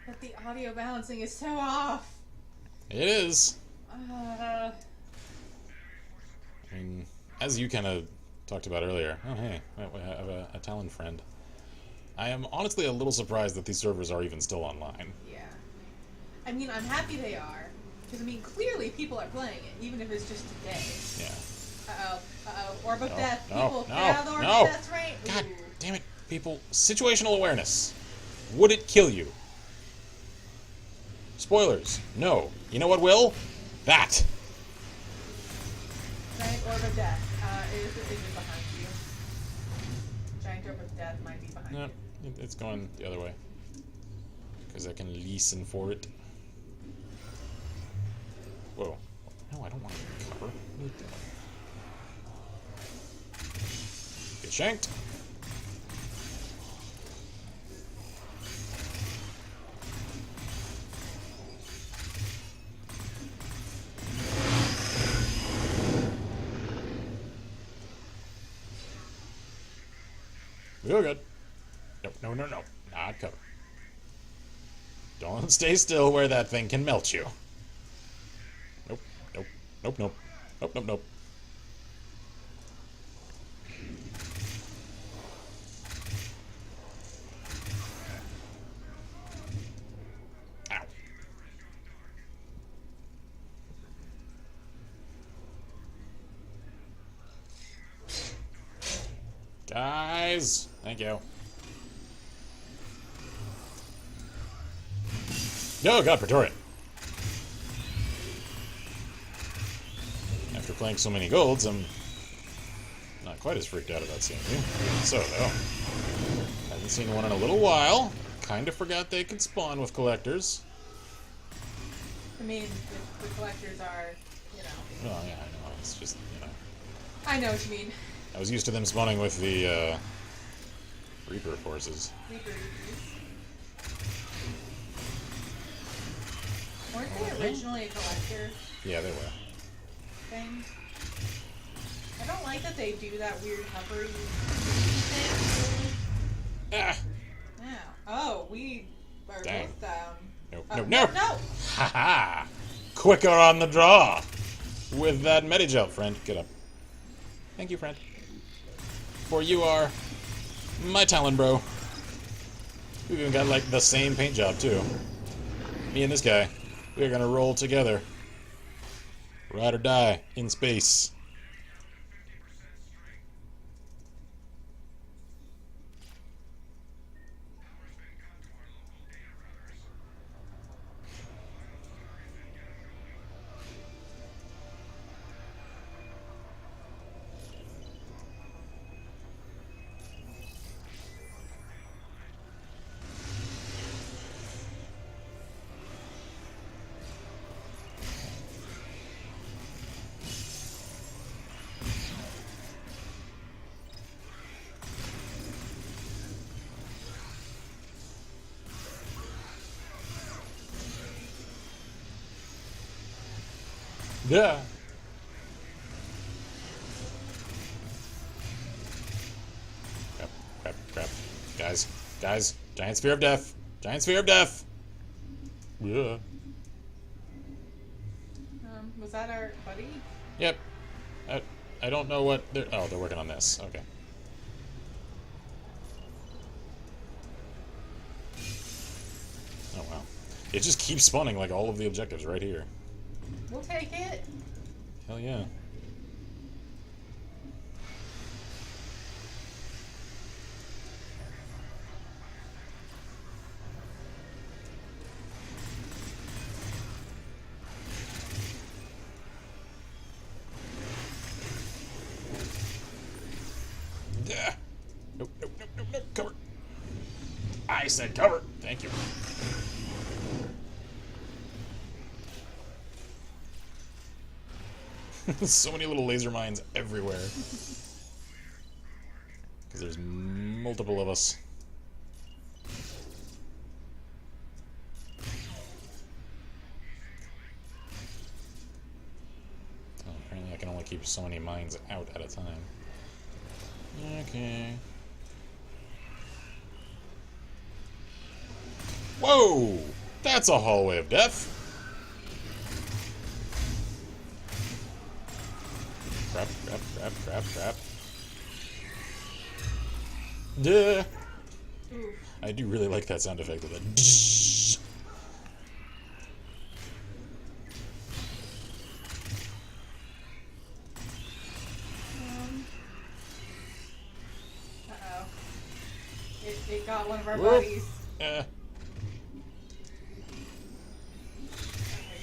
But the audio balancing is so off. It is. Uh, I mean, as you kind of talked about earlier. Oh, hey, I have a Talon friend. I am honestly a little surprised that these servers are even still online. yeah. I mean, I'm happy they are. Because, I mean, clearly people are playing it, even if it's just today. Yeah. Orb of Death. No, People, no, get out of the Orb no. of Death, right? God Ooh. damn it, people. Situational awareness. Would it kill you? Spoilers. No. You know what will? That. Giant Orb of Death. Is it behind you? Giant Orb of Death might be behind No, you. it's going the other way. Because I can listen for it. Whoa. No, I don't want to cover. What are you doing? Get shanked. Real good. No. Not cover. Don't stay still where that thing can melt you. Nope. Ow. Guys, thank you. Oh god, Praetorian. After playing so many golds, I'm not quite as freaked out about seeing you. So, though. Haven't seen one in a little while. Kinda forgot they could spawn with collectors. I mean, the collectors are, you know. Oh, yeah, I know. It's just, you know. I know what you mean. I was used to them spawning with the, Reaper forces. Reapers. Weren't they originally a collector Yeah, they were. thing? I don't like that they do that weird hovery thing. Ah! Yeah. Oh, we are Dang. both down. Nope, Oh, nope, nope! No! Haha! Quicker on the draw! With that Medigel, friend. Get up. Thank you, friend. For you are my Talon bro. We've even got, like, the same paint job, too. Me and this guy. We're gonna roll together. Ride or die in space. Yeah. Crap, crap, crap. Guys, guys, giant sphere of death. Giant sphere of death. Yeah. Was that our buddy? Yep. I don't know what they're... Oh, they're working on this. Okay. Oh, wow. It just keeps spawning, like, all of the objectives right here. We'll take it. Hell yeah. Yeah. Nope, nope, nope, nope, nope. Cover. I said cover. Thank you. So many little laser mines everywhere. Because there's multiple of us. Oh, apparently I can only keep so many mines out at a time. Okay. Whoa! That's a hallway of death! Crap, crap, crap, crap, crap. Duh! Oof. I do really like that sound effect of the Uh-oh. It got one of our Whoop. buddies. Eh. Okay,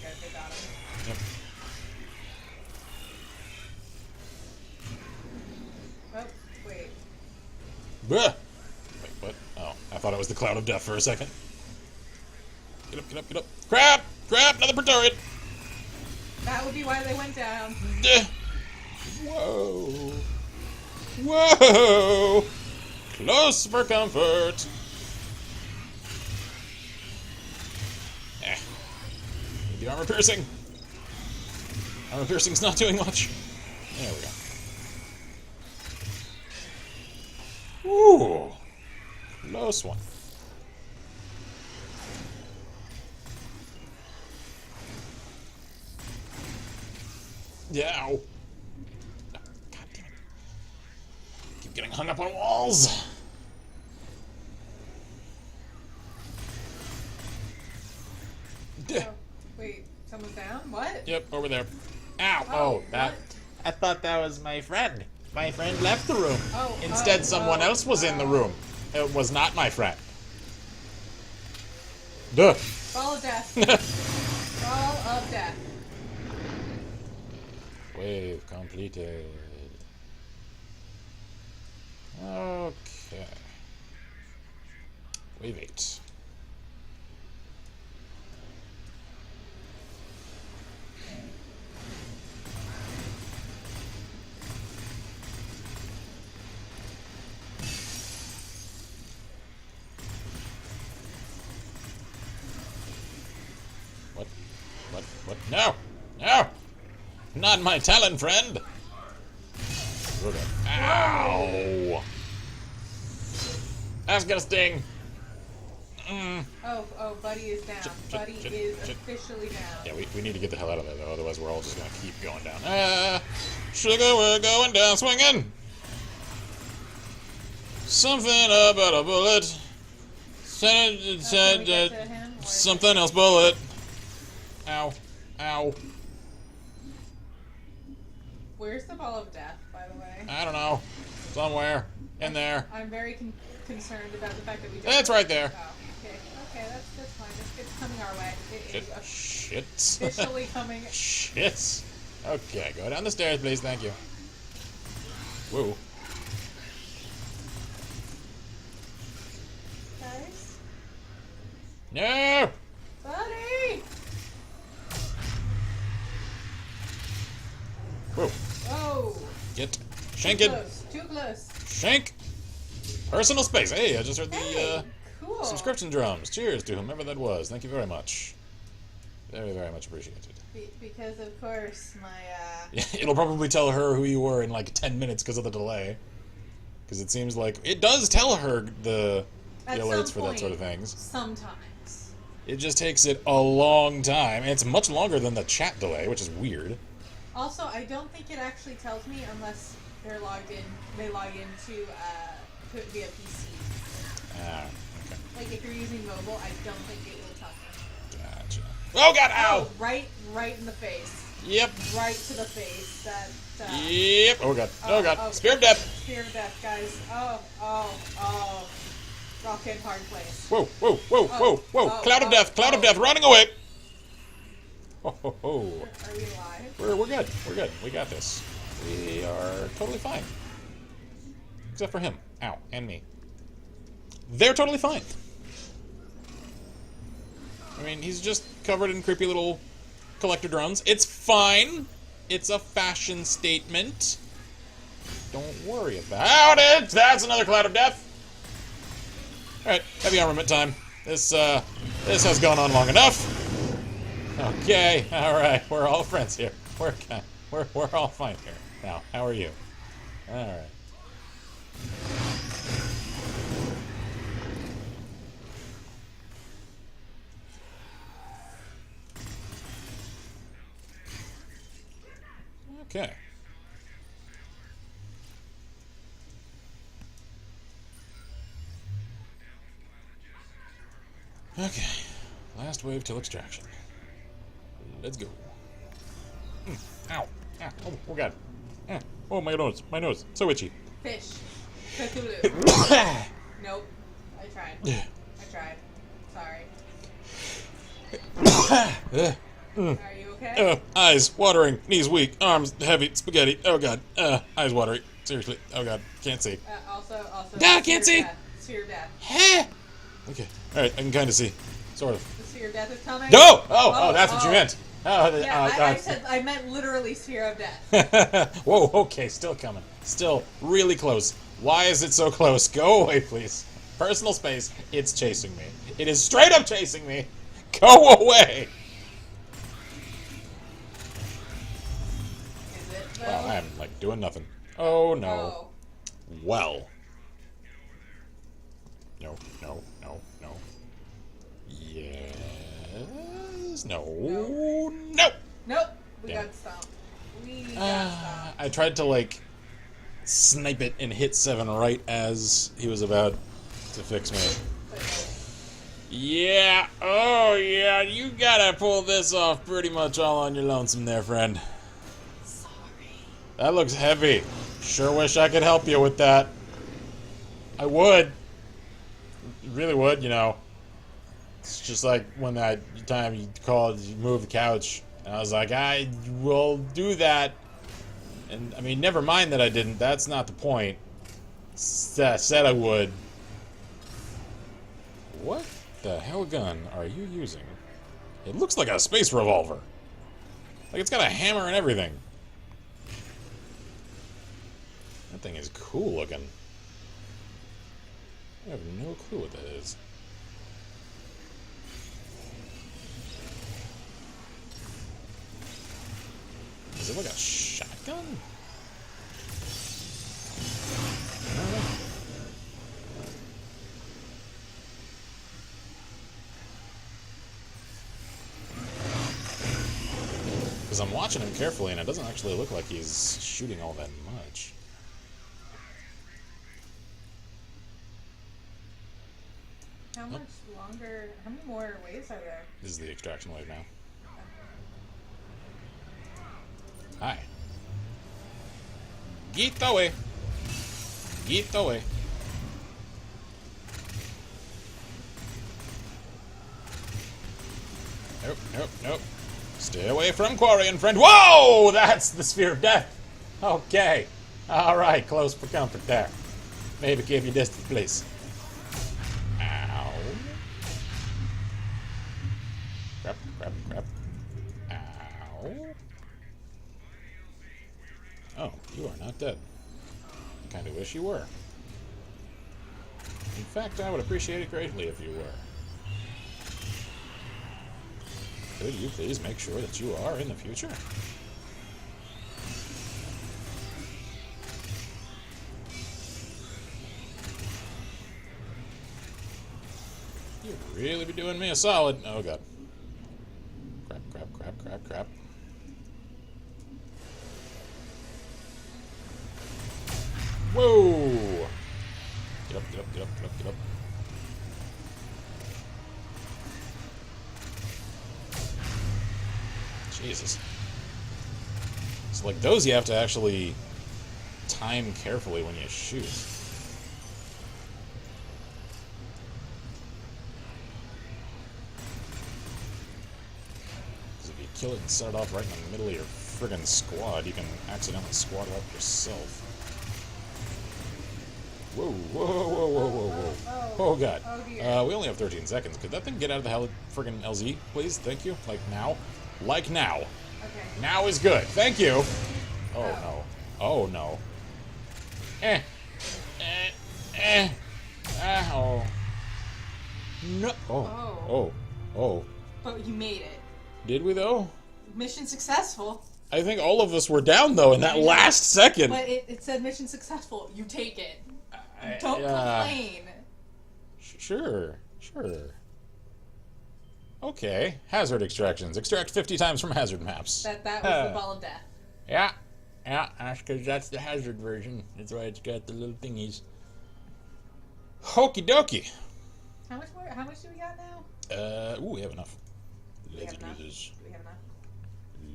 good, they got him. Yep. Oh, wait. Bruh! Wait, what? Oh, I thought it was the cloud of death for a second. Get up, get up, get up. Crap! Crap! Another Praetorian! That would be why they went down. Duh. Whoa! Whoa! Close for comfort! Eh. Need the armor piercing. Armor piercing's not doing much. There we go. Ooh! Close one. Yeah. Ow. God damn it. Keep getting hung up on walls. Oh, wait, someone's down? What? Yep, over there. Ow! Oh, that. what? I thought that was my friend. My friend left the room. Oh, Instead, someone else was in the oh. room. It was not my friend. Duh. Ball of death. Ball of death. Wave completed. Okay. Wave 8. What? No! No! Not my talon friend! Ow! That's gonna sting! Oh, Buddy is down. Buddy is officially down. Yeah, we need to get the hell out of there, though, otherwise we're all just gonna keep going down. Sugar, we're going down swinging! Something about a bullet. Something else bullet. Ow. Ow. Where's the ball of death, by the way? I don't know. Somewhere. In there. I'm very concerned about the fact that we don't... It's right there. Oh, okay, that's fine. It's coming our way. It is Shit. officially coming. Shit. Okay, go down the stairs, please. Thank you. Whoa. Guys? No! Buddy! Whoa. Whoa. Get. Shank it. Too close. Shank. Personal space. Hey, I just heard the Cool. subscription drums. Cheers to whomever that was. Thank you very much. Very, very much appreciated. Because, of course, my, Yeah, it'll probably tell her who you were in like 10 minutes because of the delay. Because it seems like it does tell her the alerts for that sort of things. Sometimes. It just takes it a long time. And it's much longer than the chat delay, which is weird. Also, I don't think it actually tells me unless they're logged in. They log into to it via PC. Ah, okay. Like if you're using mobile, I don't think it will tell me. Gotcha. Oh god! Ow! Oh, right in the face. Yep. Right to the face. That. Yep. Oh god. Oh god. Oh, Spear of death. Spear of death, guys. Oh. Rock in hard place. Whoa! Oh, Cloud of death. Cloud of death. Running away. Ho ho ho. Are we alive? We're good. We're good. We got this. We are totally fine. Except for him. Ow. And me. They're totally fine. I mean, he's just covered in creepy little collector drones. It's fine. It's a fashion statement. Don't worry about it. That's another cloud of death. Alright, heavy armament time. This has gone on long enough. Okay, alright, we're all friends here. We're all fine here. Now, how are you? Alright. Okay. Okay. Last wave till extraction. Let's go. Ow. Ow. Oh god. Oh, my nose. My nose. So itchy. Fish. Cthulhu. Nope. I tried. Sorry. Are you okay? Eyes watering. Knees weak. Arms heavy. Spaghetti. Oh god. Eyes watery. Seriously. Oh god. Can't see. Also. Ah, can't see. Sphere of death. Okay. Alright, I can kind of see. Sort of. The sphere of death is coming. No! Oh, that's what you meant. Yeah, I meant literally sphere of death. Whoa, okay, still coming. Still really close. Why is it so close? Go away, please. Personal space. It's chasing me. It is straight up chasing me. Go away. Is it, though? Well, I'm, like, doing nothing. Oh, no. Oh. Well. No. Yes. No. Nope. We Damn. got stomped. I tried to, like, snipe it and hit 7 right as he was about to fix me. Yeah. Oh, yeah. You gotta pull this off pretty much all on your lonesome there, friend. Sorry. That looks heavy. Sure wish I could help you with that. I would. Really would, you know. It's just like when that time you called, you moved the couch, and I was like, I will do that. And I mean, never mind that I didn't. That's not the point. Said I would. What the hell gun are you using? It looks like a space revolver. Like it's got a hammer and everything. That thing is cool looking. I have no clue what that is. Is it like a shotgun? I don't know. Because I'm watching him carefully and it doesn't actually look like he's shooting all that much. How much longer, how many more waves are there? This is the extraction wave now. Hi. Get away. Get away. Nope, nope, nope. Stay away from Quarian, friend. Whoa! That's the sphere of death. Okay. Alright, close for comfort there. Maybe give you distance, please. Ow. Crap, crap, crap. Ow. Oh, you are not dead. I kinda wish you were. In fact, I would appreciate it greatly if you were. Could you please make sure that you are in the future? You'd really be doing me a solid. Oh god. Crap, crap, crap, crap, crap. Whoa! Get up, get up, get up, get up, get up. Jesus. So like those you have to actually time carefully when you shoot. Because if you kill it and set it off right in the middle of your friggin' squad, you can accidentally squad up yourself. Whoa, whoa, whoa, whoa, whoa, whoa. Oh god. Oh dear. We only have 13 seconds. Could that thing get out of the hell friggin' LZ, please? Thank you. Like now. Like now. Okay. Now is good. Thank you. Oh no. Oh no. Oh. No. Oh. Oh. But you made it. Did we though? Mission successful. I think all of us were down though in that last second. But it said mission successful. You take it. Don't complain. Sure. Okay. Hazard extractions. Extract 50 times from hazard maps. That was the ball of death. Yeah. Yeah, that's because that's the hazard version. That's why it's got the little thingies. Okie dokie. How much do we got now? We have enough. Let's do enough? this. Do we have enough?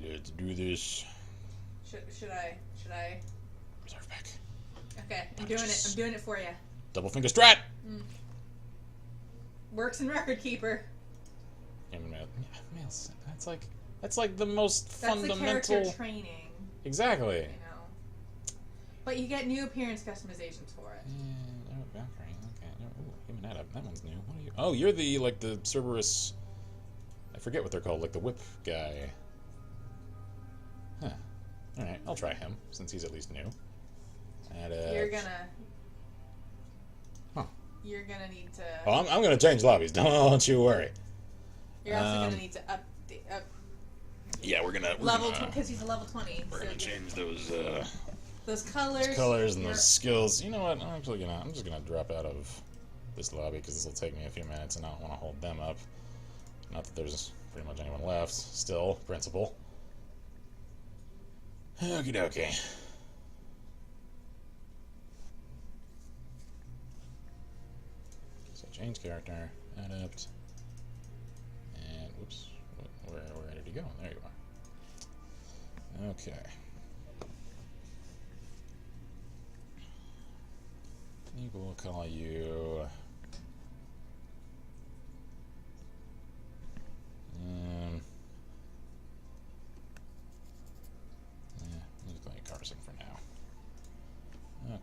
Let's do this. Should I? Reserve back. Okay, I'm doing it for you. Double finger strat. Works in record keeper. That's like the most fundamental. That's the character training. Exactly. You know. But you get new appearance customizations for it. Okay. Give me that up. That one's new. What are you? Oh, you're the Cerberus. I forget what they're called. Like the whip guy. Huh. All right, I'll try him since he's at least new. You're gonna. Huh. You're gonna need to. Oh, I'm gonna change lobbies. Don't you worry. You're also gonna need to up. Yeah, we're gonna because he's a level 20. We're gonna change those colors. Those colors and those skills. You know what? I'm just gonna drop out of this lobby because this will take me a few minutes, and I don't want to hold them up. Not that there's pretty much anyone left. Still, principal. Okie dokie. So change character, adapt, and whoops, where did he go? There you are. Okay. I think we'll call you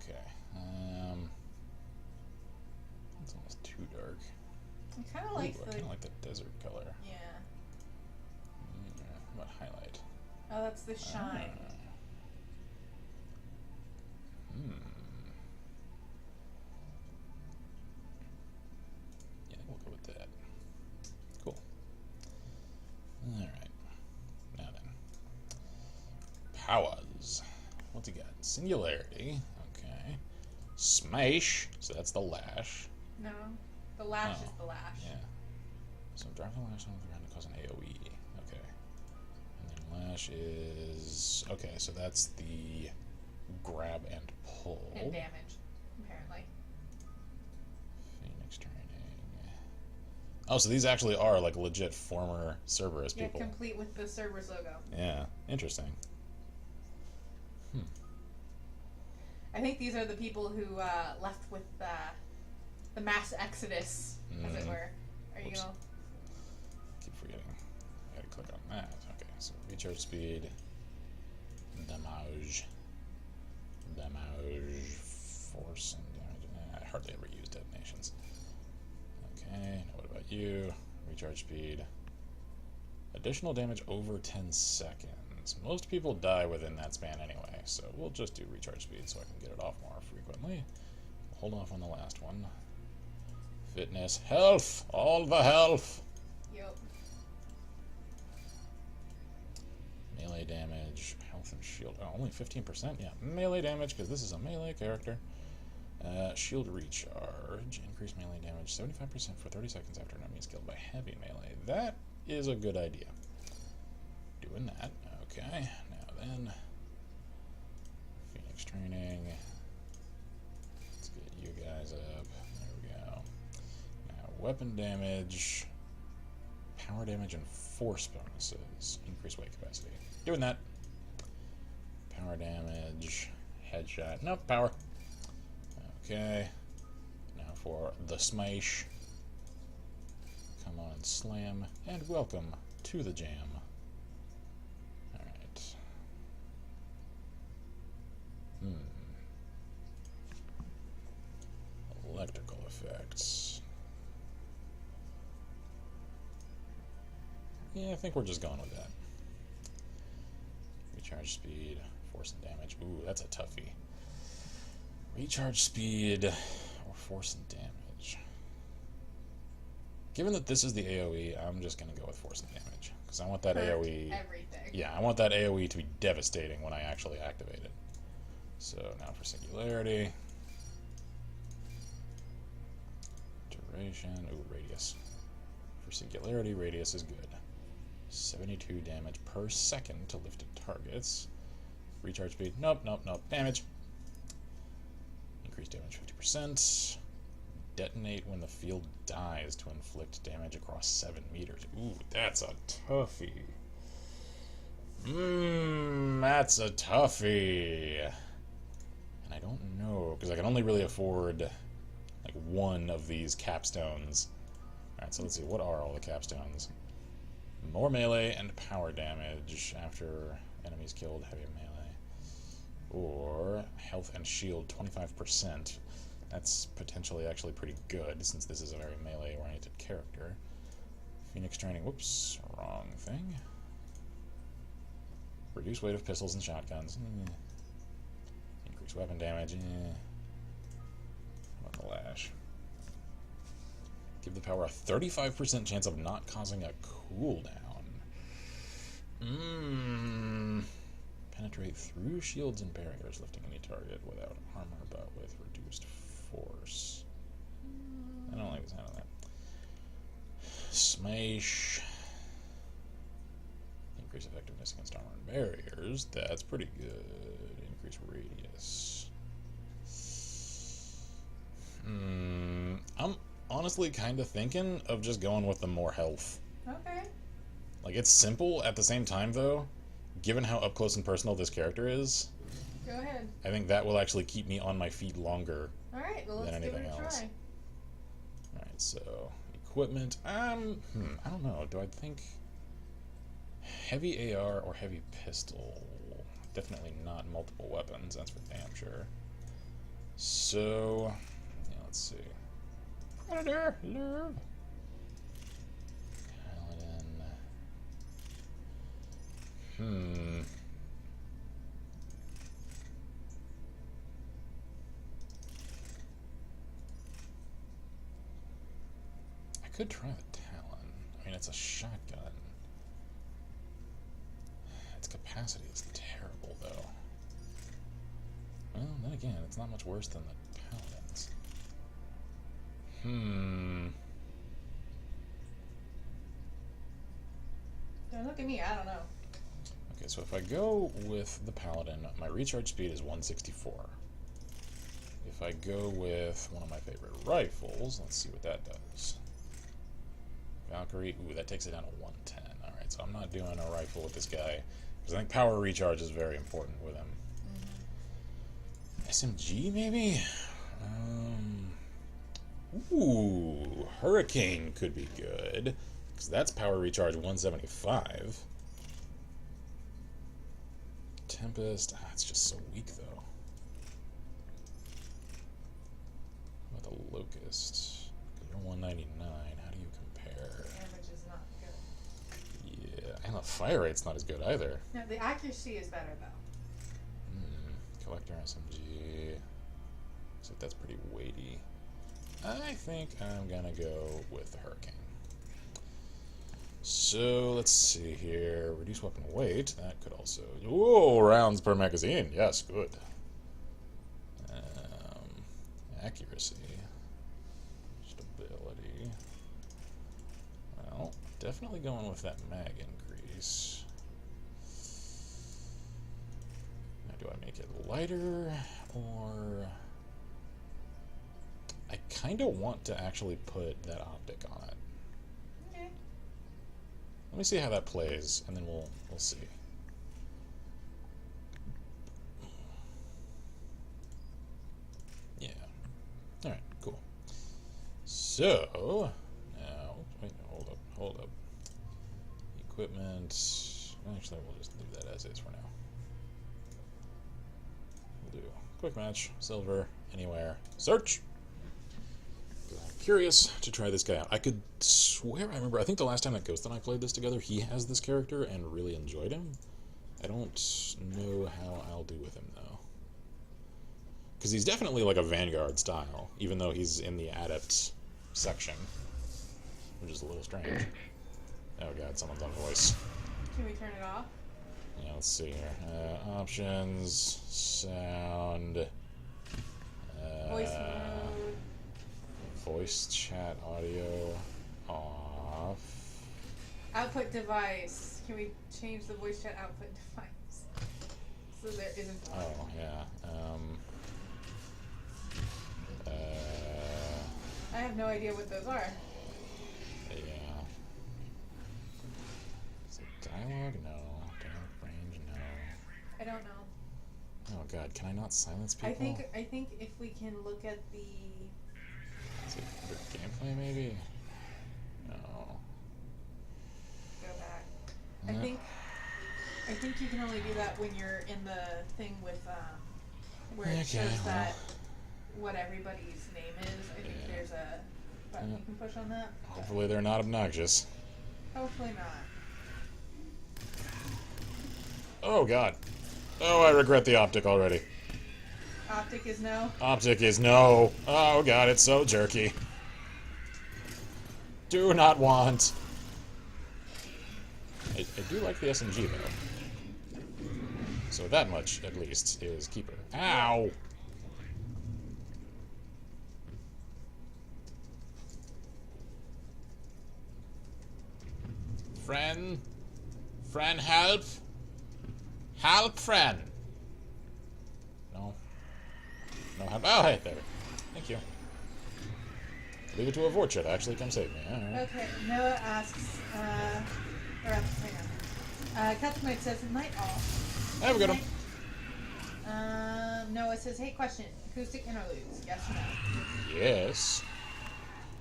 Okay. It's almost too dark. I kind of like I kind of like the desert color. Yeah. What highlight? Oh, that's the shine. Yeah, we'll go with that. Cool. Alright. Now then. Powers. What's he got? Singularity. Okay. Smash. So that's the lash. No. The lash is the lash. Yeah. So drop the lash on the ground to cause an AoE. Okay. And then lash is... Okay, so that's the grab and pull. And damage, apparently. Phoenix training. Oh, so these actually are like legit former Cerberus people. Yeah, complete with the Cerberus logo. Yeah, interesting. I think these are the people who left with the mass exodus, as it were. Are you gonna... Keep forgetting. I gotta click on that. Okay, so recharge speed, damage, force and damage. I hardly ever use detonations. Okay, now what about you? Recharge speed. Additional damage over 10 seconds. Most people die within that span anyway, so we'll just do recharge speed so I can get it off more frequently. Hold off on the last one. Fitness. Health! All the health! Yep. Melee damage. Health and shield. Oh, only 15%? Yeah, melee damage, because this is a melee character. Shield recharge. Increase melee damage 75% for 30 seconds after an enemy is killed by heavy melee. That is a good idea. Doing that. Okay, now then. Phoenix training. Let's get you guys up. There we go. Now, weapon damage, power damage, and force bonuses. Increase weight capacity. Doing that. Power damage, headshot. Nope, power. Okay. Now for the smash. Come on and slam. And welcome to the jam. Alright. Electrical effects. Yeah, I think we're just going with that. Recharge speed, force and damage. Ooh, that's a toughie. Recharge speed or force and damage. Given that this is the AoE, I'm just going to go with force and damage. Because I want that AoE... everything. Yeah, I want that AoE to be devastating when I actually activate it. So now for singularity. Duration. Ooh, radius. For singularity, radius is good. 72 damage per second to lifted targets. Recharge speed. Nope, nope, nope. Damage. Increase damage 50%. Detonate when the field dies to inflict damage across 7 meters. Ooh, that's a toughie. That's a toughie. And I don't know, because I can only really afford like one of these capstones. Alright, so let's see, what are all the capstones? More melee and power damage after enemies killed, heavy melee. Or health and shield 25%. That's potentially actually pretty good, since this is a very melee-oriented character. Phoenix training, whoops, wrong thing. Reduce weight of pistols and shotguns. Increase weapon damage. What about the lash? Give the power a 35% chance of not causing a cooldown. Penetrate through shields and barriers, lifting any target without armor but with reduced force. I don't like the sound of that. Smash. Increase effectiveness against armor and barriers. That's pretty good. Increase radius. I'm honestly kind of thinking of just going with the more health. Okay. Like, it's simple at the same time, though. Given how up close and personal this character is, go ahead. I think that will actually keep me on my feet longer. All right, well, let's give it a try. Alright, so equipment. I don't know. Do I think heavy AR or heavy pistol? Definitely not multiple weapons. That's for damn sure. So, yeah, let's see. Paladin. I could try the Talon. I mean, it's a shotgun. Its capacity is terrible, though. Well, then again, it's not much worse than the Paladins. Don't look at me, I don't know. Okay, so if I go with the Paladin, my recharge speed is 164. If I go with one of my favorite rifles, let's see what that does. Valkyrie, ooh, that takes it down to 110. Alright, so I'm not doing a rifle with this guy, because I think power recharge is very important with him. SMG, maybe? Ooh, Hurricane could be good, because that's power recharge 175. Tempest, it's just so weak, though. How about the Locust? You're 199. How do you compare? Damage is not good. Yeah, and the fire rate's not as good either. No, the accuracy is better, though. Collector SMG. Looks like that's pretty weighty. I think I'm gonna go with the Hurricane. So, let's see here. Reduce weapon weight. That could also... Whoa, rounds per magazine. Yes, good. Accuracy. Stability. Well, definitely going with that mag increase. Now, do I make it lighter, or... I kind of want to actually put that optic on it. Okay. Let me see how that plays, and then we'll see. Yeah. Alright, cool. So, now, wait, hold up. Equipment, actually we'll just leave that as is for now. We'll do quick match, silver, anywhere, search! Curious to try this guy out. I could swear I think the last time that Ghost and I played this together, he has this character and really enjoyed him. I don't know how I'll do with him, though. Because he's definitely like a Vanguard style, even though he's in the Adept section, which is a little strange. Oh god, someone's on voice. Can we turn it off? Yeah, let's see here. Options, sound... Voice mode. Voice chat audio off. Output device. Can we change the voice chat output device? So there isn't one. Oh, yeah. I have no idea what those are. Yeah. Is it dialogue? No. Dialogue range? No. I don't know. Oh god, can I not silence people? I think if we can look at the... Is it under gameplay, maybe? No. Go back. I think you can only do that when you're in the thing with, where it shows that what everybody's name is. I think there's a button you can push on that. Hopefully they're not obnoxious. Hopefully not. Oh god. Oh, I regret the optic already. Optic is no? Optic is no. Oh god, it's so jerky. Do not want. I do like the SMG though. So that much, at least, is keeper. Ow! Friend? Friend, help? Help, friend! No. No help. Oh, hey, there. Thank you. Leave it to a Vorcha to actually come save me. Alright. Okay, Noah asks, or hang on. Captain Mike says, night all. Have a good one. Noah says, hey, question. Acoustic interludes, yes or no? Yes.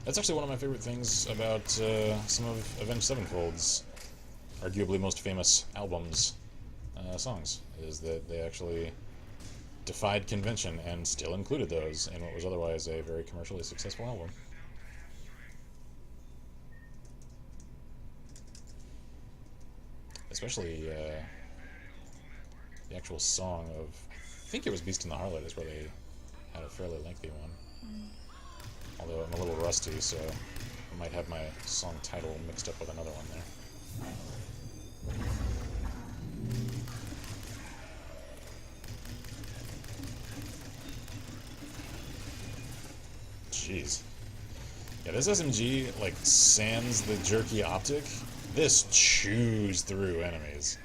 That's actually one of my favorite things about some of Avenged Sevenfold's arguably most famous albums, songs, is that they actually defied convention and still included those in what was otherwise a very commercially successful album. Especially the actual song of, I think it was Beast in the Harlot is where they had a fairly lengthy one. Although I'm a little rusty, so I might have my song title mixed up with another one there. Jeez. Yeah, this SMG, like, sans the jerky optic, this chews through enemies.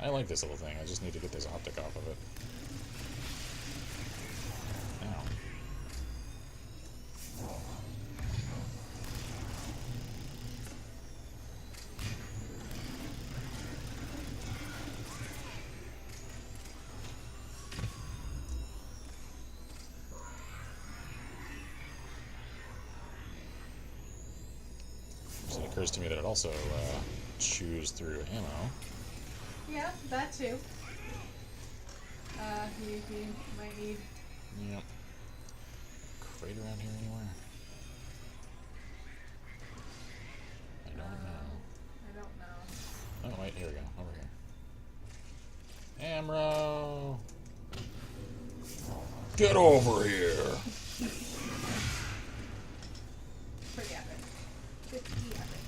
I like this little thing, I just need to get this optic off of it. Ow. So it occurs to me that it also chews through ammo. Yeah, that too. You might need... Yep. Crate around here anywhere? I don't know. I don't know. Oh, wait, here we go. Over here. Amro! Get over here! Pretty epic. Pretty epic.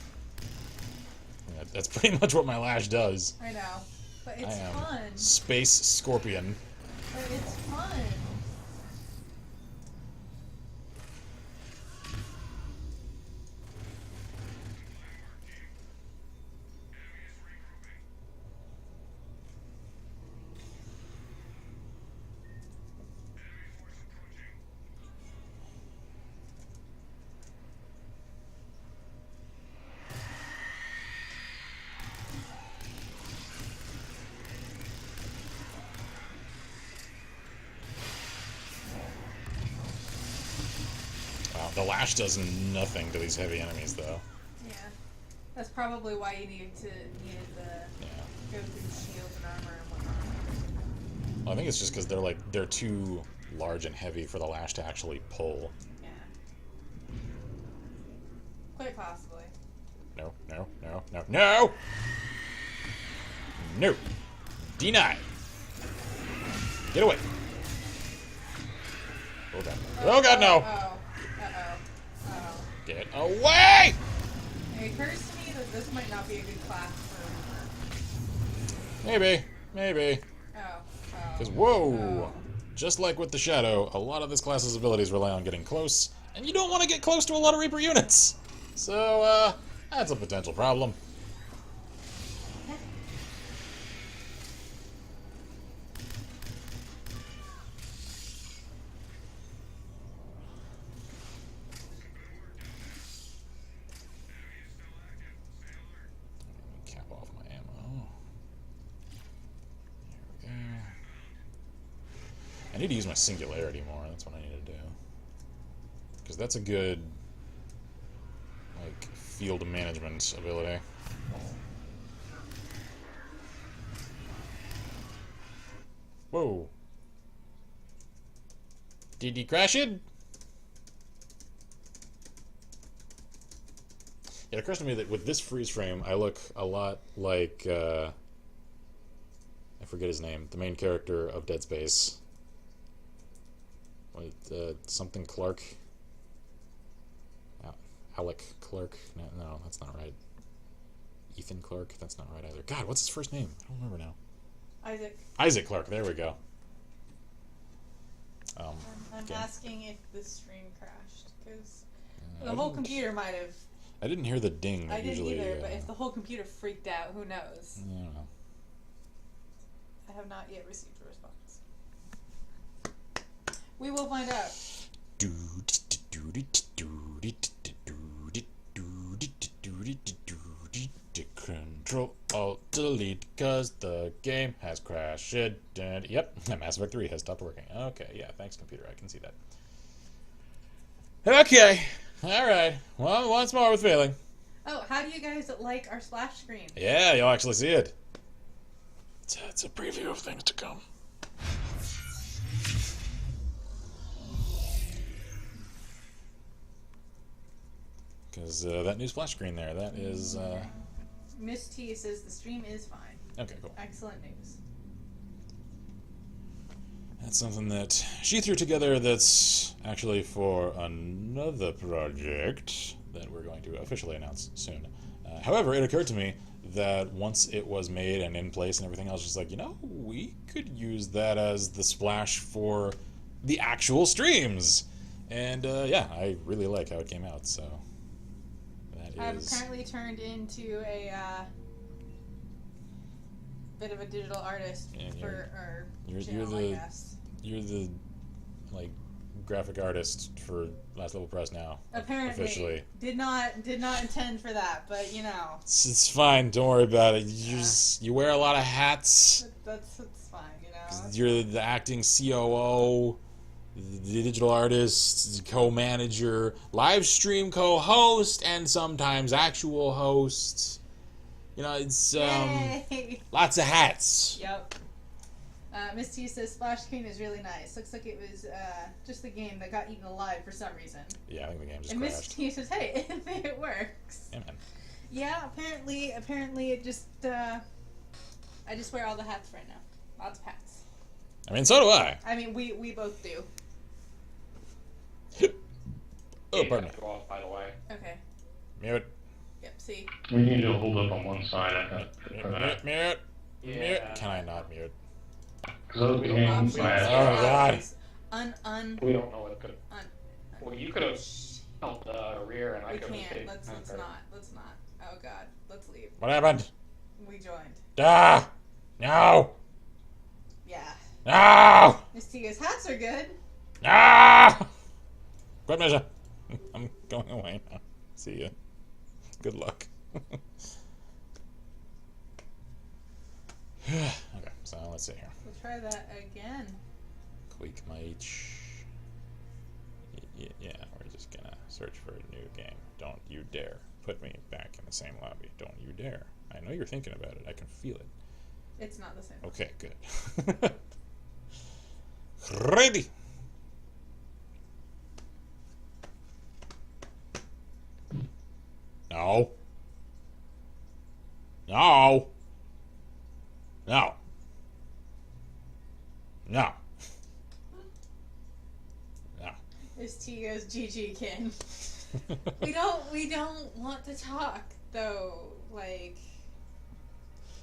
Yeah, that's pretty much what my lash does. I know. But it's I am fun. Space Scorpion. But it's fun. The lash does nothing to these heavy enemies, though. Yeah. That's probably why you needed the go through shields and armor and whatnot. Well, I think it's just because they're too large and heavy for the lash to actually pull. Yeah. Quite possibly. No, no, no, no, no! No! Denied! Get away! Oh god. Oh god, no! Get away! It occurs to me that this might not be a good class for... Maybe. Maybe. Because, whoa! Oh. Just like with the Shadow, a lot of this class's abilities rely on getting close, and you don't want to get close to a lot of Reaper units! So, that's a potential problem. Cap off my ammo. There we go. I need to use my Singularity more, that's what I need to do. Because that's a good, like, field management ability. Whoa. Did he crash it? It occurs to me that with this freeze frame, I look a lot like, I forget his name, the main character of Dead Space. Wait, something Clark? Alec Clark? No, that's not right. Ethan Clark? That's not right either. God, what's his first name? I don't remember now. Isaac. Isaac Clark, there we go. I'm asking if the stream crashed, because the whole computer might have... I didn't hear the ding that I didn't usually... either, but if the whole computer freaked out, who knows? I don't know. I have not yet received a response. We will find out. Control Alt Delete because the game has crashed. And yep, Mass Effect 3 has stopped working. Okay, yeah, thanks computer, I can see that. Okay, alright. Well, once more with failing. Oh, how do you guys like our splash screen? Yeah, you'll actually see it. It's a preview of things to come. Because that new splash screen there, that is... Miss T says the stream is fine. Okay, cool. Excellent news. That's something that she threw together that's actually for another project that we're going to officially announce soon. However, it occurred to me that once it was made and in place and everything else, just like, we could use that as the splash for the actual streams. And yeah, I really like how it came out, so that I've is... apparently turned into a bit of a digital artist for our channel, I guess. You're the, like, graphic artist for Last Level Press now. Apparently. Officially. Did not intend for that, but It's fine, don't worry about it. You wear a lot of hats. That's fine, You're the acting COO, the digital artist, co-manager, live stream co-host, and sometimes actual host. It's lots of hats. Yep. Miss T says splash screen is really nice. Looks like it was just the game that got eaten alive for some reason. Yeah, I think the game just crashed. And crashed. Miss T says, hey, it works. Yeah, man. Yeah, apparently it just I just wear all the hats right now. Lots of hats. I mean, so do I. I mean, we both do. Oh, pardon me. Go off, by the way. Okay. Mute. Yep, see. We need to hold up on one side, I think. Mute. Yeah. Mute. Can I not mute? Because those games, Oh, God. we don't know what could. Well, you could have held the rear, and I We could have can't. stayed. Let's not. Oh God, let's leave. What happened? We joined. Ah! No! Yeah. No! Miss T goes, hats are good. Ah! Quit measure. I'm going away now. See ya. Good luck. Okay, so let's see here. We'll try that again. Click my H. Yeah, we're just gonna search for a new game. Don't you dare put me back in the same lobby. Don't you dare. I know you're thinking about it. I can feel it. It's not the same. Okay, good. Ready. No. No. No. No. No. Miss T goes, GG, Ken. we don't want to talk though. Like,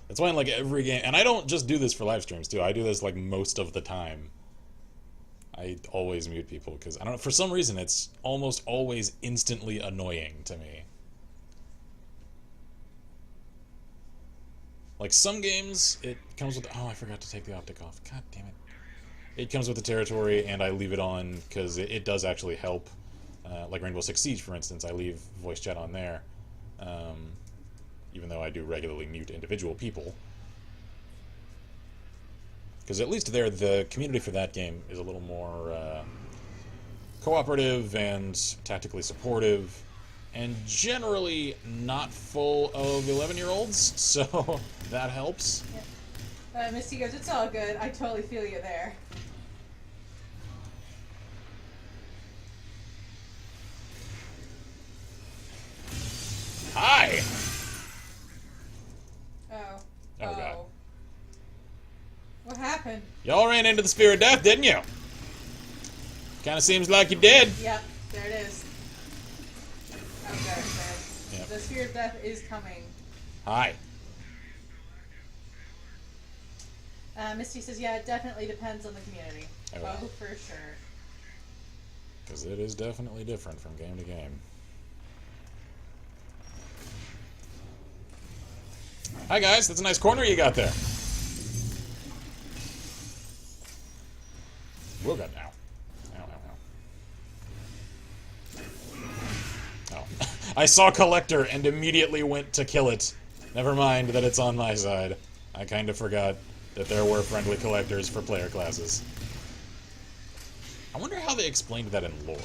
that's why in like every game, and I don't just do this for live streams too. I do this like most of the time. I always mute people because I don't know, for some reason it's almost always instantly annoying to me. Like some games, it comes with... Oh, I forgot to take the optic off. God damn it. It comes with the territory, and I leave it on because it does actually help. Like Rainbow Six Siege, for instance, I leave voice chat on there. Even though I do regularly mute individual people. Because at least there, the community for that game is a little more cooperative and tactically supportive. And generally not full of 11-year-olds, so that helps. Yep. Misty goes, it's all good. I totally feel you there. Hi! Oh. Oh, God. What happened? Y'all ran into the Spear of Death, didn't you? Kinda seems like you did. Yep, there it is. Oh, there it is. Yep. The Spear of Death is coming. Hi. Misty says, yeah, it definitely depends on the community. Oh, for sure. Because it is definitely different from game to game. Hi guys, that's a nice corner you got there. Whoa, God, now. Oh. I saw Collector and immediately went to kill it. Never mind that it's on my side. I kind of forgot that there were friendly collectors for player classes. I wonder how they explained that in lore.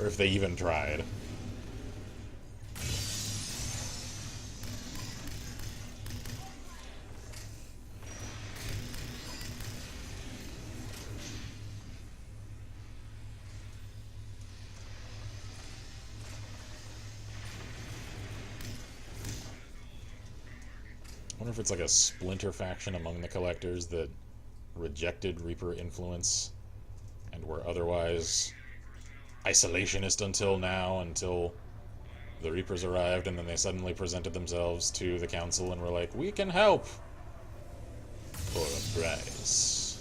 Or if they even tried. wonder if it's like a splinter faction among the collectors that rejected Reaper influence and were otherwise isolationist until now, until the Reapers arrived, and then they suddenly presented themselves to the council and were like, we can help for a price.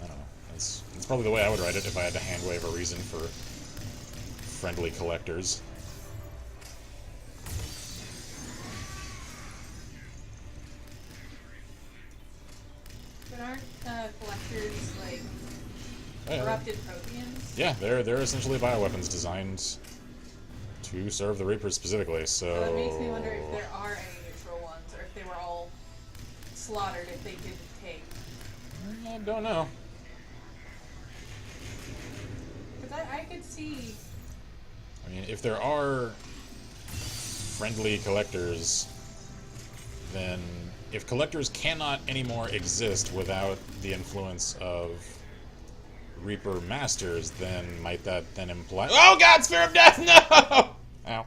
I don't know. It's probably the way I would write it if I had to hand-wave a reason for friendly collectors. But aren't collectors, like, corrupted Protheans? Yeah, they're essentially bioweapons designed to serve the Reapers specifically, so... That makes me wonder if there are any neutral ones, or if they were all slaughtered if they didn't take. I don't know. Because I could see... I mean, if there are friendly collectors, then if collectors cannot anymore exist without the influence of Reaper Masters, then might that then imply... Oh god, Sphere of Death, no! Ow.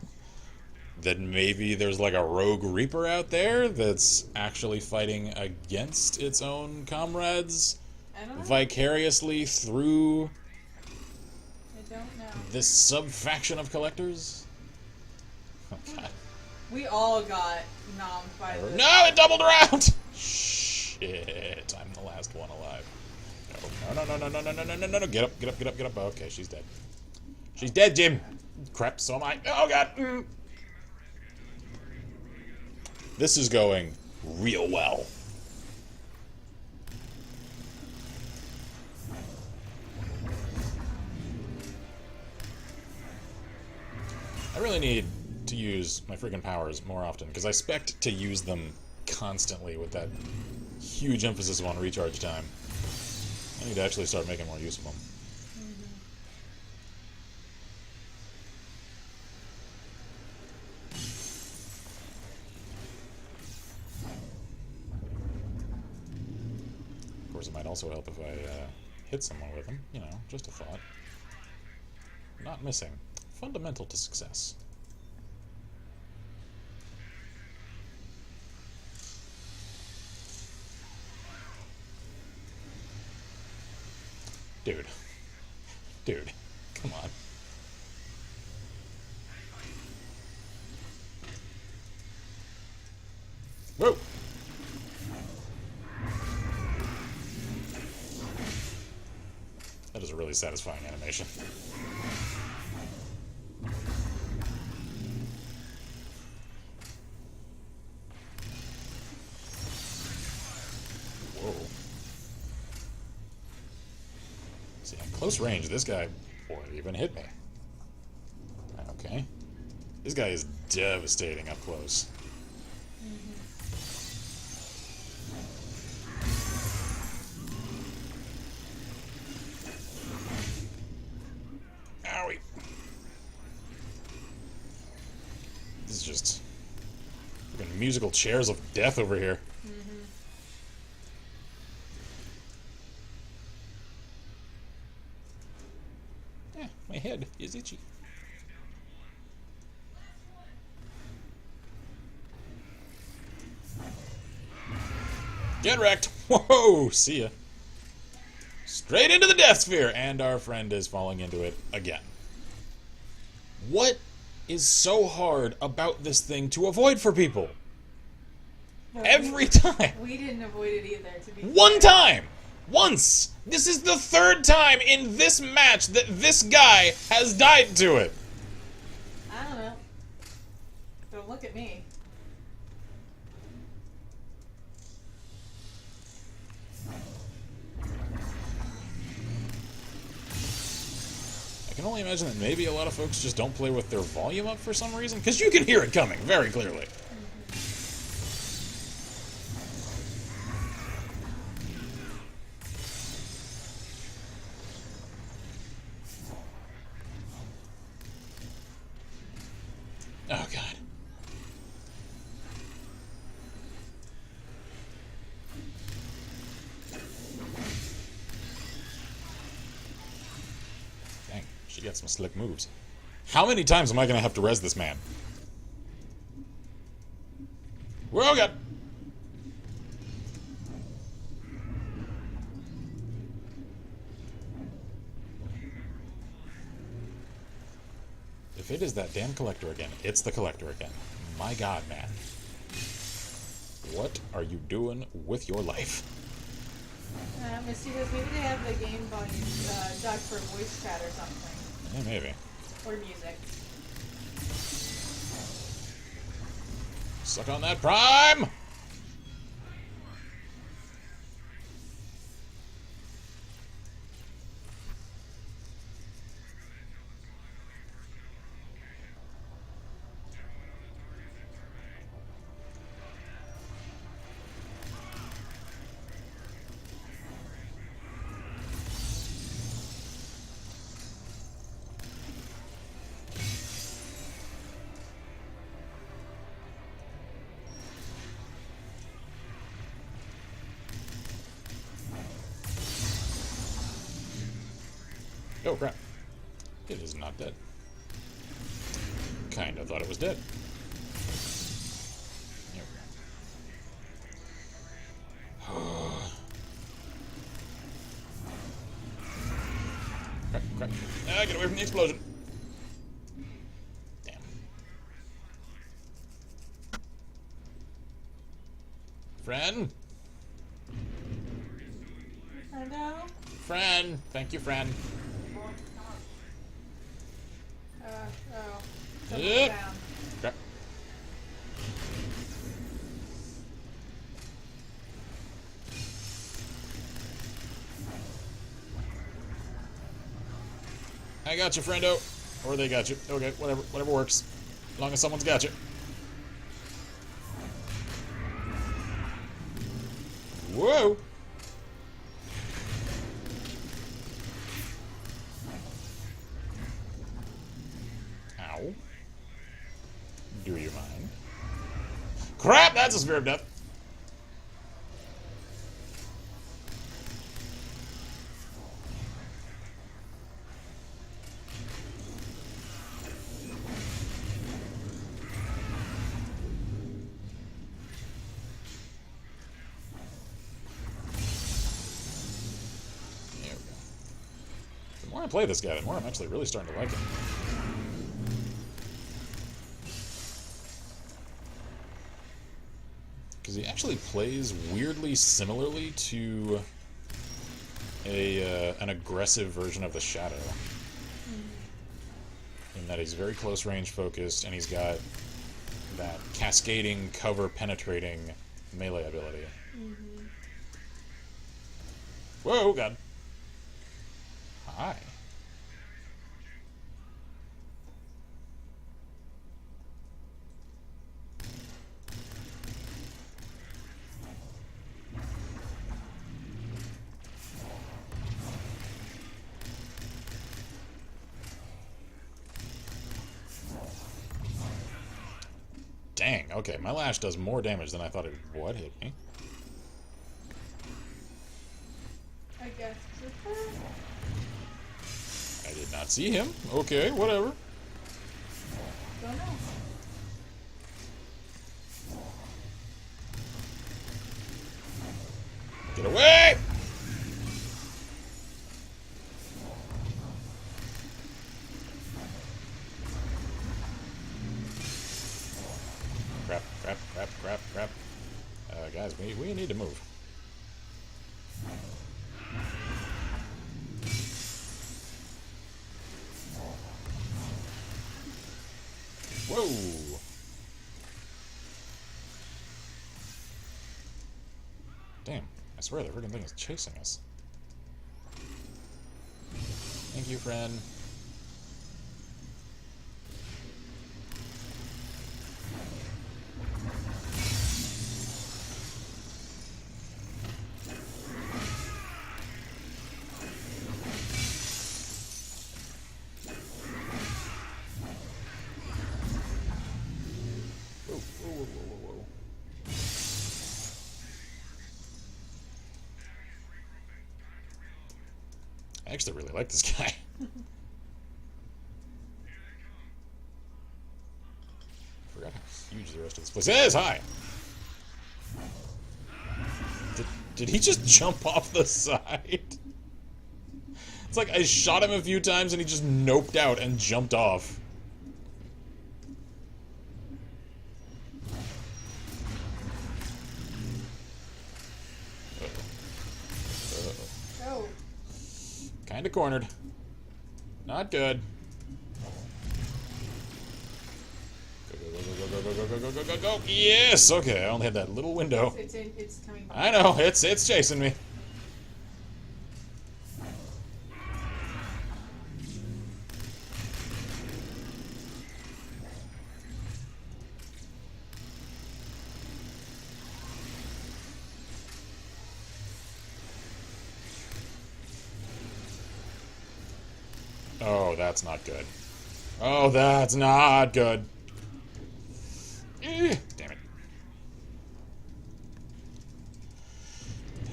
Then maybe there's like a rogue Reaper out there that's actually fighting against its own comrades vicariously through this sub-faction of collectors? Oh god. We all got nommed by the... No, it doubled around! Shit, I'm the last one alive. No. Get up. Okay, she's dead. She's dead, Jim. Crap, so am I. Oh, God. This is going real well. I really need to use my freaking powers more often, because I expect to use them constantly with that huge emphasis on recharge time. I need to actually start making more use of them. Of course, it might also help if I hit someone with them. You know, just a thought. Not missing. Fundamental to success. Dude, come on. Whoa! That is a really satisfying animation. Whoa. See, at close range, this guy won't even hit me. Okay. This guy is devastating up close. Owie. This is just fucking musical chairs of death over here. My head is itchy. Get wrecked! Whoa! See ya. Straight into the death sphere! And our friend is falling into it again. What is so hard about this thing to avoid for people? No, Every time! We didn't avoid it either, to be One time! Once! This is the third time in this match that this guy has died to it! I don't know. Don't look at me. I can only imagine that maybe a lot of folks just don't play with their volume up for some reason, because you can hear it coming very clearly. Oh, God. Dang, she got some slick moves. How many times am I going to have to res this man? Whoa, God! If it is that damn collector again, it's the collector again. My God, man. What are you doing with your life? Misty says maybe they have the game volume docked for voice chat or something. Yeah, maybe. Or music. Suck on that prime! Oh, crap. It is not dead. Kinda thought it was dead. There we go. Crap, crap. Ah, get away from the explosion. Damn. Friend? Hello? Friend. Thank you, friend. Oh. Yep. Down. Crap. I got you, friendo. Or they got you. Okay, whatever works. As long as someone's got you. Whoa! Ow. Do you mind? Crap! That's a spear of death. There we go. The more I play this guy, the more I'm actually really starting to like him. Because he actually plays weirdly similarly to an aggressive version of the Shadow. In that he's very close range focused, and he's got that cascading, cover penetrating melee ability. Whoa, God. Hi. Dang, okay, my lash does more damage than I thought it would. What hit me? I guess. I did not see him. Okay, whatever. Don't know. Get away! Crap, crap, crap, crap, crap. Guys, we need to move. Whoa! Damn, I swear the friggin' thing is chasing us. Thank you, friend. Whoa, whoa, whoa, whoa, whoa, whoa. I actually really like this guy. Forgot how huge the rest of this place is. Hi! Did he just jump off the side? It's like I shot him a few times and he just noped out and jumped off. Oh. Kinda cornered. Not good. Go. Yes! Okay, I only had that little window. It's coming back. I know, it's chasing me. Oh, that's not good. Oh, that's not good. Damn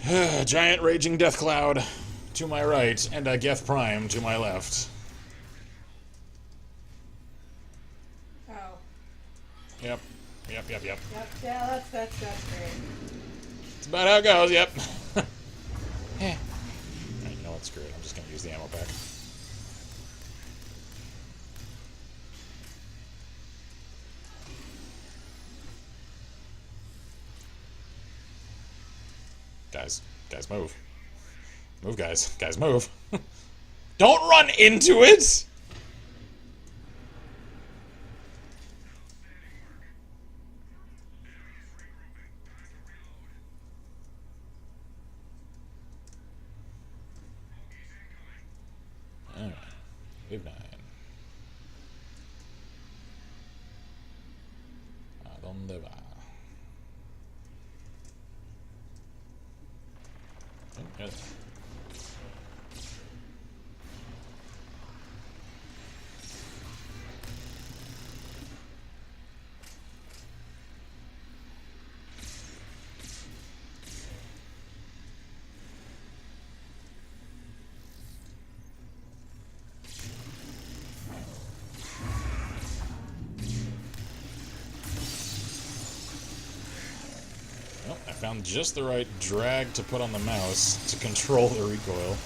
it. Giant raging death cloud to my right, and a Geth Prime to my left. Oh. Yep. Yep, yeah, that's great. It's about how it goes, yep. Alright, you know what, screw it. I'm just gonna use the ammo pack. Guys, move. Move, guys. Guys, move. Don't run into it! Alright. Wave 9. ¿A dónde va? Oh, good. Well, I found just the right drag to put on the mouse to control the recoil.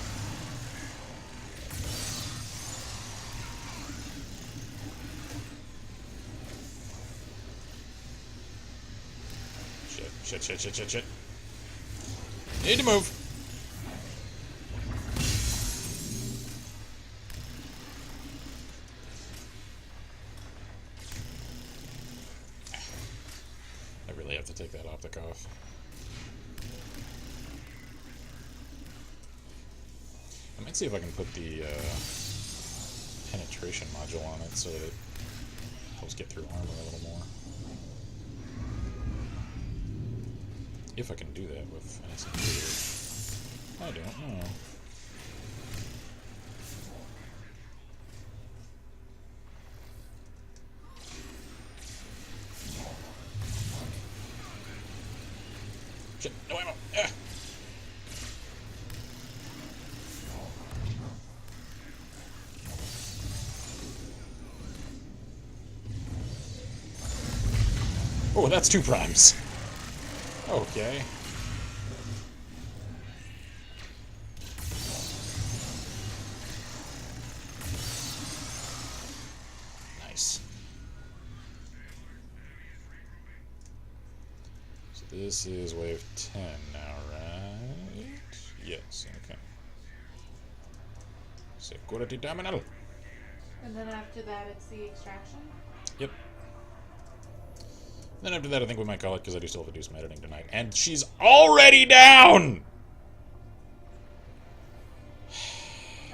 Shit. Need to move. I really have to take that optic off. I might see if I can put the penetration module on it so that it helps get through armor a little more. If I can do that with an SMG. I don't know. Shit, no ammo! Ah. Oh, that's 2 primes. Okay. Nice. So this is wave 10 now, right? Yes, okay. Security terminal. And then after that, it's the extraction? Yep. Then after that, I think we might call it, because I do still have to do some editing tonight. And she's already down!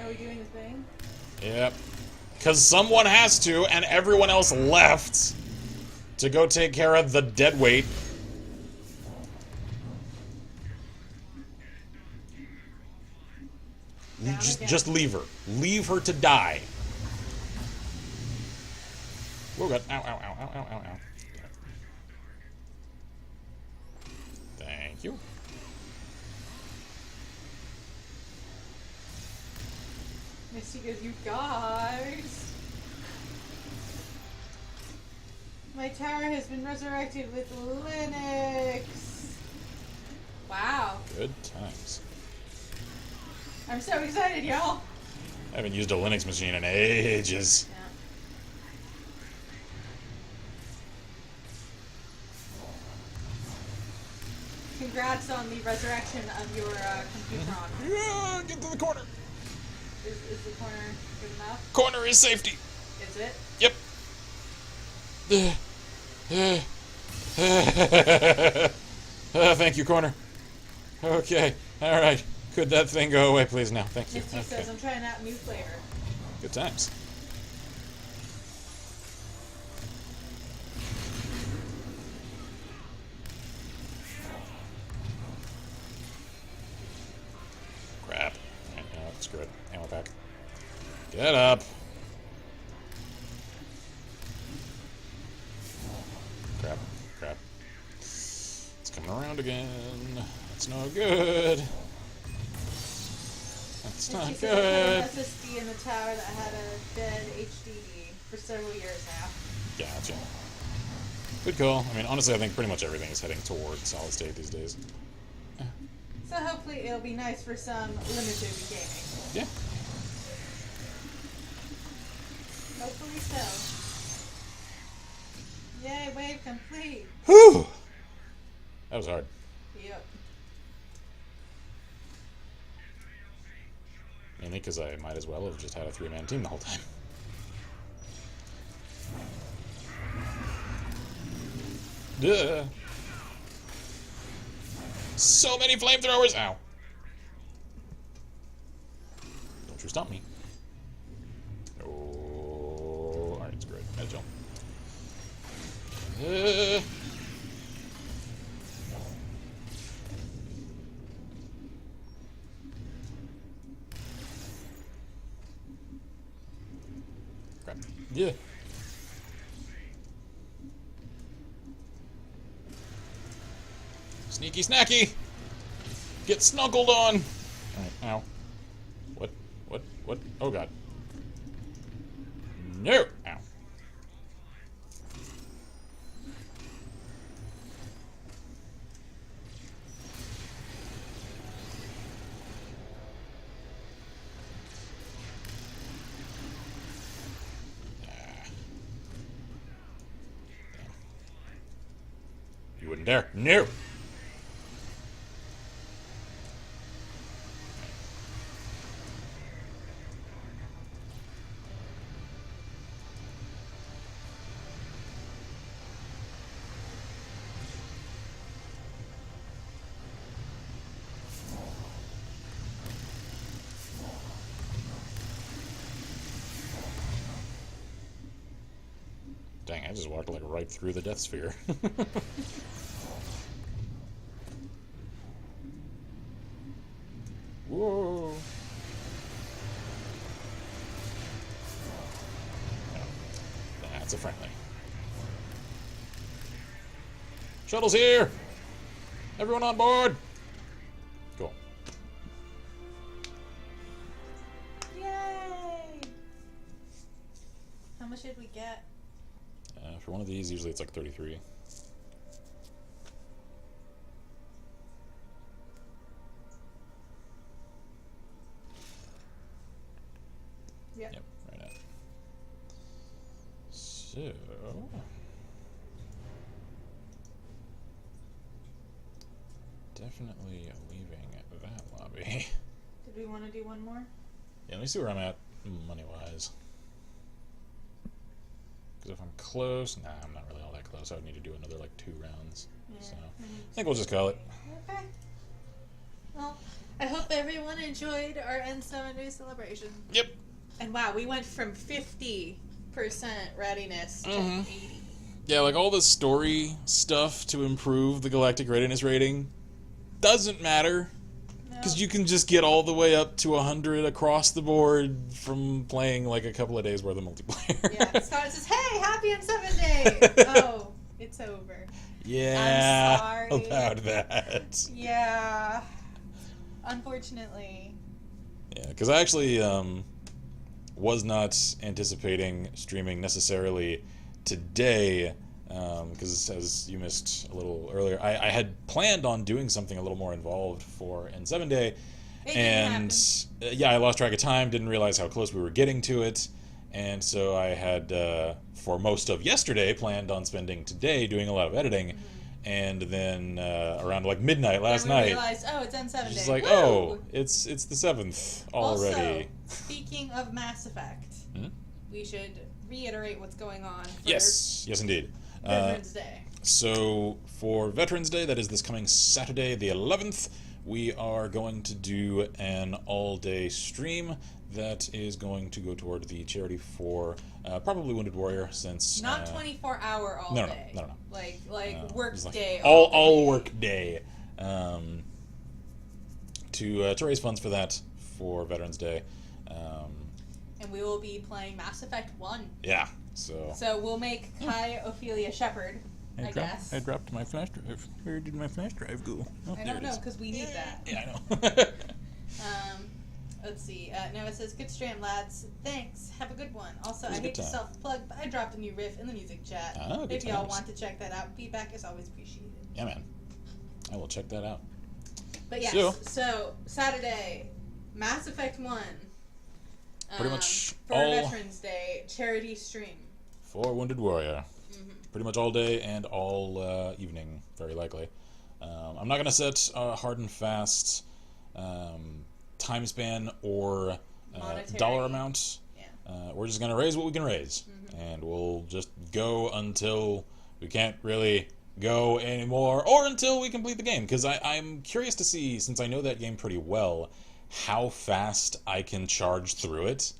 Are we doing the thing? Yep. Because someone has to, and everyone else left to go take care of the dead weight. Just leave her. Leave her to die. Oh god. Ow. Thank you. Misty goes, you guys. My tower has been resurrected with Linux. Wow. Good times. I'm so excited, y'all. I haven't used a Linux machine in ages. Yeah. Congrats on the resurrection of your computer. Yeah, get to the corner. Is the corner good enough? Corner is safety. Is it? Yep. Thank you, corner. Okay. All right. Could that thing go away, please? Now, thank you. Misty says, I'm trying out new flavor. Good times. Crap. Alright, no, screw it. Ammo pack. Get up. Crap. Crap. It's coming around again. That's no good. That's not Misty good. says, I had an SSD in the tower that had a dead HDD for several years now. Gotcha. Good call. I mean, honestly, I think pretty much everything is heading toward solid state these days. So hopefully it'll be nice for some limited gaming. Yeah. Hopefully so. Yay, wave complete. Whew! That was hard. Yep. Mainly because I might as well have just had a three-man team the whole time. Duh. So many flamethrowers! Ow. Don't you stomp me. Oh, alright, it's great. Med jump. Crap. Yeah. Sneaky snacky! Get snuggled on! Alright, ow. What? Oh god. No! Ow. You wouldn't dare. No! Dang, I just walked like right through the death sphere. Whoa. No, that's a friendly. Shuttle's here! Everyone on board! Cool. Yay! How much did we get? For one of these, usually it's like 33. Yep. Yep, right at. So... definitely leaving that lobby. Did we want to do one more? Yeah, let me see where I'm at money-wise. Because if I'm close... Nah, I'm not really all that close. I would need to do another, like, 2 rounds. Yeah. So, I think we'll just call it. Okay. Well, I hope everyone enjoyed our N7 Day celebration. Yep. And wow, we went from 50% readiness to 80. Yeah, like, all the story stuff to improve the Galactic Readiness rating doesn't matter. Because you can just get all the way up to 100 across the board from playing like a couple of days worth of multiplayer. Yeah, it says, hey, happy N7 Day! Oh, it's over. Yeah, I'm sorry. about that. Yeah, unfortunately. Yeah, because I actually was not anticipating streaming necessarily today, because as you missed a little earlier, I had planned on doing something a little more involved for N7 Day, and yeah, I lost track of time, didn't realize how close we were getting to it, and so I had, for most of yesterday, planned on spending today doing a lot of editing, and then around like midnight last night, realized, oh, it's N7 Day. Just like, oh, it's the 7th already. Also, speaking of Mass Effect, we should reiterate what's going on. Yes, indeed. Veterans Day. So for Veterans Day, that is this coming Saturday, the 11th, we are going to do an all-day stream that is going to go toward the charity for probably Wounded Warrior, since not 24-hour all day. No. Like work day. All work day. To raise funds for that for Veterans Day. And we will be playing Mass Effect 1. Yeah. So we'll make Kai Ophelia Shepard. I guess. I dropped my flash drive. Where did my flash drive go? Oh, I don't know, because we need that. Yeah, I know. Let's see. No, it says, good stream, lads. Thanks. Have a good one. Also, I hate to self-plug, but I dropped a new riff in the music chat. If y'all want to check that out, feedback is always appreciated. Yeah, man. I will check that out. But yes, so Saturday, Mass Effect 1. Pretty much for Veterans Day, charity stream. For Wounded Warrior. Pretty much all day and all evening, very likely. I'm not going to set a hard and fast time span or dollar amount. Yeah. We're just going to raise what we can raise. And we'll just go until we can't really go anymore, or until we complete the game. Because I'm curious to see, since I know that game pretty well, how fast I can charge through it.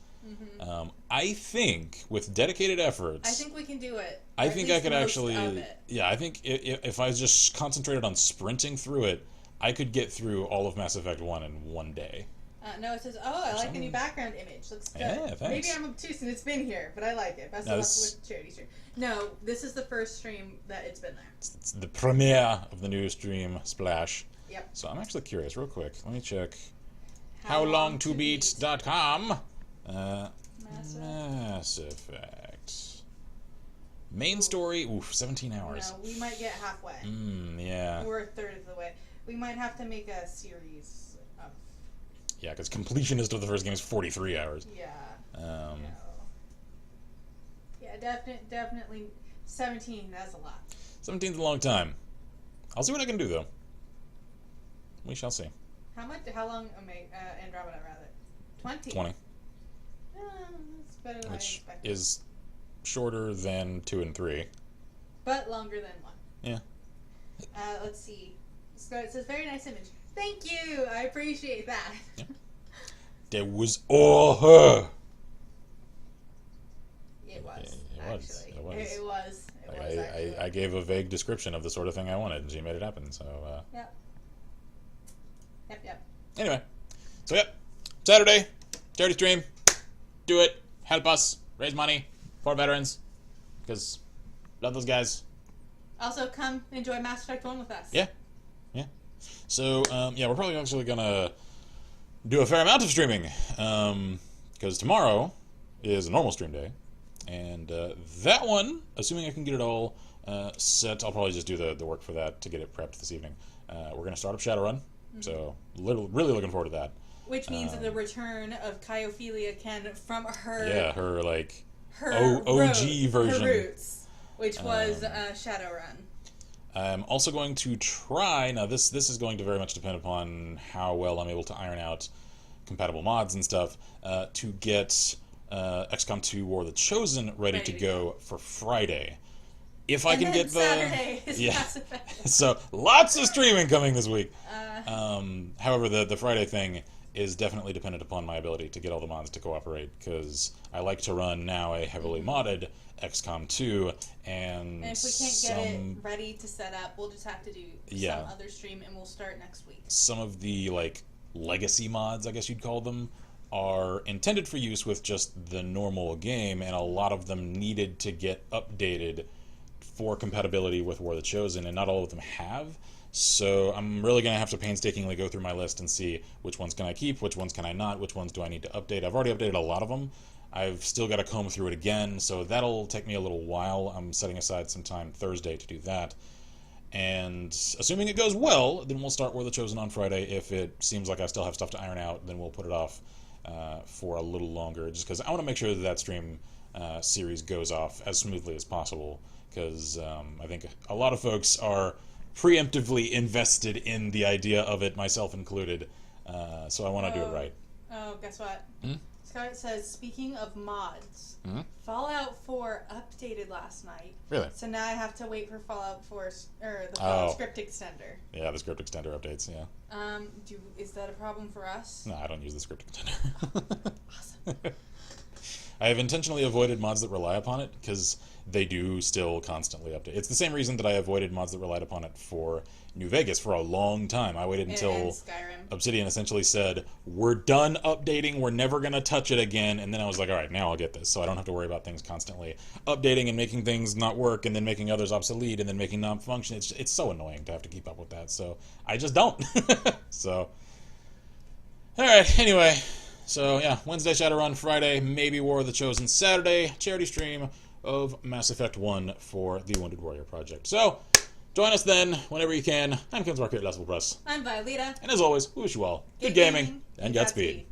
I think with dedicated efforts, I think we can do it. I think I could actually, yeah, I think if I just concentrated on sprinting through it, I could get through all of Mass Effect 1 in one day. No, it says, oh, I like the new background image. Looks good. Yeah, thanks. Maybe I'm obtuse and it's been here, but I like it. Best of luck with charity stream. No, this is the first stream that it's been there. It's the premiere of the new stream, Splash. Yep. So I'm actually curious, real quick. Let me check. HowLongToBeat.com. Mass Effect. Main story, 17 hours. No, we might get halfway. Yeah. We're a third of the way. We might have to make a series of... Yeah, because completionist of the first game is 43 hours. Yeah. Yeah, definitely 17, that's a lot. 17's a long time. I'll see what I can do, though. We shall see. How long Andromeda, rather? 20. 20. That's better than I expected. Is shorter than 2 and 3. But longer than 1. Yeah. Let's see. So it says, very nice image. Thank you! I appreciate that. Yeah. That was all her! It was, actually. It was. I gave a vague description of the sort of thing I wanted, and she made it happen, so... Yep. Anyway. So, yep. Saturday. Charity stream. Do it. Help us. Raise money for veterans. Because love those guys. Also, come enjoy Mass Effect 1 with us. Yeah. So, yeah, we're probably actually going to do a fair amount of streaming. Because tomorrow is a normal stream day. And that one, assuming I can get it all set, I'll probably just do the work for that to get it prepped this evening. We're going to start up Shadowrun. So, really looking forward to that. Which means the return of Kai Ophelia Ken from her... Yeah, her OG version. Her roots, which was Shadowrun. I'm also going to try... Now, this is going to very much depend upon how well I'm able to iron out compatible mods and stuff, to get XCOM 2 War of the Chosen ready to go for Friday. If I can get the... Saturday is Mass Effect. So, lots of streaming coming this week. However, the Friday thing is definitely dependent upon my ability to get all the mods to cooperate, because I like to run now a heavily modded XCOM 2, and if we can't get it ready to set up, we'll just have to do some other stream, and we'll start next week. Some of the, legacy mods, I guess you'd call them, are intended for use with just the normal game, and a lot of them needed to get updated for compatibility with War of the Chosen, and not all of them have. So I'm really going to have to painstakingly go through my list and see which ones can I keep, which ones can I not, which ones do I need to update. I've already updated a lot of them, I've still got to comb through it again, so that'll take me a little while. I'm setting aside some time Thursday to do that. And assuming it goes well, then we'll start War of the Chosen on Friday. If it seems like I still have stuff to iron out, then we'll put it off for a little longer, just because I want to make sure that that stream series goes off as smoothly as possible, because I think a lot of folks are preemptively invested in the idea of it, myself included, so I want to do it right. Oh, guess what? Scarlett says, speaking of mods, Mm-hmm. Fallout 4 updated last night. Really? So now I have to wait for Fallout 4, or the Fallout script extender. Yeah, the script extender updates, yeah. Is that a problem for us? No, I don't use the script extender. Awesome. I have intentionally avoided mods that rely upon it, because they do still constantly update. It's the same reason that I avoided mods that relied upon it for New Vegas for a long time. I waited until Obsidian essentially said, we're done updating, we're never going to touch it again, and then I was like, alright, now I'll get this, so I don't have to worry about things constantly updating and making things not work, and then making others obsolete, and then making non-function. It's so annoying to have to keep up with that, so I just don't. So, alright, anyway, so yeah, Wednesday Shadowrun, Friday, maybe War of the Chosen, Saturday, charity stream of Mass Effect 1 for the Wounded Warrior Project. So, join us then, whenever you can. I'm Kim's Market Level Press. I'm Violeta. And as always, we wish you all good gaming and Godspeed.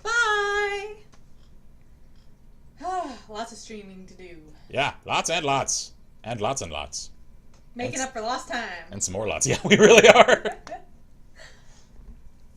Bye! Lots of streaming to do. Yeah, lots and lots. And lots and lots. Making up for lost time. And some more lots. Yeah, we really are.